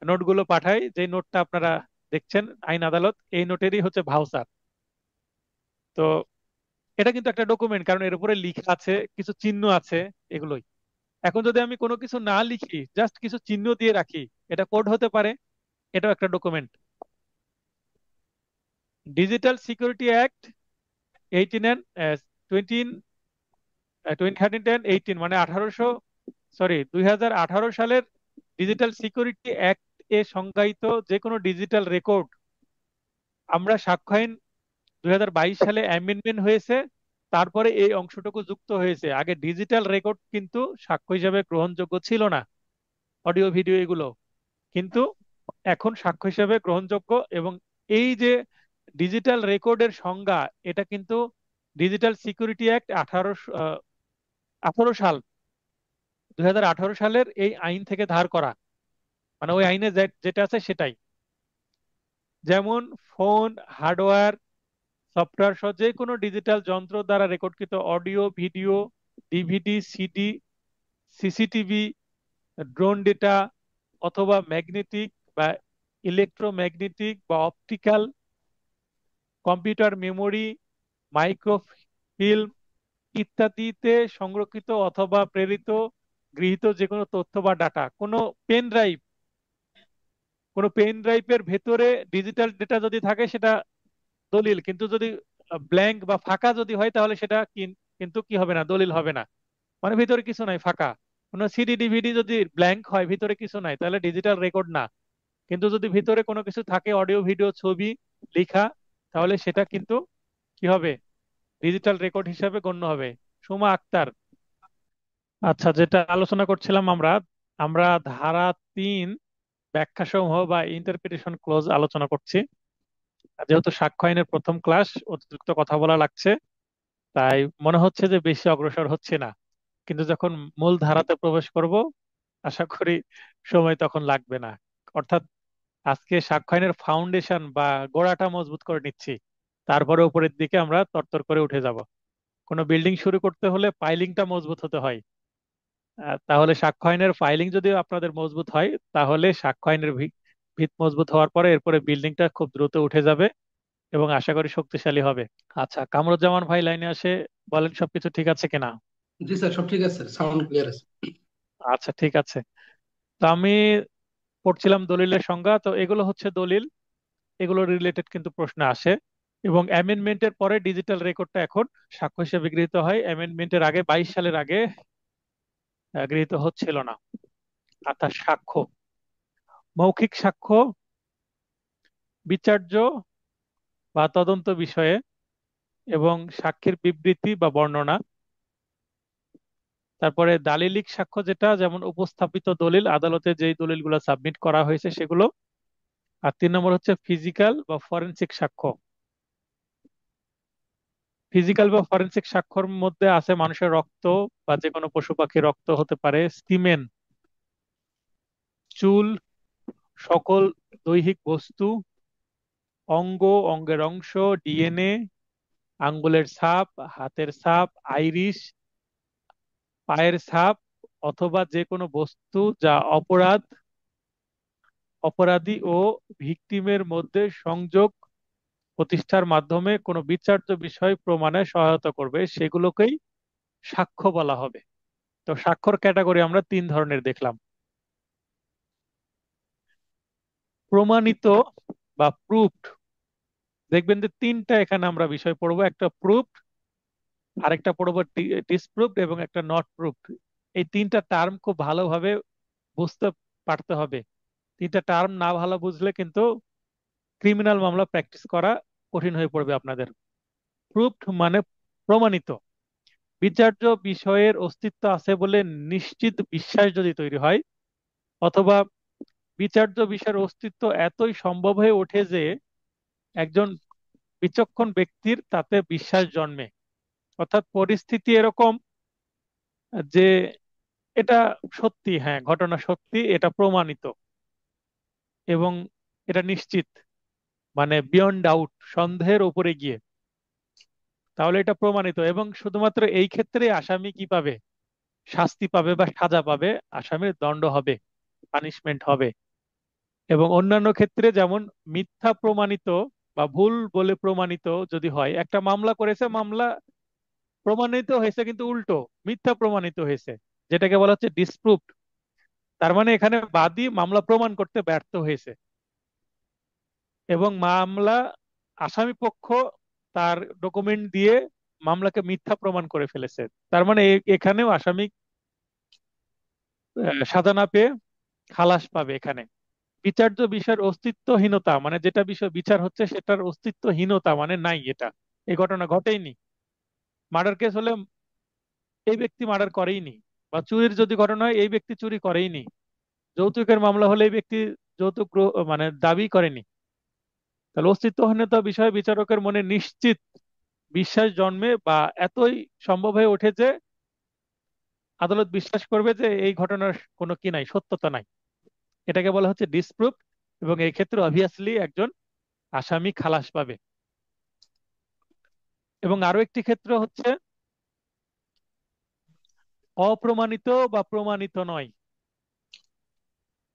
নোটগুলো পাঠাই, যে নোটটা আপনারা দেখছেন আইন আদালত, এই নোটেরই হচ্ছে ভাউচার। তো এটা কিন্তু একটা ডকুমেন্ট, কারণ এর উপরে লেখা আছে, কিছু চিহ্ন আছে, এগুলোই। এখন যদি আমি কোনো কিছু না লিখি, জাস্ট কিছু চিহ্ন দিয়ে রাখি, এটা কোড হতে পারে, এটাও একটা document. Digital security act 18 and 20 2018 মানে 2018 সালের ডিজিটাল সিকিউরিটি অ্যাক্ট এ সংজ্ঞায়িত যে কোনো ডিজিটাল রেকর্ড, আমরা সাক্ষ্য আইন 2022 সালে অ্যামেন্ডমেন্ট হয়েছে, তারপরে এই অংশটুকু যুক্ত হয়েছে। আগে ডিজিটাল রেকর্ড কিন্তু সাক্ষ্য হিসাবে গ্রহণযোগ্য ছিল না, অডিও ভিডিও এগুলো, কিন্তু এখন সাক্ষ্য হিসেবে গ্রহণযোগ্য। এবং এই যে ডিজিটাল রেকর্ডের সংজ্ঞা, এটা কিন্তু ডিজিটাল সিকিউরিটি অ্যাক্ট 18 সাল, 2018 সালের এই আইন থেকে ধার করা, মানে ওই আইনে যেটা আছে সেটাই। যেমন ফোন, হার্ডওয়্যার, সফটওয়্যার সহ যে কোনো ডিজিটাল যন্ত্র দ্বারা রেকর্ডকৃত audio video, DVD, CD, CCTV, drone data, অথবা ম্যাগনেটিক বা ইলেকট্রোম্যাগনেটিক বা অপটিক্যাল, কম্পিউটার মেমোরি, মাইক্রোফিল্ম ইত্যাদিতে সংরক্ষিত অথবা প্রেরিত গৃহীত যে কোনো তথ্য বা ডাটা, পেন ড্রাইভ কোনো পেন ড্রাইভের ভেতরে ডিজিটাল ডেটা যদি থাকে সেটা দলিল, কিন্তু যদি ব্ল্যাঙ্ক বা ফাঁকা যদি হয়, তাহলে সেটা কিন্তু কি হবে না, দলিল হবে না। মানে ভিতরে কিছু নাই, ফাঁকা। কোনো সিডি ডিভিডি যদি ব্ল্যাঙ্ক হয়, ভিতরে কিছু নাই, তাহলে ডিজিটাল রেকর্ড না। কিন্তু যদি ভিতরে কোনো কিছু থাকে, অডিও ভিডিও ছবি লেখা, তাহলে সেটা কিন্তু কি হবে, ডিজিটাল রেকর্ড হিসাবে গণ্য হবে। সুমা আক্তার। আচ্ছা, যেটা আলোচনা করছিলাম আমরা, আমরা ধারা 3 ব্যাখ্যা সমূহ বা ইন্টারপ্রিটেশন ক্লোজ আলোচনা করছি। যেহেতু সাক্ষ্য আইনের প্রথম ক্লাস, অতিরিক্ত কথা বলা লাগছে, তাই মনে হচ্ছে যে বেশি অগ্রসর হচ্ছে না, কিন্তু যখন মূল ধারাতে প্রবেশ করব, আশা করি সময় তখন লাগবে না। অর্থাৎ আজকে সাক্ষ্য আইনের ফাউন্ডেশন বা গোড়াটা মজবুত করে নিচ্ছি, তারপরে উপরের দিকে আমরা তরতর করে উঠে যাব। কোনো বিল্ডিং শুরু করতে হলে পাইলিংটা মজবুত হতে হয়। তাহলে সাক্ষ্য আইনের ফাইলিং যদি আপনাদের মজবুত হয়, তাহলে সাক্ষ্য আইনের ভিত মজবুত হওয়ার পরে এরপরে বিল্ডিংটা খুব দ্রুত উঠে যাবে এবং আশা করি শক্তিশালী হবে। আচ্ছা, কামরুজ্জামান ভাই লাইনে আসে, বলেন সবকিছু ঠিক আছে কিনা? জি স্যার, সব ঠিক আছে, সাউন্ড ক্লিয়ার আছে। আচ্ছা, ঠিক আছে। তো আমি পড়ছিলাম দলিলের সংজ্ঞা, তো এগুলো হচ্ছে দলিল, এগুলো রিলেটেড কিন্তু প্রশ্ন আসে। এবং অ্যামেন্ডমেন্টের পরে ডিজিটাল রেকর্ডটা এখন সাক্ষ্য হিসেবে গৃহীত হয়, অ্যামেন্ডমেন্টের আগে 22 সালের আগে গৃহীত হচ্ছিল না। অর্থাৎ সাক্ষ্য, মৌখিক সাক্ষ্য বিচার্য বা তদন্ত বিষয়ে, এবং সাক্ষীর বিবৃতি বা বর্ণনা। তারপরে দালিলিক সাক্ষ্য, যেটা যেমন উপস্থাপিত দলিল, আদালতে যেই দলিলগুলো সাবমিট করা হয়েছে সেগুলো। আর 3 নম্বর হচ্ছে ফিজিক্যাল বা ফরেনসিক সাক্ষ্য। ফিজিক্যাল বা ফরেনসিক সাক্ষ্যর মধ্যে আছে মানুষের রক্ত বা যে কোনো পশু পাখির রক্ত হতে পারে, সিমেন, চুল, সকল দৈহিক বস্তু, অঙ্গ, অঙ্গের অংশ, ডিএনএ, আঙ্গুলের ছাপ, হাতের ছাপ, আইরিশ, পায়ের ছাপ, অথবা যে কোনো বস্তু যা অপরাধী ও ভিকটিমের মধ্যে সংযোগ প্রতিষ্ঠার মাধ্যমে কোনো বিচার্য বিষয় প্রমাণে সহায়তা করবে, সেগুলোকেই সাক্ষ্য বলা হবে। তো সাক্ষ্যর ক্যাটাগরি আমরা 3 ধরনের দেখলাম। প্রমাণিত বা প্রুফড, দেখবেন যে 3টা এখানে আমরা বিষয় পড়বো, একটা প্রুফড, আরেকটা পড়বো ডিসপ্রুভড, এবং একটা নট প্রুফড। এই তিনটা টার্ম খুব ভালোভাবে বুঝতে পারতে হবে। তিনটা টার্ম না ভালো বুঝলে কিন্তু ক্রিমিনাল মামলা প্র্যাকটিস করা কঠিন হয়ে পড়বে আপনাদের। প্রুফড মানে প্রমাণিত। বিচার্য বিষয়ের অস্তিত্ব আছে বলে নিশ্চিত বিশ্বাস যদি তৈরি হয়, অথবা বিচার্য বিষয়ের অস্তিত্ব এতই সম্ভব হয়ে ওঠে যে একজন বিচক্ষণ ব্যক্তির তাতে বিশ্বাস জন্মে। অর্থাৎ পরিস্থিতি এরকম যে এটা সত্যি, হ্যাঁ ঘটনা সত্যি, এটা প্রমাণিত এবং এটা নিশ্চিত, মানে বিয়ন্ড ডাউট, সন্দেহের উপরে গিয়ে, তাহলে এটা প্রমাণিত। এবং শুধুমাত্র এই ক্ষেত্রে আসামি কি পাবে? শাস্তি পাবে বা সাজা পাবে, আসামির দণ্ড হবে, পানিশমেন্ট হবে। এবং অন্যান্য ক্ষেত্রে যেমন মিথ্যা প্রমাণিত বা ভুল বলে প্রমাণিত যদি হয়, একটা মামলা করেছে, মামলা প্রমাণিত হয়েছে কিন্তু উল্টো, মিথ্যা প্রমাণিত হয়েছে, যেটাকে বলা হচ্ছে ডিসপ্রুভড। তার মানে এখানে বাদী মামলা প্রমাণ করতে ব্যর্থ হয়েছে এবং মামলা আসামি পক্ষ তার ডকুমেন্ট দিয়ে মামলাকে মিথ্যা প্রমাণ করে ফেলেছে। তার মানে এখানেও আসামি সাজা না পেয়ে খালাস পাবে এখানে। বিচার্য বিষয়ের অস্তিত্বহীনতা মানে যেটা বিষয় বিচার হচ্ছে সেটার অস্তিত্বহীনতা মানে নাই, এটা এই ঘটনা ঘটেইনি। মার্ডার কেস হলে এই ব্যক্তি মার্ডার করেইনি, বা চুরির যদি ঘটনা হয় এই ব্যক্তি চুরি করেইনি, যৌতুকের মামলা হলে এই ব্যক্তি যৌতুক মানে দাবি করেনি। তাহলে অস্তিত্বহীনতা বিষয়ে বিচারকের মনে নিশ্চিত বিশ্বাস জন্মে বা এতই সম্ভব হয়ে ওঠে যে আদালত বিশ্বাস করবে যে এই ঘটনার কোনো কি নাই, সত্যতা নাই, এটাকে বলা হচ্ছে ডিসপ্রুভ। এবং এই ক্ষেত্রে অবভিয়াসলি একজন আসামি খালাস পাবে। এবং আরো একটি ক্ষেত্র হচ্ছে অপ্রমাণিত বা প্রমাণিত নয়,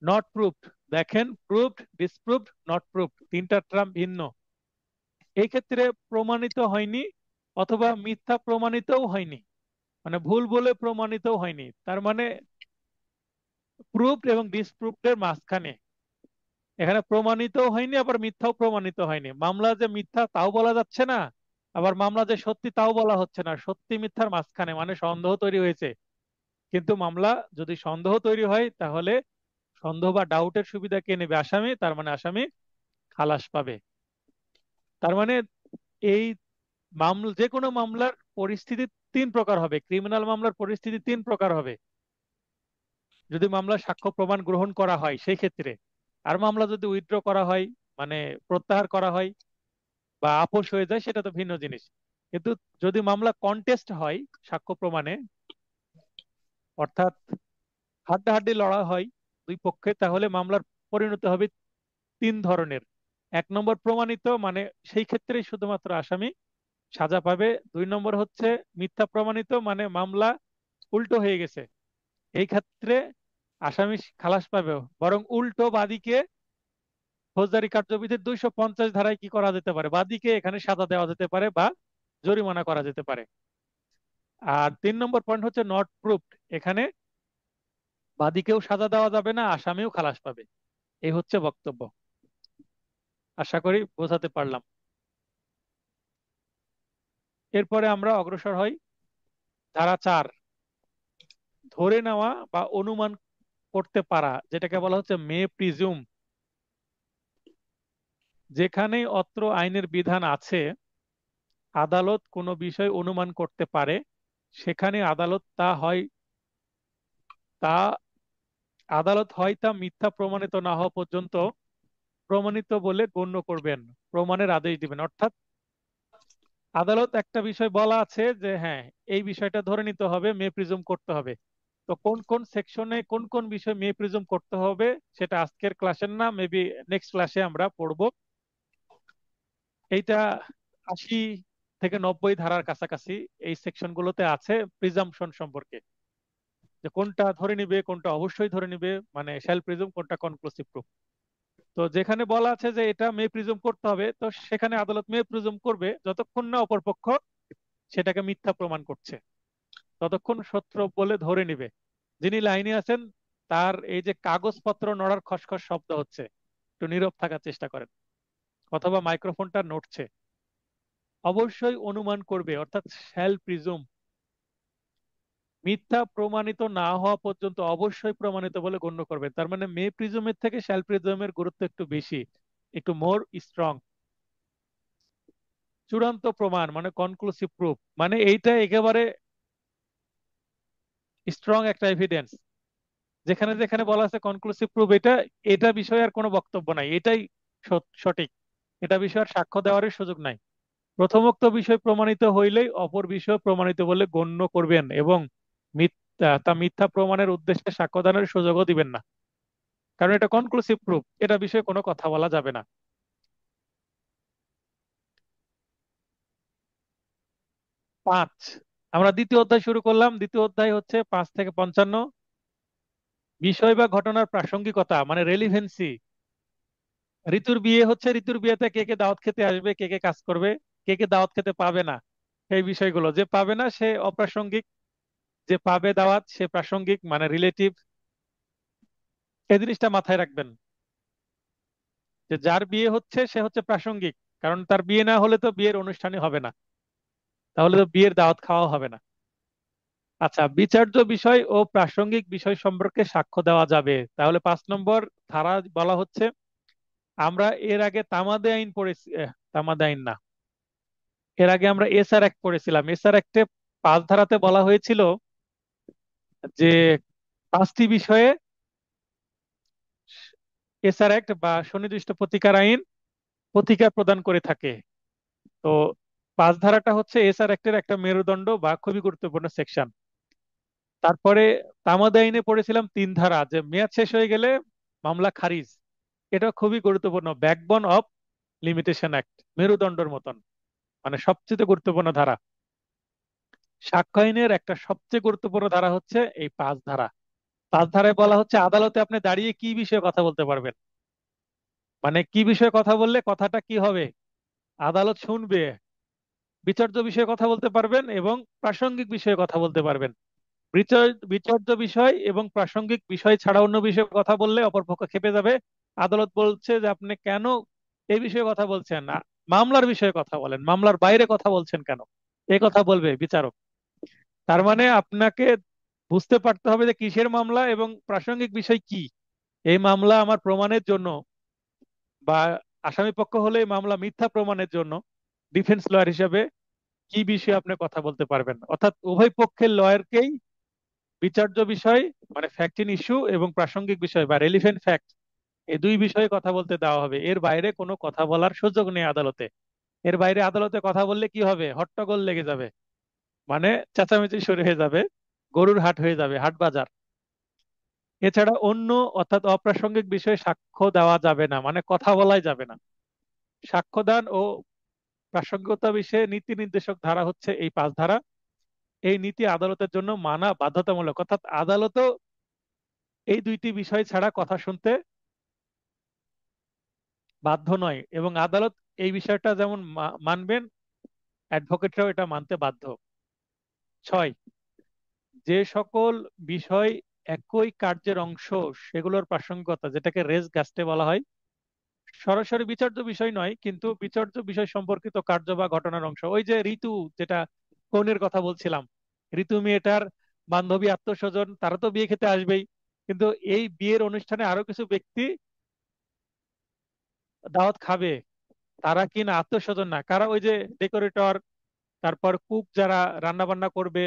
নট প্রুভড। দেখেন, প্রুভড, ডিসপ্রুভড, নট প্রুভড, তিনটা টার্ম ভিন্ন। এই ক্ষেত্রে প্রমাণিত হয়নি অথবা মিথ্যা প্রমাণিতও হয়নি, মানে ভুল বলে প্রমাণিতও হয়নি, তার মানে প্রুভড এবং ডিসপ্রুভড এর মাঝখানে। এখানে প্রমাণিতও হয়নি আবার মিথ্যাও প্রমাণিত হয়নি। মামলা যে মিথ্যা তাও বলা যাচ্ছে না, আবার মামলা যে সত্যি তাও বলা হচ্ছে না, সত্যি মিথ্যার মাঝখানে, মানে সন্দেহ তৈরি হয়েছে। কিন্তু মামলা যদি সন্দেহ তৈরি হয় তাহলে সন্দেহ বা ডাউটের সুবিধা কে নেবে? আসামি। তার মানে আসামি খালাস পাবে। তার মানে এই মামলা, যে কোনো মামলার পরিস্থিতি তিন প্রকার হবে, ক্রিমিনাল মামলার পরিস্থিতি তিন প্রকার হবে যদি মামলা সাক্ষ্য প্রমাণ গ্রহণ করা হয় সেই ক্ষেত্রে। আর মামলা যদি উইথড্র করা হয়, মানে প্রত্যাহার করা হয় বা আপোষ হয়ে যায়, সেটা তো ভিন্ন জিনিস। কিন্তু যদি মামলা কন্টেস্ট হয় সাক্ষ্য প্রমাণে, অর্থাৎ হাড্ডাহাড্ডি লড়া হয় দুই পক্ষে, তাহলে মামলার পরিণতি হবে তিন ধরনের। এক নম্বর প্রমাণিত, মানে সেই ক্ষেত্রেই শুধুমাত্র আসামি সাজা পাবে। দুই নম্বর হচ্ছে মিথ্যা প্রমাণিত, মানে মামলা উল্টো হয়ে গেছে, এই ক্ষেত্রে আসামি খালাস পাবে। বরং উল্টো বাদীকে ফৌজদারি কার্যবিধির 250 ধারায় কি করা যেতে পারে, বাদীকে এখানে সাজা দেওয়া যেতে পারে বা জরিমানা করা যেতে পারে। আর তিন নম্বর পয়েন্ট হচ্ছে নট প্রুফড, এখানে বাদীকেও সাজা দেওয়া যাবে না, আসামিও খালাস পাবে। এই হচ্ছে বক্তব্য। আশা করি বোঝাতে পারলাম। এরপরে আমরা অগ্রসর হই ধারা 4, ধরে নেওয়া বা অনুমান করতে পারা, যেটাকে বলা হচ্ছে মে প্রিজুম। যেখানেই অত্র আইনের বিধান আছে আদালত কোনো বিষয় অনুমান করতে পারে, সেখানে তা আদালত হয় তা মিথ্যা প্রমাণিত না হওয়া পর্যন্ত প্রমাণিত বলে গণ্য করবেন, প্রমাণের আদেশ দিবেন। অর্থাৎ আদালত একটা বিষয় বলা আছে যে হ্যাঁ এই বিষয়টা ধরে নিতে হবে, মে প্রিজুম করতে হবে। তো কোন কোন সেকশনে কোন কোন বিষয় মে প্রিজুম করতে হবে সেটা আজকের ক্লাসের না, মেবি নেক্সট ক্লাসে আমরা পড়বো। এইটা 80 থেকে 90 ধারার কাছাকাছি এই সেকশন গুলোতে আছে প্রিজাম্পশন সম্পর্কে, যে কোনটা ধরে নিবে, কোনটা অবশ্যই ধরে নিবে, মানে শ্যাল প্রিজুম, কোনটা কনক্লুসিভ প্রুফ। তো যেখানে বলা আছে যে এটা মে প্রিজুম করতে হবে, তো সেখানে আদালত মে প্রিজুম করবে যতক্ষণ না অপরপক্ষ সেটাকে মিথ্যা প্রমাণ করছে, ততক্ষণ সত্য বলে ধরে নিবে। যিনি লাইনে আছেন তার এই যে কাগজপত্র নড়ার খসখস শব্দ হচ্ছে, একটু নীরব থাকার চেষ্টা করেন, অথবা মাইক্রোফোনটা নড়ছে। অবশ্যই অনুমান করবে, অর্থাৎ শ্যাল প্রিজুম। মিথ্যা প্রমাণিত না হওয়া পর্যন্ত অবশ্যই প্রমাণিত বলে গণ্য করবেন। তার মানে মে প্রিজমের থেকে শ্যাল প্রিজমের গুরুত্ব একটু বেশি, একটু মোর স্ট্রং। চূড়ান্ত প্রমাণ মানে কনক্লুসিভ প্রুফ, মানে এইটা একেবারে স্ট্রং একটা এভিডেন্স। যেখানে যেখানে বলা আছে কনক্লুসিভ প্রুফ, এটা এটা বিষয়ে আর কোনো বক্তব্য নাই, এটাই সঠিক, এটা বিষয়ে আর সাক্ষ্য দেওয়ার সুযোগ নাই। প্রথমোক্ত বিষয় প্রমাণিত হইলেই অপর বিষয় প্রমাণিত বলে গণ্য করবেন এবং মিথ্যা প্রমাণের উদ্দেশ্যে সাক্ষ্যদানের সুযোগও দিবেন না, কারণ এটা কনক্লুসিভ প্রুফ, এটা বিষয়ে কোনো কথা বলা যাবে না। 5, আমরা দ্বিতীয় অধ্যায় শুরু করলাম। দ্বিতীয় অধ্যায় হচ্ছে 5 থেকে 55। বিষয় বা ঘটনার প্রাসঙ্গিকতা মানে রেলিভেন্সি। ঋতুর বিয়ে হচ্ছে, ঋতুর বিয়েতে কে কে দাওয়াত খেতে আসবে, কে কে কাজ করবে, কে কে দাওয়াত খেতে পাবে না, সেই বিষয়গুলো। যে পাবে না সে অপ্রাসঙ্গিক, যে পাবে দাওয়াত সে প্রাসঙ্গিক, মানে রিলেটিভ। এই জিনিসটা মাথায় রাখবেন যে যার বিয়ে হচ্ছে সে হচ্ছে প্রাসঙ্গিক, কারণ তার বিয়ে না হলে তো বিয়ের অনুষ্ঠানই হবে না, তাহলে তো বিয়ের দাওয়াত খাওয়া হবে না। আচ্ছা, বিচার্য বিষয় ও প্রাসঙ্গিক বিষয় সম্পর্কে সাক্ষ্য দেওয়া যাবে। তাহলে 5 নম্বর ধারা বলা হচ্ছে, আমরা এর আগে তামাদে আইন পড়েছি, তামাদে আইন না, এর আগে আমরা এসআর অ্যাক্ট পড়েছিলাম। এসআর অ্যাক্টে 5 ধারাতে বলা হয়েছিল যে 5টি বিষয়ে এসআর অ্যাক্ট বা সুনির্দিষ্ট প্রতিকার আইন প্রতিকার প্রদান করে থাকে। তো 5 ধারাটা হচ্ছে এসআর অ্যাক্টের একটা মেরুদণ্ড বা খুবই গুরুত্বপূর্ণ সেকশন। তারপরে তামাদে আইনে পড়েছিলাম 3 ধারা, যে মেয়াদ শেষ হয়ে গেলে মামলা খারিজ। এটা খুবই গুরুত্বপূর্ণ, ব্যাকবোন অফ লিমিটেশন অ্যাক্ট, মেরুদণ্ডের মতন, মানে সবচেয়ে গুরুত্বপূর্ণ ধারা। সাক্ষ্য আইনের একটা সবচেয়ে গুরুত্বপূর্ণ ধারা হচ্ছে এই 5 ধারা। 5 ধারায় বলা হচ্ছে আদালতে আপনি দাঁড়িয়ে কি বিষয়ে কথা বলতে পারবেন, মানে কি বিষয়ে কথা বললে কথাটা কি হবে, আদালত শুনবে। বিচার্য বিষয়ে কথা বলতে পারবেন এবং প্রাসঙ্গিক বিষয়ে কথা বলতে পারবেন। বিচার্য বিষয় এবং প্রাসঙ্গিক বিষয় ছাড়া অন্য বিষয়ে কথা বললে অপরপক্ষ খেপে যাবে। আদালত বলছে যে আপনি কেন এই বিষয়ে কথা বলছেন, মামলার বিষয়ে কথা বলেন, মামলার বাইরে কথা বলছেন কেন, এই কথা বলবে বিচারক। তার মানে আপনাকে বুঝতে পারতে হবে যে কিসের মামলা এবং প্রাসঙ্গিক বিষয় কি। এই মামলা আমার প্রমাণের জন্য, বা আসামি পক্ষ হলে এই মামলা মিথ্যা প্রমাণের জন্য ডিফেন্স লয়ার হিসেবে কি বিষয়ে আপনি কথা বলতে পারবেন। অর্থাৎ উভয় পক্ষের লয়ারকেই বিচার্য বিষয় মানে ফ্যাক্ট ইন ইস্যু এবং প্রাসঙ্গিক বিষয় বা রেলিভেন্ট ফ্যাক্ট, এই দুই বিষয়ে কথা বলতে দেওয়া হবে। এর বাইরে কোনো কথা বলার সুযোগ নেই আদালতে। এর বাইরে আদালতে কথা বললে কি হবে, হট্টগোল লেগে যাবে, মানে চেঁচামেচি শুরু হয়ে যাবে, গরুর হাট হয়ে যাবে, হাট বাজার। এছাড়া অন্য অর্থাৎ অপ্রাসঙ্গিক বিষয়ে সাক্ষ্য দেওয়া যাবে না, মানে কথা বলাই যাবে না। সাক্ষ্যদান ও প্রাসঙ্গিকতা বিষয়ে নীতি নির্দেশক ধারা হচ্ছে এই 5 ধারা। এই নীতি আদালতের জন্য মানা বাধ্যতামূলক, অর্থাৎ আদালতও এই দুইটি বিষয় ছাড়া কথা শুনতে বাধ্য নয়, এবং আদালত এই বিষয়টা যেমন মানবেন, অ্যাডভোকেটরাও এটা মানতে বাধ্য। 6, যে সকল বিষয় একই কার্যের অংশ সেগুলোর প্রাসঙ্গিকতা, যেটাকে রেস গাস্টে বলা হয়, সরাসরি বিচার্য বিষয় নয় কিন্তু বিচার্য বিষয় সম্পর্কিত কার্য বা ঘটনার অংশ। ওই যে ঋতু, যেটা কনের কথা বলছিলাম, ঋতু মেয়েটার বান্ধবী আত্মস্বজন তারা তো বিয়ে খেতে আসবেই, কিন্তু এই বিয়ের অনুষ্ঠানে আরো কিছু ব্যক্তি দাওয়াত খাবে, তারা কিনা আত্মস্বজন না, কারা, ওই যে ডেকোরেটর, তারপর কুক যারা রান্না বান্না করবে,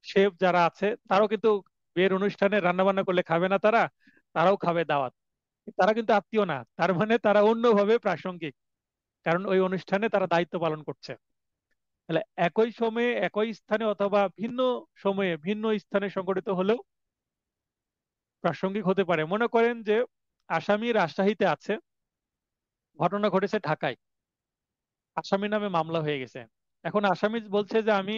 শেফ যারা আছে, তারাও কিন্তু বিয়ের অনুষ্ঠানে রান্না বান্না করলে খাবে না তারা, তারাও খাবে দাওয়াত। তারা কিন্তু আত্মীয় না, তার মানে তারা অন্যভাবে প্রাসঙ্গিক, কারণ ওই অনুষ্ঠানে তারা দায়িত্ব পালন করছে। তাহলে একই সময়ে একই স্থানে অথবা ভিন্ন সময়ে ভিন্ন স্থানে সংঘটিত হলেও প্রাসঙ্গিক হতে পারে। মনে করেন যে আসামি রাজশাহীতে আছে, ঘটনা ঘটেছে ঢাকায়, আসামি নামে মামলা হয়ে গেছে। এখন আসামি বলছে যে আমি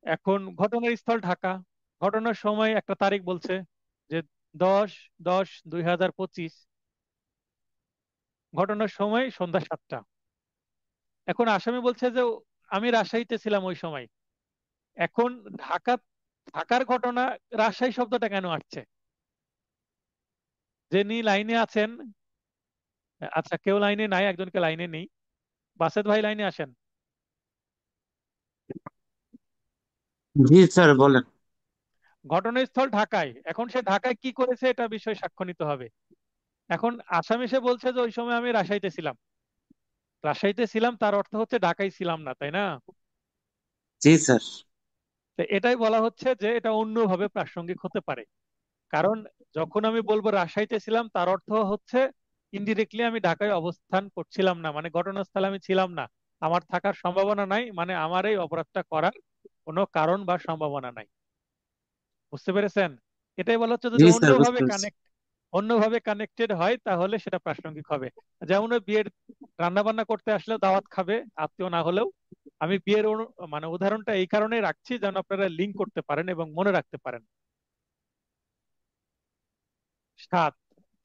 এখন ঘটনার স্থল ঢাকা, ঘটনার সময় একটা তারিখ বলছে যে 10/10/2025, ঘটনার সময় সন্ধ্যা 7টা। এখন আসামি বলছে যে আমি রাজশাহীতে ছিলাম ওই সময়। এখন ঢাকা, ঢাকার ঘটনা, রাজশাহী শব্দটা কেন আসছে? যিনি লাইনে আছেন, আচ্ছা কেউ লাইনে নাই, একজনকে লাইনে নেই, বাসেদ ভাই লাইনে আসেন। জি স্যার বলেন। ঘটনাস্থল ঢাকায়, এখন সে ঢাকায় কি করেছে এটা বিষয়ে সাক্ষ্য নিতে হবে। এখন আসামি সে বলছে যে ওই সময় আমি রাজশাহীতে ছিলাম। রাজশাহীতে ছিলাম তার অর্থ হচ্ছে ঢাকায় ছিলাম না, তাই না? জি স্যার। তো এটাই বলা হচ্ছে যে এটা অন্যভাবে প্রাসঙ্গিক হতে পারে। কারণ যখন আমি বলবো রাজশাহীতে ছিলাম তার অর্থ হচ্ছে ইনডিরেক্টলি আমি ঢাকায় অবস্থান করছিলাম না, মানে ঘটনাস্থলে আমি ছিলাম না, আমার থাকার সম্ভাবনা নাই, মানে আমার এই অপরাধটা করার কোনো কারণ বা সম্ভাবনা নাই। বুঝতে পেরেছেন? এটাই বলা হচ্ছে জি যদি স্যার বুঝতে পেরেছি। অন্যভাবে কানেক্টেড হয় তাহলে সেটা প্রাসঙ্গিক হবে। যেমন ওই বিয়ের রান্না বান্না করতে আসলে দাওয়াত খাবে, আত্মীয় না হলেও। আমি মানে উদাহরণটা এই কারণে রাখছি যেন আপনারা লিঙ্ক করতে পারেন এবং মনে রাখতে পারেন। 7,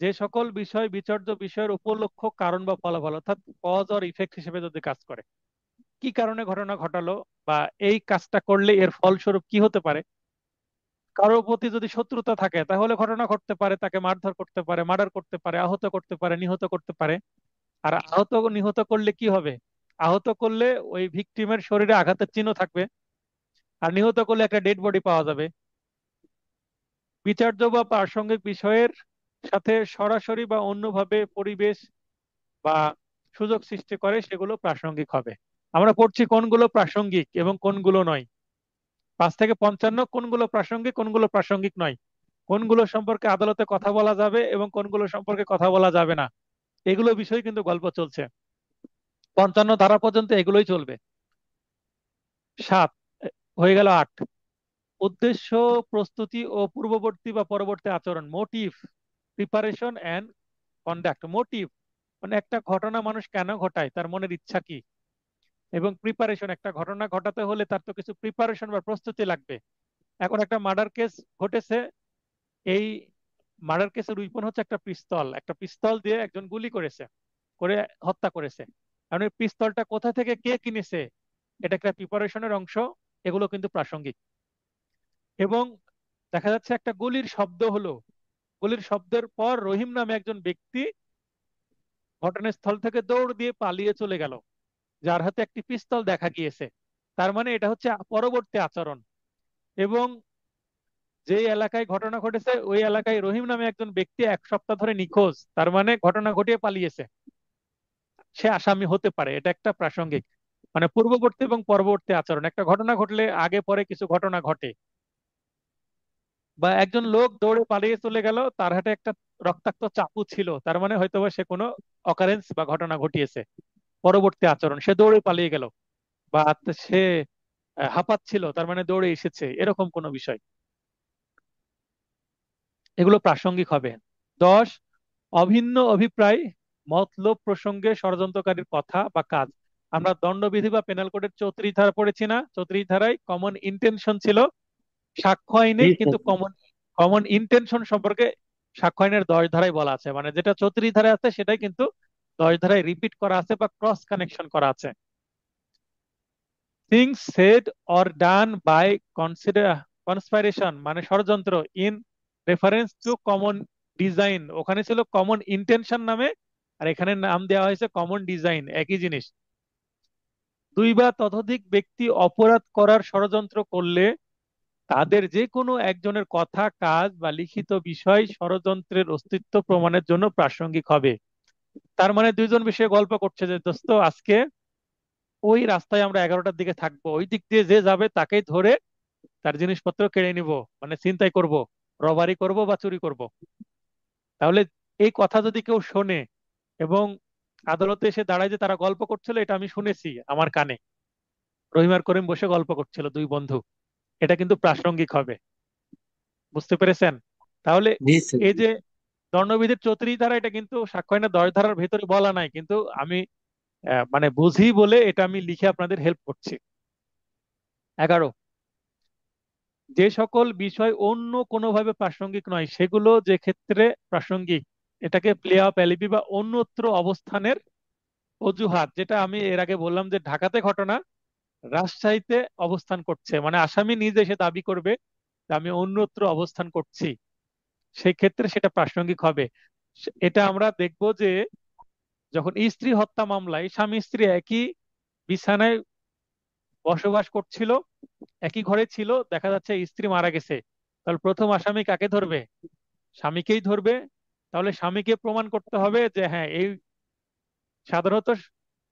যে সকল বিষয় বিচার্য বিষয়ের উপলক্ষ কারণ বা ফলাফল অর্থাৎ কজ অর ইফেক্ট হিসেবে যদি কাজ করে, কি কারণে ঘটনা ঘটালো বা এই কাজটা করলে এর ফলস্বরূপ কি হতে পারে। কারোর প্রতি যদি শত্রুতা থাকে তাহলে ঘটনা ঘটতে পারে, তাকে মারধর করতে পারে, মার্ডার করতে পারে, আহত করতে পারে, নিহত করতে পারে। আর আহত নিহত করলে কি হবে? আহত করলে ওই ভিকটিমের শরীরে আঘাতের চিহ্ন থাকবে, আর নিহত করলে একটা ডেড বডি পাওয়া যাবে। বিচার্য বা প্রাসঙ্গিক বিষয়ের সাথে সরাসরি বা অন্যভাবে পরিবেশ বা সুযোগ সৃষ্টি করে সেগুলো প্রাসঙ্গিক হবে। আমরা পড়ছি কোনগুলো প্রাসঙ্গিক এবং কোনগুলো নয়। 5 থেকে 55 কোনগুলো প্রাসঙ্গিক কোনগুলো প্রাসঙ্গিক নয়, কোনগুলো সম্পর্কে আদালতে কথা বলা যাবে এবং কোনগুলো সম্পর্কে কথা বলা যাবে না, এগুলো বিষয়ে কিন্তু গল্প চলছে। 55 ধারা পর্যন্ত এগুলোই চলবে। 7 হয়ে গেল। 8, উদ্দেশ্য, প্রস্তুতি ও পূর্ববর্তী বা পরবর্তী আচরণ, motive, preparation and conduct. Motive মানে একটা ঘটনা মানুষ কেন ঘটায়, তার মনের ইচ্ছা কি। এবং প্রিপারেশন, একটা ঘটনা ঘটাতে হলে তার তো কিছু প্রিপারেশন বা প্রস্তুতি লাগবে। এখন একটা মার্ডার কেস ঘটেছে, এই মার্ডার কেসের উইপন হচ্ছে একটা পিস্তল, একটা পিস্তল দিয়ে একজন গুলি করেছে, করে হত্যা করেছে। কারণ এই পিস্তলটা কোথা থেকে কে কিনেছে এটা একটা প্রিপারেশনের অংশ, এগুলো কিন্তু প্রাসঙ্গিক। এবং দেখা যাচ্ছে একটা গুলির শব্দ হলো, গুলির শব্দের পর রহিম নামে একজন ব্যক্তি ঘটনাস্থল থেকে দৌড় দিয়ে পালিয়ে চলে গেল, যার হাতে একটি পিস্তল দেখা গিয়েছে। তার মানে এটা হচ্ছে পরবর্তী আচরণ। এবং যে এলাকায় ঘটনা ঘটেছে ওই এলাকায় রহিম নামে একজন ব্যক্তি 1 সপ্তাহ ধরে নিখোঁজ, তার মানে ঘটনা ঘটিয়ে পালিয়েছে, সে আসামি হতে পারে। এটা একটা প্রাসঙ্গিক, মানে পূর্ববর্তী এবং পরবর্তী আচরণ। একটা ঘটনা ঘটলে আগে পরে কিছু ঘটনা ঘটে। বা একজন লোক দৌড়ে পালিয়ে চলে গেল, তার হাতে একটা রক্তাক্ত চাকু ছিল, তার মানে হয়তোবা সে কোনো অকারেন্স বা ঘটনা ঘটিয়েছে, পরবর্তী আচরণ। সে দৌড়ে পালিয়ে গেল। বা সে হাঁপাচ্ছিল, তার মানে দৌড়ে এসেছে, এরকম কোনো বিষয়, এগুলো প্রাসঙ্গিক হবে। 10, অভিন্ন অভিপ্রায়, মতলব প্রসঙ্গে ষড়যন্ত্রকারীর কথা বা কাজ। আমরা দণ্ডবিধি বা পেনাল কোডের 34 ধারা পড়েছি না? 34 ধারায় কমন ইন্টেনশন ছিল, সাক্ষ্য আইনে জি কিন্তু স্যার। কমন কমন ইন্টেনশন সম্পর্কে সাক্ষ্য আইনের 10 ধারায় বলা আছে, মানে যেটা 34 ধারায় আছে সেটাই কিন্তু 10 ধারায় রিপিট করা আছে বা ক্রস কানেকশন করা আছে। Things said or done by conspiration মানে ষড়যন্ত্র, in reference to common design, ওখানে ছিল কমন ইন্টেনশন নামে, আর এখানে নাম দেওয়া হয়েছে কমন ডিজাইন, একই জিনিস। 2 বা ততোধিক ব্যক্তি অপরাধ করার ষড়যন্ত্র করলে তাদের যে কোনো একজনের কথা, কাজ বা লিখিত বিষয় ষড়যন্ত্রের অস্তিত্ব প্রমাণের জন্য প্রাসঙ্গিক হবে। তার মানে দুইজন বিষয়ে গল্প করছে যে দোস্ত আজকে ওই রাস্তায় আমরা 11টার দিকে থাকবো, ওই দিক দিয়ে যে যাবে তাকেই ধরে তার জিনিসপত্র কেড়ে নিব, মানে ছিনতাই করব, রবারি করব বা চুরি করব। তাহলে এই কথা যদি কেউ শোনে এবং আদালতে এসে দাঁড়ায় যে তারা গল্প করছিল, এটা আমি শুনেছি আমার কানে, রহিম আর করিম বসে গল্প করছিল দুই বন্ধু, এটা কিন্তু প্রাসঙ্গিক হবে। বুঝতে পেরেছেন? তাহলে জি স্যার। এই যে দণ্ডবিধির 34 ধারা, এটা কিন্তু সাক্ষ্য আইনের 10 ধারার ভেতরে বলা নাই, কিন্তু আমি মানে বুঝি বলে এটা আমি লিখে আপনাদের হেল্প করছি। 11, যে সকল বিষয় অন্য কোনোভাবে প্রাসঙ্গিক নয় সেগুলো যে ক্ষেত্রে প্রাসঙ্গিক, এটাকে প্লে অফ অ্যালিবি বা অন্যত্র অবস্থানের অজুহাত। যেটা আমি এর আগে বললাম যে ঢাকাতে ঘটনা, রাজশাহীতে অবস্থান করছে, মানে আসামি নিজে এসে দাবি করবে যে আমি অন্যত্র অবস্থান করছি, সেই ক্ষেত্রে সেটা প্রাসঙ্গিক হবে। এটা আমরা দেখব যে যখন স্ত্রী হত্যা মামলায় স্বামী স্ত্রী একই বিছানায় বসবাস করছিল, একই ঘরে ছিল, দেখা যাচ্ছে স্ত্রী মারা গেছে, তাহলে প্রথম আসামি কাকে ধরবে? স্বামীকেই ধরবে। তাহলে স্বামীকে প্রমাণ করতে হবে যে হ্যাঁ এই, সাধারণত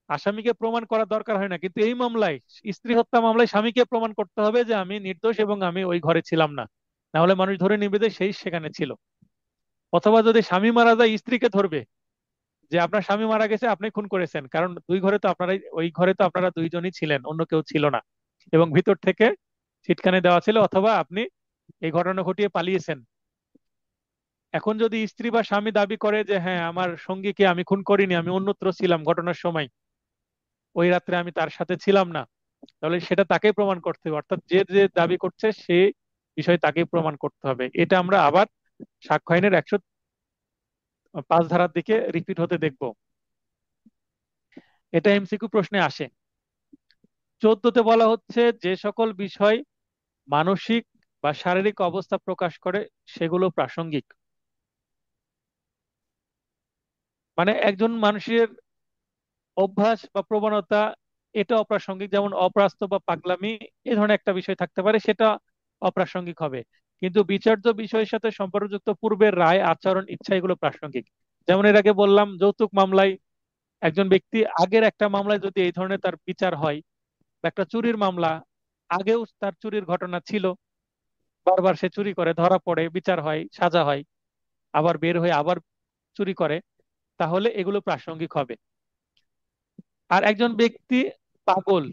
আসামিকে প্রমাণ করার দরকার হয় না, কিন্তু এই মামলায়, স্ত্রী হত্যা মামলায় স্বামীকে প্রমাণ করতে হবে যে আমি নির্দোষ এবং আমি ওই ঘরে ছিলাম না, না হলে মানুষ ধরে নিবে যে সেই সেখানে ছিল। অথবা যদি স্বামী মারা যায়, স্ত্রীকে ধরবে যে আপনার স্বামী মারা গেছে, আপনি খুন করেছেন, কারণ দুই ঘরে তো আপনারা, ওই ঘরে তো আপনারা দুইজনই ছিলেন, অন্য কেউ ছিল না, এবং ভিতর থেকে ছিটকানি দেওয়া ছিল, অথবা আপনি এই ঘটনা ঘটিয়ে পালিয়েছেন। এখন যদি স্ত্রী বা স্বামী দাবি করে যে হ্যাঁ আমার সঙ্গীকে আমি খুন করিনি, আমি অন্যত্র ছিলাম ঘটনার সময়, ওই রাত্রে আমি তার সাথে ছিলাম না, তাহলে সেটা তাকেই প্রমাণ করতে হবে, অর্থাৎ যে যে দাবি করছে সে বিষয় তাকেই প্রমাণ করতে হবে। এটা আমরা আবার সাক্ষ্য আইনের 105 ধারার দিকে রিপিট হতে দেখবো। এটা এমসিকিউ প্রশ্নে আসে। 14তে বলা হচ্ছে যে সকল বিষয় মানসিক বা শারীরিক অবস্থা প্রকাশ করে সেগুলো প্রাসঙ্গিক। মানে একজন মানুষের অভ্যাস বা প্রবণতা, এটা অপ্রাসঙ্গিক, যেমন অপ্রাস্ত বা পাগলামি, এই ধরনের একটা বিষয় থাকতে পারে, সেটা অপ্রাসঙ্গিক হবে। কিন্তু বিচার্য বিষয়ের সাথে সম্পর্কযুক্ত পূর্বের রায়, আচরণ, ইচ্ছা, এগুলো প্রাসঙ্গিক। যেমন এর আগে বললাম, যৌতুক মামলায় একজন ব্যক্তি আগের একটা মামলায় যদি এই ধরনের তার বিচার হয়, বা একটা চুরির মামলা, আগেও তার চুরির ঘটনা ছিল, বারবার সে চুরি করে, ধরা পড়ে, বিচার হয়, সাজা হয়, আবার বের হয়ে আবার চুরি করে, তাহলে এগুলো প্রাসঙ্গিক হবে। আর একজন ব্যক্তি পাগল,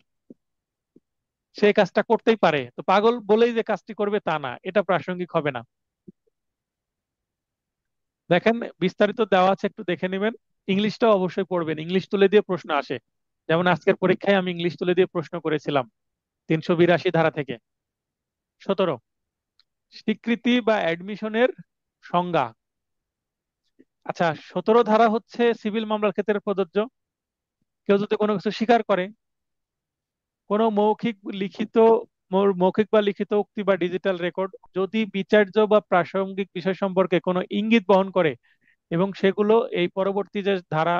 সে কাজটা করতেই পারে, তো পাগল বলেই যে কাজটি করবে তা না, এটা প্রাসঙ্গিক হবে না। দেখেন বিস্তারিত দেওয়া আছে, একটু দেখে নেবেন। ইংলিশটাও অবশ্যই পড়বেন, ইংলিশ তুলে দিয়ে প্রশ্ন আসে। যেমন আজকের পরীক্ষায় আমি ইংলিশ তুলে দিয়ে প্রশ্ন করেছিলাম 382 ধারা থেকে। 17, স্বীকৃতি বা অ্যাডমিশনের সংজ্ঞা। আচ্ছা, 17 ধারা হচ্ছে সিভিল মামলার ক্ষেত্রে প্রযোজ্য। কেউ যদি কোনো কিছু স্বীকার করে, কোনো মৌখিক বা লিখিত উক্তি বা ডিজিটাল রেকর্ড যদি বিচার্য বা প্রাসঙ্গিক বিষয় সম্পর্কে কোনো ইঙ্গিত বহন করে, এবং সেগুলো এই পরবর্তী যে ধারা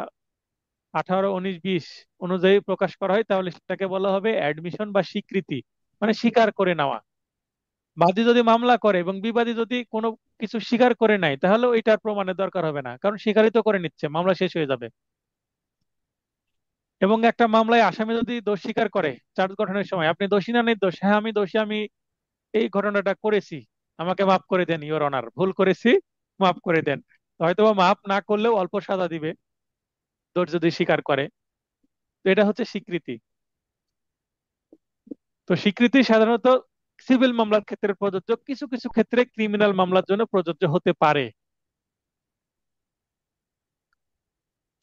18, 19, 20 অনুযায়ী প্রকাশ করা হয়, তাহলে সেটাকে বলা হবে অ্যাডমিশন বা স্বীকৃতি, মানে স্বীকার করে নেওয়া। বাদী যদি মামলা করে এবং বিবাদী যদি কোনো কিছু স্বীকার করে নেয়, তাহলে ওইটার প্রমাণের দরকার হবে না, কারণ স্বীকারই তো করে নিচ্ছে, মামলা শেষ হয়ে যাবে। এবং একটা মামলায় আসামি যদি দোষ স্বীকার করে, চার্জ গঠনের সময়, আপনি দোষী না নির্দোষ? হ্যাঁ আমি দোষী, আমি এই ঘটনাটা করেছি, আমাকে মাফ করে দেন ইওর অনার, ভুল করেছি, মাফ করে দেন। তো হয়তোবা মাফ না করলেও অল্প সাজা দিবে, দোষ যদি স্বীকার করে। তো এটা হচ্ছে স্বীকৃতি। তো স্বীকৃতি সাধারণত সিভিল মামলার ক্ষেত্রে প্রযোজ্য, কিছু কিছু ক্ষেত্রে ক্রিমিনাল মামলার জন্য প্রযোজ্য হতে পারে।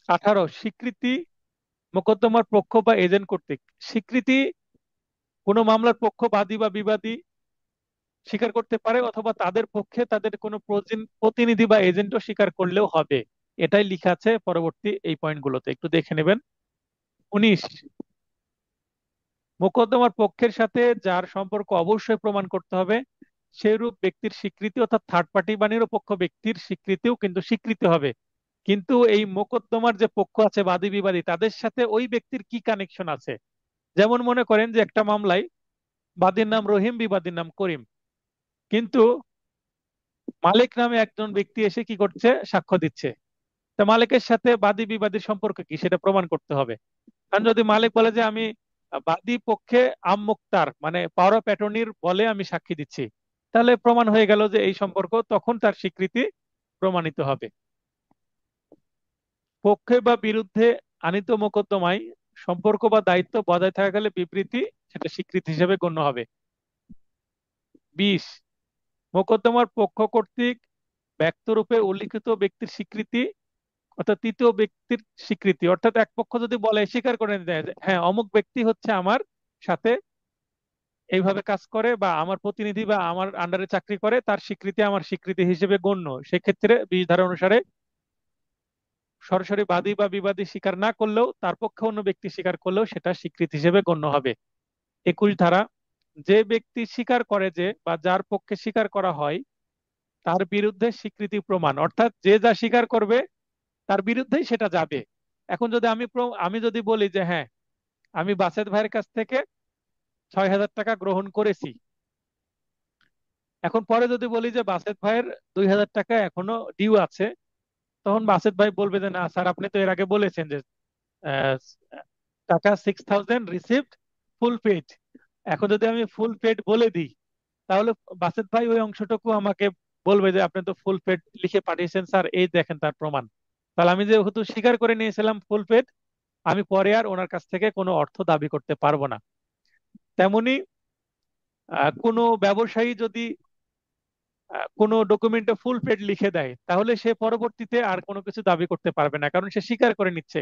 18, স্বীকৃতি মোকদ্দমার পক্ষ বা এজেন্ট কর্তৃক। স্বীকৃতি কোনো মামলার পক্ষ, বাদী বা বিবাদী স্বীকার করতে পারে, অথবা তাদের পক্ষে তাদের কোনো প্রতিনিধি বা এজেন্টও স্বীকার করলেও হবে। এটাই লেখা আছে পরবর্তী এই পয়েন্টগুলোতে, একটু দেখে নেবেন। 19, মোকদ্দমার পক্ষের সাথে যার সম্পর্ক অবশ্যই প্রমাণ করতে হবে, সেরূপ ব্যক্তির স্বীকৃতি, অর্থাৎ থার্ড পার্টি বা নিরপেক্ষ ব্যক্তির স্বীকৃতিও কিন্তু স্বীকৃতি হবে। কিন্তু এই মোকদ্দমার যে পক্ষ আছে, বাদী বিবাদী, তাদের সাথে ওই ব্যক্তির কি কানেকশন আছে। যেমন মনে করেন যে একটা মামলায় বাদীর নাম রহিম, বিবাদীর নাম করিম, কিন্তু মালিক নামে একজন ব্যক্তি এসে কি করছে, সাক্ষ্য দিচ্ছে। তা মালিকের সাথে বাদী বিবাদীর সম্পর্ক কি, সেটা প্রমাণ করতে হবে। কারণ যদি মালিক বলে যে আমি বাদী পক্ষে আম মুক্তার, মানে পাওয়ার অফ অ্যাটর্নির বলে আমি সাক্ষী দিচ্ছি, তাহলে প্রমাণ হয়ে গেল যে এই সম্পর্ক, তখন তার স্বীকৃতি প্রমাণিত হবে। পক্ষে বা বিরুদ্ধে আনীত মোকদ্দমায় সম্পর্ক বা দায়িত্ব বজায় থাকা গেলে বিবৃতি, সেটা স্বীকৃতি হিসেবে গণ্য হবে। 20, মোকদ্দমার পক্ষ কর্তৃক ব্যক্তরূপে উল্লিখিত ব্যক্তির স্বীকৃতি, অর্থাৎ তৃতীয় ব্যক্তির স্বীকৃতি, অর্থাৎ এক পক্ষ যদি বলে, স্বীকার করে দেয় যে, হ্যাঁ অমুক ব্যক্তি হচ্ছে আমার সাথে এইভাবে কাজ করে, বা আমার প্রতিনিধি বা আমার আন্ডারে চাকরি করে, তার স্বীকৃতি আমার স্বীকৃতি হিসেবে গণ্য, সেক্ষেত্রে 20 ধারা অনুসারে সরাসরি বাদী বা বিবাদী স্বীকার না করলেও, তার পক্ষে অন্য ব্যক্তি স্বীকার করলেও সেটা স্বীকৃতি হিসেবে গণ্য হবে। 21 ধারা, যে ব্যক্তি স্বীকার করে যে, বা যার পক্ষে স্বীকার করা হয়, তার বিরুদ্ধে স্বীকৃতি প্রমাণ, অর্থাৎ যে যা স্বীকার করবে তার বিরুদ্ধেই সেটা যাবে। এখন যদি আমি যদি বলি যে হ্যাঁ আমি বাসেত ভাইয়ের কাছ থেকে 6,000 টাকা গ্রহণ করেছি। এখন পরে যদি বলি যে বাসেত ভাইয়ের 2,000 টাকা এখনো ডিউ আছে, তখন বাসেত ভাই বলবে যে না স্যার, আপনি তো এর আগে বলেছেন যে আহ, টাকা 6,000 রিসিভড, ফুল পেড। এখন যদি আমি ফুল পেড বলে দিই, তাহলে বাসেত ভাই ওই অংশটুকু আমাকে বলবে যে আপনি তো ফুল পেড লিখে পাঠিয়েছেন স্যার, এই দেখেন তার প্রমাণ। তাহলে আমি যেহেতু স্বীকার করে নিয়েছিলাম ফুল পেড, আমি পরে আর ওনার কাছ থেকে কোনো অর্থ দাবি করতে পারবো না। তেমনি কোনো ব্যবসায়ী যদি কোনো ডকুমেন্টে ফুল পেড লিখে দেয়, তাহলে সে পরবর্তীতে আর কোনো কিছু দাবি করতে পারবে না, কারণ সে স্বীকার করে নিচ্ছে।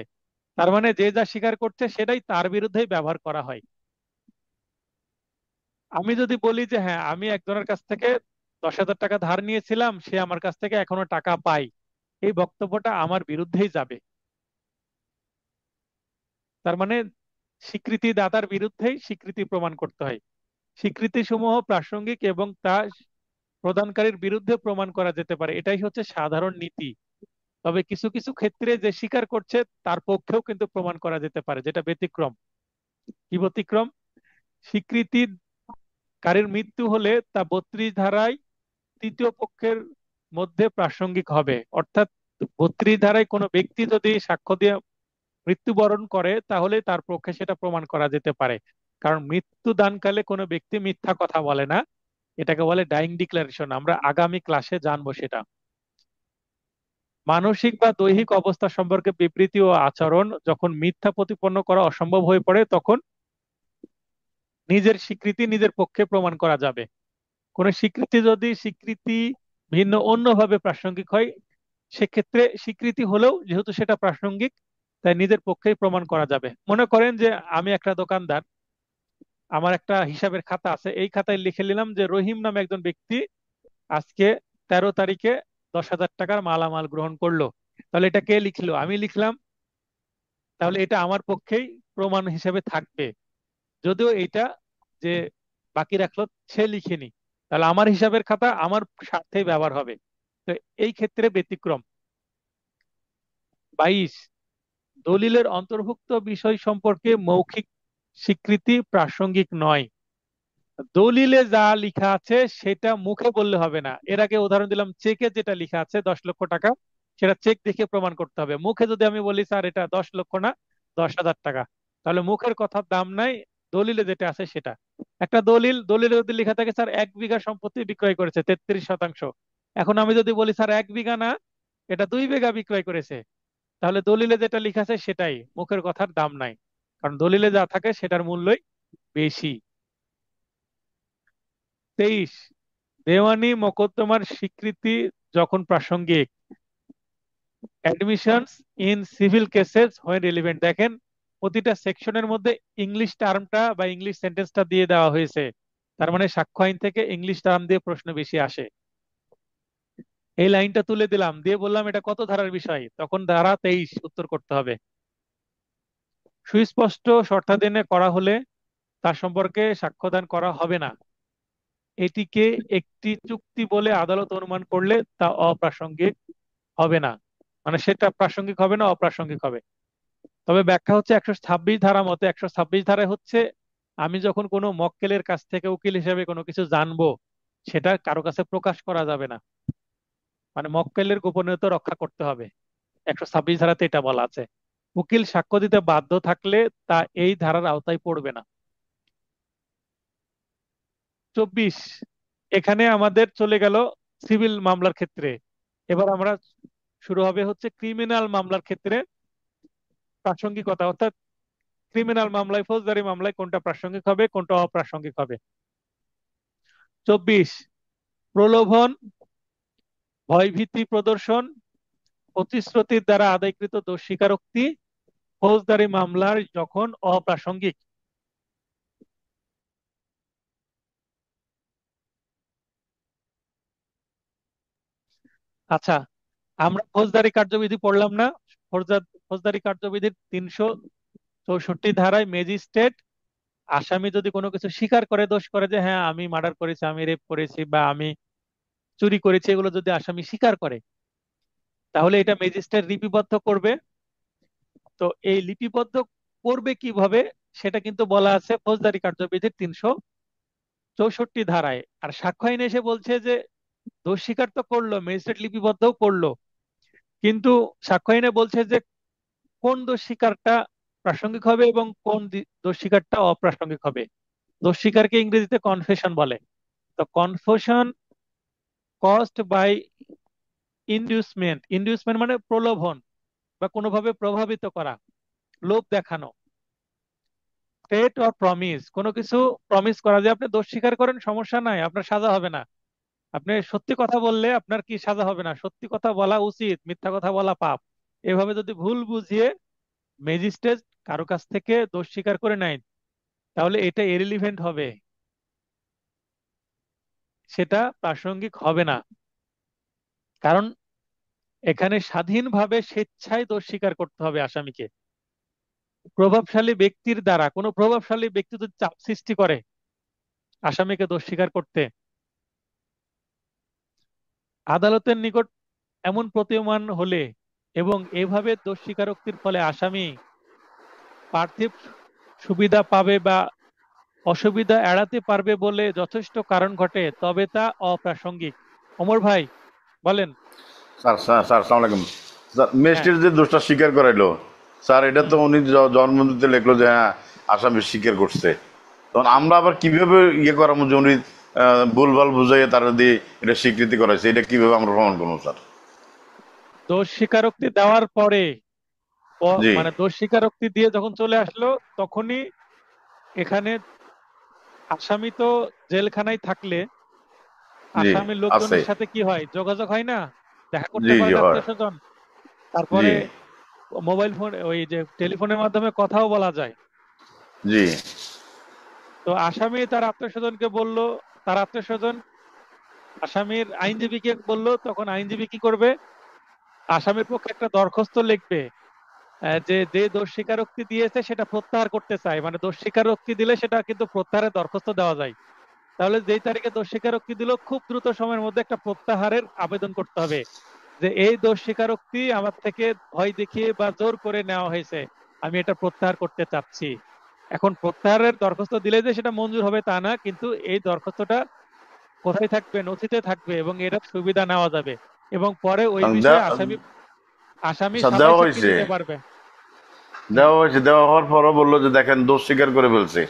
তার মানে যে যা স্বীকার করছে সেটাই তার বিরুদ্ধেই ব্যবহার করা হয়। আমি যদি বলি যে হ্যাঁ, আমি একজনের কাছ থেকে 10,000 টাকা ধার নিয়েছিলাম, সে আমার কাছ থেকে এখনো টাকা পায়, এই বক্তব্যটা আমার বিরুদ্ধেই যাবে। তার মানে স্বীকৃতি দাতার বিরুদ্ধেই স্বীকৃতি প্রমাণ করতে হয়। স্বীকৃতি সমূহ প্রাসঙ্গিক এবং তা প্রদানকারীর বিরুদ্ধে প্রমাণ করা যেতে পারে, এটাই হচ্ছে সাধারণ নীতি। তবে কিছু কিছু ক্ষেত্রে যে স্বীকার করছে তার পক্ষেও কিন্তু প্রমাণ করা যেতে পারে, যেটা ব্যতিক্রম। কি ব্যতিক্রম? স্বীকৃতিকারীর মৃত্যু হলে তা 32 ধারায় তৃতীয় পক্ষের মধ্যে প্রাসঙ্গিক হবে। অর্থাৎ 32 ধারায় কোনো ব্যক্তি যদি সাক্ষ্য দিয়ে মৃত্যুবরণ করে, তাহলে তার পক্ষে সেটা প্রমাণ করা যেতে পারে। কারণ মৃত্যু দানকালে কোনো ব্যক্তি মিথ্যা কথা বলে না, এটাকে বলে ডাইং ডিক্লারেশন। আমরা আগামী ক্লাসে জানবো সেটা। মানসিক বা দৈহিক অবস্থা সম্পর্কে বিবৃতি ও আচরণ যখন মিথ্যা প্রতিপন্ন করা অসম্ভব হয়ে পড়ে, তখন নিজের স্বীকৃতি নিজের পক্ষে প্রমাণ করা যাবে। কোন স্বীকৃতি যদি স্বীকৃতি ভিন্ন অন্যভাবে প্রাসঙ্গিক হয়, সেক্ষেত্রে স্বীকৃতি হলেও যেহেতু সেটা প্রাসঙ্গিক, তাই নিজের পক্ষেই প্রমাণ করা যাবে। মনে করেন যে আমি একটা দোকানদার, আমার একটা হিসাবের খাতা আছে, এই খাতায় লিখে নিলাম যে রহিম নামে একজন ব্যক্তি আজকে 13 তারিখে 10,000 টাকার মালামাল গ্রহণ করলো। তাহলে এটা কে লিখলো? আমি লিখলাম। তাহলে এটা আমার পক্ষেই প্রমাণ হিসেবে থাকবে, যদিও এটা যে বাকি রাখলো সে লিখেনি। তাহলে আমার হিসাবের খাতা আমার স্বার্থে ব্যবহার হবে। তো এই ক্ষেত্রে ব্যতিক্রম। 22, দলিলের অন্তর্ভুক্ত বিষয় সম্পর্কে মৌখিক স্বীকৃতি প্রাসঙ্গিক নয়। দলিলে যা লেখা আছে সেটা মুখে বললে হবে না। এর আগে উদাহরণ দিলাম, চেকে যেটা লেখা আছে 10 লক্ষ টাকা, সেটা চেক দেখে প্রমাণ করতে হবে। মুখে যদি আমি বলি স্যার এটা 10 লক্ষ না, 10,000 টাকা, তাহলে মুখের কথার দাম নাই, দলিলে যেটা আছে সেটা। একটা দলিলে যদি লেখা থাকে স্যার 1 বিঘা সম্পত্তি বিক্রয় করেছে 33%, এখন আমি যদি বলি স্যার 1 বিঘা না, এটা 2 বিঘা বিক্রয় করেছে, তাহলে দলিলে যেটা লেখা আছে সেটাই, মুখের কথার দাম নাই, কারণ দলিলে যা থাকে সেটার মূল্যই বেশি। 23, দেওয়ানি মোকদ্দমার স্বীকৃতি যখন প্রাসঙ্গিক। Admissions in civil cases when relevant. দেখেন, প্রতিটা সেকশনের মধ্যে ইংলিশ টার্মটা বা ইংলিশ সেন্টেন্সটা দিয়ে দেওয়া হয়েছে। তার মানে সাক্ষ্য আইন থেকে ইংলিশ টার্ম দিয়ে প্রশ্ন বেশি আসে। এই লাইনটা তুলে দিলাম, দিয়ে বললাম এটা কত ধারার বিষয়, তখন ধারা 23 উত্তর করতে হবে। সুস্পষ্ট শর্তাধীনে করা হলে তার সম্পর্কে সাক্ষ্যদান করা হবে না। এটিকে একটি চুক্তি বলে আদালত অনুমান করলে তা অপ্রাসঙ্গিক হবে না। মানে সেটা প্রাসঙ্গিক হবে না, অপ্রাসঙ্গিক হবে। তবে ব্যাখ্যা হচ্ছে 126 ধারা মতে, 126 ধারায় হচ্ছে আমি যখন কোনো মক্কেলের কাছ থেকে উকিল হিসেবে কোনো কিছু জানবো, সেটা কারো কাছে প্রকাশ করা যাবে না। মানে মক্কেলের গোপনীয়তা রক্ষা করতে হবে, 126 ধারাতে এটা বলা আছে। উকিল সাক্ষ্য দিতে বাধ্য থাকলে তা এই ধারার আওতায় পড়বে না। 24, এখানে আমাদের চলে গেল সিভিল মামলার ক্ষেত্রে। এবার আমরা শুরু হবে হচ্ছে ক্রিমিনাল মামলার ক্ষেত্রে প্রাসঙ্গিকতা, অর্থাৎ ক্রিমিনাল মামলায় ফৌজদারি মামলায় কোনটা প্রাসঙ্গিক হবে কোনটা অপ্রাসঙ্গিক হবে। 24, প্রলোভন, ভয়ভীতি প্রদর্শন, প্রতিশ্রুতির দ্বারা আদায়কৃত দোষ স্বীকারোক্তি ফৌজদারি মামলার যখন অপ্রাসঙ্গিক। আচ্ছা, আমরা ফৌজদারি কার্যবিধি পড়লাম না? ফৌজদারি কার্যবিধির 364 ধারায় ম্যাজিস্ট্রেট আসামি যদি কোনো কিছু স্বীকার করে, দোষ করে, যে হ্যাঁ আমি মার্ডার করেছি, আমি রেপ করেছি, বা আমি চুরি করেছি, এগুলো যদি আসামি স্বীকার করে, তাহলে এটা ম্যাজিস্ট্রেট লিপিবদ্ধ করবে। তো এই লিপিবদ্ধ করবে কিভাবে সেটা কিন্তু বলা আছে ফৌজদারি কার্যবিধির 364 ধারায়। আর সাক্ষ্য আইনে এসে বলছে যে দোষ স্বীকার তো করলো, ম্যাজিস্ট্রেট লিপিবদ্ধও করলো, কিন্তু সাক্ষ্য আইনে বলছে যে কোন দোষ স্বীকারটা প্রাসঙ্গিক হবে এবং কোন দোষ স্বীকারটা অপ্রাসঙ্গিক হবে। দোষ স্বীকারকে ইংরেজিতে কনফেশন বলে। তো কনফেশন কজড বাই ইনডিউসমেন্ট, ইনডিউসমেন্ট মানে প্রলোভন বা কোনোভাবে প্রভাবিত করা, লোভ দেখানো। থ্রেট অর প্রমিস, কোনো কিছু প্রমিস করা যে আপনি দোষ স্বীকার করেন, সমস্যা নাই, আপনার সাজা হবে না। আপনি সত্যি কথা বললে আপনার কি সাজা হবে না, সত্যি কথা বলা উচিত, মিথ্যা কথা বলা পাপ। এভাবে যদি ভুল বুঝিয়ে ম্যাজিস্ট্রেট কারো কাছ থেকে দোষ স্বীকার করে নেয়, তাহলে এটা ইররিলিভেন্ট হবে, সেটা প্রাসঙ্গিক হবে না। কারণ এখানে স্বাধীনভাবে স্বেচ্ছায় দোষ স্বীকার করতে হবে আসামিকে। প্রভাবশালী ব্যক্তির দ্বারা, কোনো প্রভাবশালী ব্যক্তি যদি চাপ সৃষ্টি করে আসামিকে দোষ স্বীকার করতে, আদালতের নিকট এমন প্রতীয়মান হলে এবং এভাবে দোষ স্বীকারোক্তির ফলে আসামি পার্থিব সুবিধা পাবে বা অসুবিধা এড়াতে পারবে বলে যথেষ্ট কারণ ঘটে, তবে তা অপ্রাসঙ্গিক। অমর ভাই বলেন। স্যার স্যার স্যার আসসালামু আলাইকুম স্যার। হ্যাঁ। ম্যাজিস্ট্রেট যে দোষটা স্বীকার করাইলো, স্যার এটা তো হুম। উনি জবানবন্দিতে লিখলো যে হ্যাঁ আসামি স্বীকার করছে। তখন আমরা আবার কিভাবে ইয়ে করাবো যে উনি ভুলভাল বুঝাইয়ে তারা দিয়ে এটা স্বীকৃতি করাইছে, এটা কিভাবে আমরা প্রমাণ করবো স্যার? দোষ স্বীকারোক্তি দেওয়ার পরে জি মানে দোষ স্বীকারোক্তি দিয়ে যখন চলে আসলো, তখনই এখানে আসামি তো জেলখানায় থাকলে জি আসামির আছে। লোকজনের সাথে কি হয়, যোগাযোগ হয় না, দেখা করতে জি জি পারেন হয়। আত্মীয় স্বজন। জি তারপরে মোবাইল ফোন, ওই যে টেলিফোনের মাধ্যমে কথাও বলা যায়। জি তো আসামি তার আত্মীয় স্বজনকে বললো, তার আত্মীয় স্বজন আসামির আইনজীবীকে বললো, তখন আইনজীবী কি করবে, আসামির পক্ষে একটা দরখাস্ত লিখবে, যে যে দোষ স্বীকারোক্তি দিয়েছে সেটা প্রত্যাহার করতে চায়। মানে দোষ স্বীকারোক্তি দিলে সেটা কিন্তু প্রত্যাহারের দরখাস্ত দেওয়া যায়। তাহলে যেই তারিখে দোষ স্বীকারোক্তি দিল, খুব দ্রুত সময়ের মধ্যে একটা প্রত্যাহারের আবেদন করতে হবে, যে এই দোষ স্বীকারোক্তি আমার থেকে ভয় দেখিয়ে বা জোর করে নেওয়া হয়েছে, আমি এটা প্রত্যাহার করতে চাচ্ছি। এখন প্রত্যাহারের দরখাস্ত দিলে যে সেটা মঞ্জুর হবে তা না, কিন্তু এই দরখাস্তটা কোথায় থাকবে, নথিতে থাকবে, এবং এটার সুবিধা নেওয়া যাবে, এবং পরে ওই বিষয়ে আসামি আসামি স্যার সাবাই দেওয়া সাক্ষী হয়েছে, দিতে পারবে। হুম। দেওয়া হয়েছে, দেওয়া হওয়ার পরও বললো যে দেখেন দোষ স্বীকার করে ফেলছে।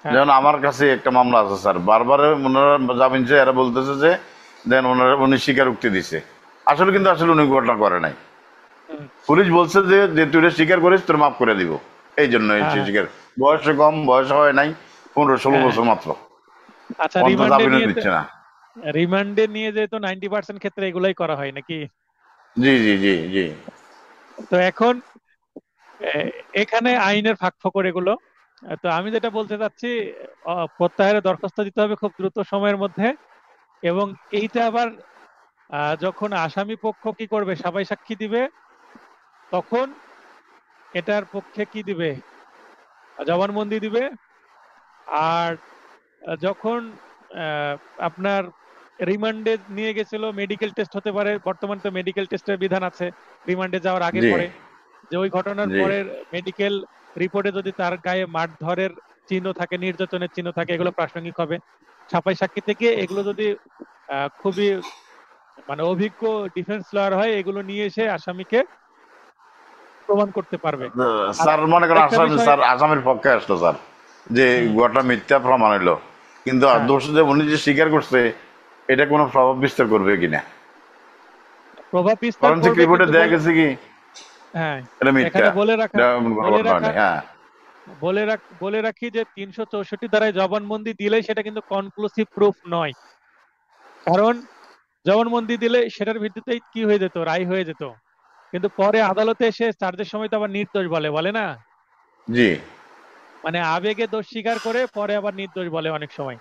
হ্যাঁ। যেমন আমার কাছে একটা মামলা আছে স্যার, বারবার ওনারা জামিন চেয়ে এরা বলতেছে যে দেন ওনারা উনি স্বীকারোক্তি দিছে, আসলে কিন্তু আসলে উনি ঘটনা করে নাই। হুম। পুলিশ বলছে যে যে তুই এটা স্বীকার করিস তোর মাফ করে দিব, এই জন্য এই হ্যাঁ। সে হ্যাঁ। স্বীকার। বয়স কম, বয়স হয় নাই, 15-16 হ্যাঁ। হ্যাঁ। বছর মাত্র, আচ্ছা, অন্তত জামিনও দিচ্ছে না। রিমান্ডে নিয়ে যেহেতু 90% ক্ষেত্রে এগুলাই করা হয় নাকি। জি জি জি জি তো এখন এখানে আইনের ফাঁকফোকর এগুলো। তো আমি যেটা বলতে চাচ্ছি, প্রত্যাহারের দরখাস্ত দিতে হবে খুব দ্রুত সময়ের মধ্যে। এবং এইটা আবার যখন আসামি পক্ষ কি করবে, সাবাই সাক্ষী দিবে, তখন এটার পক্ষে কি দিবে, জবানবন্দি দিবে। আর যখন আহ, আপনার রিমান্ডে নিয়ে গেছিল, মেডিকেল টেস্ট হতে পারে, বর্তমানে তো মেডিকেল টেস্টের বিধান আছে রিমান্ডে যাওয়ার আগে জি পরে, যে ওই ঘটনার জি পরের মেডিকেল রিপোর্টে যদি তার গায়ে মারধরের চিহ্ন থাকে, নির্যাতনের চিহ্ন থাকে, এগুলো প্রাসঙ্গিক হবে। সাফাই সাক্ষী থেকে এগুলো যদি খুবই মানে অভিজ্ঞ ডিফেন্স লয়ার হয়, এগুলো নিয়ে এসে আসামিকে প্রমাণ করতে পারবে। আর স্যার মনে করেন আরেকটা আসামি, বিষয়। স্যার আসামির পক্ষে আসলো স্যার, যে হুম। ঘটনা মিথ্যা প্রমাণ হইলো, কিন্তু হ্যাঁ। দোষ যে উনি যে স্বীকার করছে এটা কোনো প্রভাব বিস্তার করবে কিনা? প্রভাব বিস্তার ফরেনসিক করবে, রিপোর্টে কিন্তু দেখা গেছে কি হ্যাঁ, এটা মিথ্যা, এখানে বলে রাখা, এটা এমন কোনো বলে ঘটনা রাখা নেই। হ্যাঁ বলে রাখি যে 364 ধারায় জবানবন্দি দিলে সেটা কিন্তু কনক্লুসিভ প্রুফ নয়। কারণ জবানবন্দি দিলে সেটার ভিত্তিতেই কি হয়ে যেত, রায় হয়ে যেত, কিন্তু পরে আদালতে এসে চার্জের সময় তো আবার নির্দোষ বলে, বলে না, জি মানে আবেগে দোষ স্বীকার করে পরে আবার নির্দোষ বলে অনেক সময়।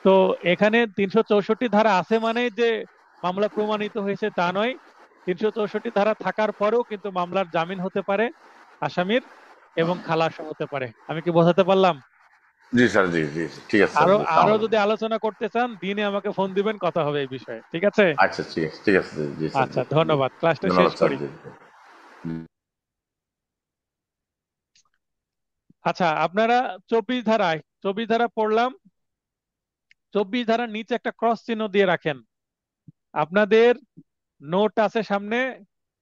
তো এখানে 364 ধারা আছে মানে যে মামলা প্রমাণিত হয়েছে তা নয়। 364 ধারা থাকার পরেও কিন্তু মামলার জামিন হতে পারে আসামির, এবং খালাসও হতে পারে। আমি কি বোঝাতে পারলাম? জি স্যার, জি জি জি, ঠিক আছে স্যার, আরো জি আরো আসসালামু যদি আলাইকুম। আলোচনা করতে চান দিনে আমাকে ফোন দিবেন, কথা হবে এই বিষয়ে, ঠিক আছে? আচ্ছা ঠিক আছে জি স্যার, আচ্ছা, জি জি, ধন্যবাদ, ক্লাসটা শেষ ধন্যবাদ স্যার, করি। জি। আচ্ছা, আপনারা 24 ধারা পড়লাম। 24 ধারার নিচে একটা ক্রস চিহ্ন দিয়ে রাখেন। আপনাদের নোট আছে সামনে,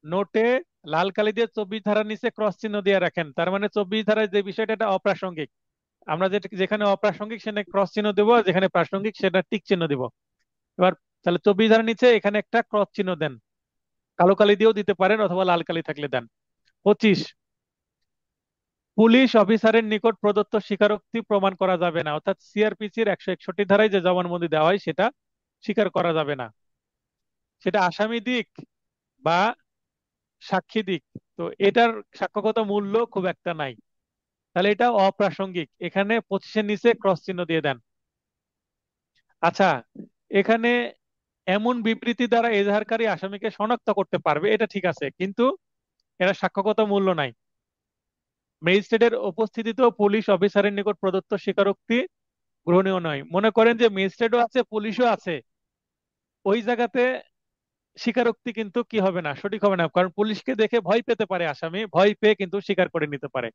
নোটে লাল কালি দিয়ে 24 ধারার নিচে ক্রস চিহ্ন দিয়ে রাখেন। তার মানে 24 ধারায় যে বিষয়টা এটা অপ্রাসঙ্গিক। আমরা যেখানে অপ্রাসঙ্গিক সেখানে ক্রস চিহ্ন দেবো, আর যেখানে প্রাসঙ্গিক সেটা টিক চিহ্ন দিব। এবার তাহলে 24 ধারার নিচে এখানে একটা ক্রস চিহ্ন দেন। কালো কালি দিয়েও দিতে পারেন অথবা লাল কালি থাকলে দেন। 25, পুলিশ অফিসারের নিকট প্রদত্ত স্বীকারোক্তি প্রমাণ করা যাবে না, অর্থাৎ সিআরপিসির 161 ধারায় যে জবানবন্দি দেওয়া হয় সেটা স্বীকার করা যাবে না। সেটা আসামি দিক বা সাক্ষী দিক, তো এটার সাক্ষ্যগত মূল্য খুব একটা নাই। তাহলে এটা অপ্রাসঙ্গিক, এখানে 25-এর নিচে ক্রস চিহ্ন দিয়ে দেন। আচ্ছা, এখানে এমন বিবৃতি দ্বারা এজাহারকারী আসামিকে শনাক্ত করতে পারবে, এটা ঠিক আছে, কিন্তু এটা সাক্ষ্যগত মূল্য নাই। ম্যাজিস্ট্রেটের উপস্থিতিতেও পুলিশ অফিসারের নিকট প্রদত্ত স্বীকারোক্তি গ্রহণীয় নয়। মনে করেন যে ম্যাজিস্ট্রেটও আছে পুলিশও আছে, ওই জায়গাতে স্বীকারোক্তি কিন্তু কি হবে না, সঠিক হবে না, কারণ পুলিশকে দেখে ভয় পেতে পারে আসামি, ভয় পেয়ে কিন্তু স্বীকার করে নিতে পারে।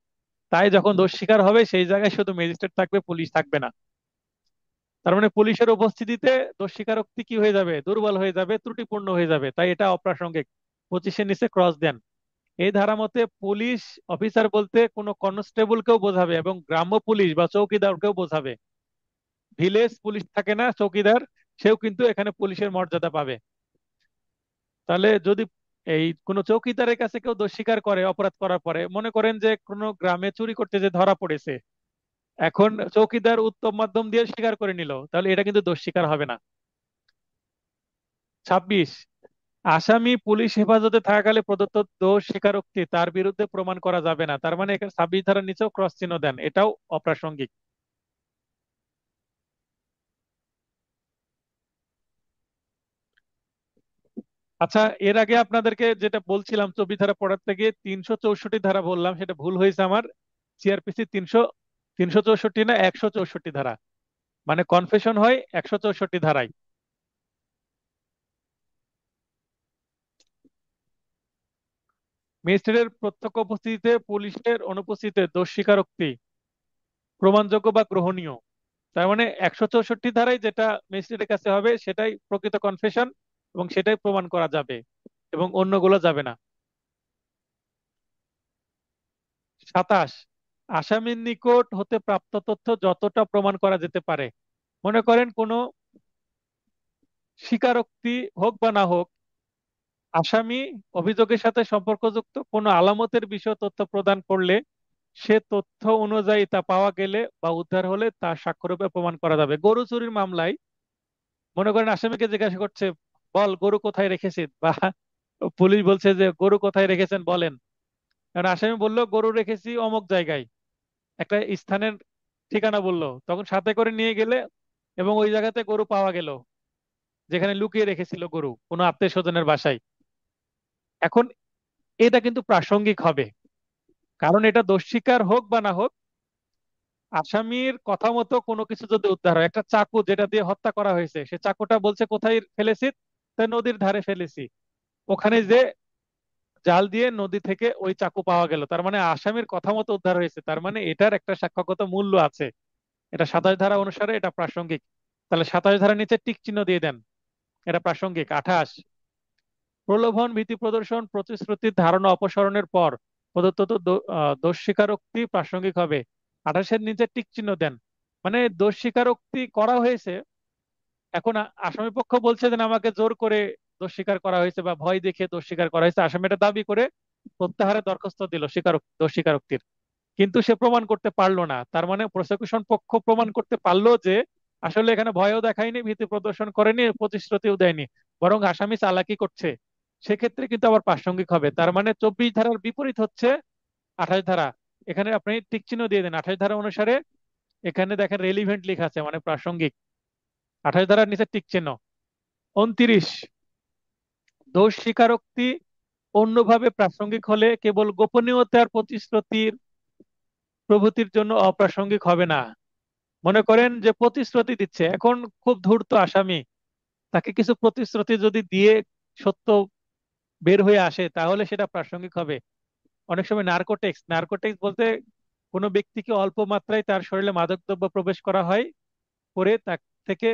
তাই যখন দোষ স্বীকার হবে সেই জায়গায় শুধু ম্যাজিস্ট্রেট থাকবে, পুলিশ থাকবে না। তার মানে পুলিশের উপস্থিতিতে দোষ স্বীকারোক্তি কি হয়ে যাবে, দুর্বল হয়ে যাবে, ত্রুটিপূর্ণ হয়ে যাবে, তাই এটা অপ্রাসঙ্গিক। 25-এর নিচে ক্রস দেন। এই ধারা মতে পুলিশ অফিসার বলতে কোনো কনস্টেবলকেও বোঝাবে এবং গ্রাম্য পুলিশ বা চৌকিদারকেও বোঝাবে। ভিলেজ পুলিশ থাকে না, চৌকিদার, সেও কিন্তু এখানে পুলিশের মর্যাদা পাবে। তাহলে যদি এই কোনো চৌকিদারের কাছে কেউ দোষ স্বীকার করে অপরাধ করার পরে, মনে করেন যে কোনো গ্রামে চুরি করতে যে ধরা পড়েছে, এখন চৌকিদার উত্তম মাধ্যম দিয়ে স্বীকার করে নিল, তাহলে এটা কিন্তু দোষ স্বীকার হবে না। 26, আসামি পুলিশ হেফাজতে থাকাকালে প্রদত্ত দোষ স্বীকারোক্তি তার বিরুদ্ধে প্রমাণ করা যাবে না। তার মানে এখানে 26 ধারার নিচেও ক্রস চিহ্ন দেন, এটাও অপ্রাসঙ্গিক। আচ্ছা, এর আগে আপনাদেরকে যেটা বলছিলাম 24 ধারা পড়াতে গিয়ে 364 ধারা বললাম, সেটা ভুল হয়েছে আমার। সিআরপিসি 364 না 164 ধারা, মানে কনফেশন হয় 164 ধারায়। ম্যাজিস্ট্রেটের প্রত্যক্ষ উপস্থিতিতে পুলিশের অনুপস্থিতিতে দোষ স্বীকারোক্তি প্রমাণযোগ্য বা গ্রহণীয়। তার মানে 164 ধারায় যেটা ম্যাজিস্ট্রেটের কাছে হবে সেটাই প্রকৃত কনফেশন এবং সেটাই প্রমাণ করা যাবে এবং অন্যগুলো যাবে না। 27, আসামির নিকট হতে প্রাপ্ত তথ্য যতটা প্রমাণ করা যেতে পারে। মনে করেন কোনো স্বীকারোক্তি হোক বা না হোক, আসামি অভিযোগের সাথে সম্পর্কযুক্ত কোনো আলামতের বিষয়ে তথ্য প্রদান করলে সে তথ্য অনুযায়ী তা পাওয়া গেলে বা উদ্ধার হলে তা সাক্ষ্যরূপে প্রমাণ করা যাবে। গরু চুরির মামলায় মনে করেন আসামিকে জিজ্ঞাসা করছে, বল গরু কোথায় রেখেছিস, বা পুলিশ বলছে যে গরু কোথায় রেখেছেন বলেন। কারণ আসামি বললো গরু রেখেছি অমুক জায়গায়, একটা স্থানের ঠিকানা বললো, তখন সাথে করে নিয়ে গেলে এবং ওই জায়গাতে গরু পাওয়া গেল যেখানে লুকিয়ে রেখেছিল গরু কোনো আত্মীয় স্বজনের বাসায়। এখন এটা কিন্তু প্রাসঙ্গিক হবে, কারণ এটা দোষ স্বীকার হোক বা না হোক, আসামির কথা মতো কোনো কিছু যদি উদ্ধার হয়, একটা চাকু যেটা দিয়ে হত্যা করা হয়েছে, সে চাকুটা বলছে কোথায় ফেলেছি, তা নদীর ধারে ফেলেছি, ওখানে যে জাল দিয়ে নদী থেকে ওই চাকু পাওয়া গেল, তার মানে আসামির কথা মতো উদ্ধার হয়েছে, তার মানে এটার একটা সাক্ষ্যগত মূল্য আছে। এটা 27 ধারা অনুসারে এটা প্রাসঙ্গিক। তাহলে 27 ধারার নিচে টিক চিহ্ন দিয়ে দেন, এটা প্রাসঙ্গিক। 28, প্রলোভন ভীতি প্রদর্শন প্রতিশ্রুতির ধারণা অপসারণের পর প্রদত্ত দোষ স্বীকারোক্তি প্রাসঙ্গিক হবে। 28-এর নিচে টিক চিহ্ন দেন, মানে দোষ স্বীকারোক্তি করা হয়েছে, এখন আসামি পক্ষ বলছে যে না, আমাকে জোর করে দোষ স্বীকার করা হয়েছে বা ভয় দেখিয়ে দোষ স্বীকার করা হয়েছে, আসামি এটা দাবি করে প্রত্যাহারের দরখাস্ত দিল দোষ স্বীকারোক্তির, কিন্তু সে প্রমাণ করতে পারলো না। তার মানে প্রসিকিউশন পক্ষ প্রমাণ করতে পারলো যে আসলে এখানে ভয়ও দেখায়নি, ভীতি প্রদর্শন করেনি, প্রতিশ্রুতিও দেয়নি, বরং আসামি চালাকি করছে, সেক্ষেত্রে কিন্তু আবার প্রাসঙ্গিক হবে। তার মানে 24 ধারার বিপরীত হচ্ছে 28 ধারা। এখানে আপনি টিক চিহ্ন দিয়ে দেন 28 ধারা অনুসারে, এখানে দেখেন রেলিভেন্ট লেখা আছে মানে প্রাসঙ্গিক, 28 ধারার নিচে টিক চিহ্ন। 29, দোষ স্বীকারোক্তি অন্যভাবে প্রাসঙ্গিক হলে কেবল গোপনীয়তার প্রতিশ্রুতির প্রভৃতির জন্য অপ্রাসঙ্গিক হবে না। মনে করেন যে প্রতিশ্রুতি দিচ্ছে, এখন খুব ধূর্ত আসামি, তাকে কিছু প্রতিশ্রুতি যদি দিয়ে সত্য বের হয়ে আসে তাহলে সেটা প্রাসঙ্গিক হবে। অনেক সময় নার্কোটেক্স নার্কোটেক্স বলতে কোনো ব্যক্তিকে অল্প মাত্রায় তার শরীরে মাদকদ্রব্য প্রবেশ করা হয়, করে তার থেকে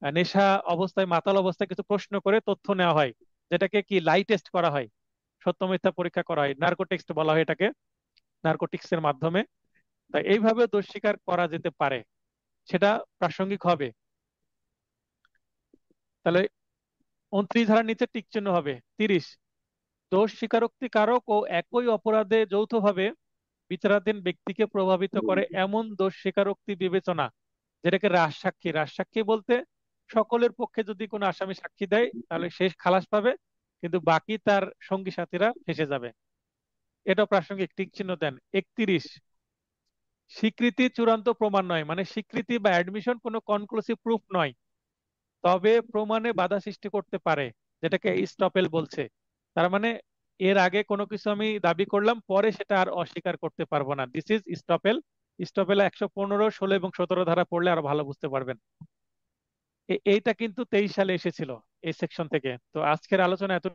নেশা অবস্থায়, মাতাল অবস্থায় কিছু প্রশ্ন করে তথ্য নেওয়া হয়, যেটাকে কি লাই টেস্ট করা হয়, সত্য মিথ্যা পরীক্ষা করা হয়, নার্কোটিক্স বলা হয় এটাকে, নার্কোটিক্স এর মাধ্যমে। তাই এইভাবে দোষ স্বীকার করা যেতে পারে, সেটা প্রাসঙ্গিক হবে। তাহলে 29 ধারার নিচে টিক চিহ্ন হবে। 30, দোষ স্বীকারোক্তি কারক ও একই অপরাধে যৌথভাবে বিচারাধীন ব্যক্তিকে প্রভাবিত করে এমন দোষ স্বীকারোক্তি বিবেচনা, যেটাকে রাজসাক্ষী। রাজসাক্ষী বলতে সকলের পক্ষে যদি কোনো আসামি সাক্ষী দেয় তাহলে সে খালাস পাবে, কিন্তু বাকি তার সঙ্গী সাথীরা ফেঁসে যাবে। এটা প্রাসঙ্গিক, টিক চিহ্ন দেন। 31, স্বীকৃতি চূড়ান্ত প্রমাণ নয়, মানে স্বীকৃতি বা অ্যাডমিশন কোনো কনক্লুসিভ প্রুফ নয়, তবে প্রমাণে বাধা সৃষ্টি করতে পারে, যেটাকে স্টপেল বলছে। তার মানে এর আগে কোনো কিছু আমি দাবি করলাম, পরে সেটা আর অস্বীকার করতে পারবো না, দিস ইজ স্টপেল। স্টপেল 115, 16 এবং 17 ধারা পড়লে আরো ভালো বুঝতে পারবেন। এইটা কিন্তু 23 সালে এসেছিল এই সেকশন থেকে। তো আজকের আলোচনা এত।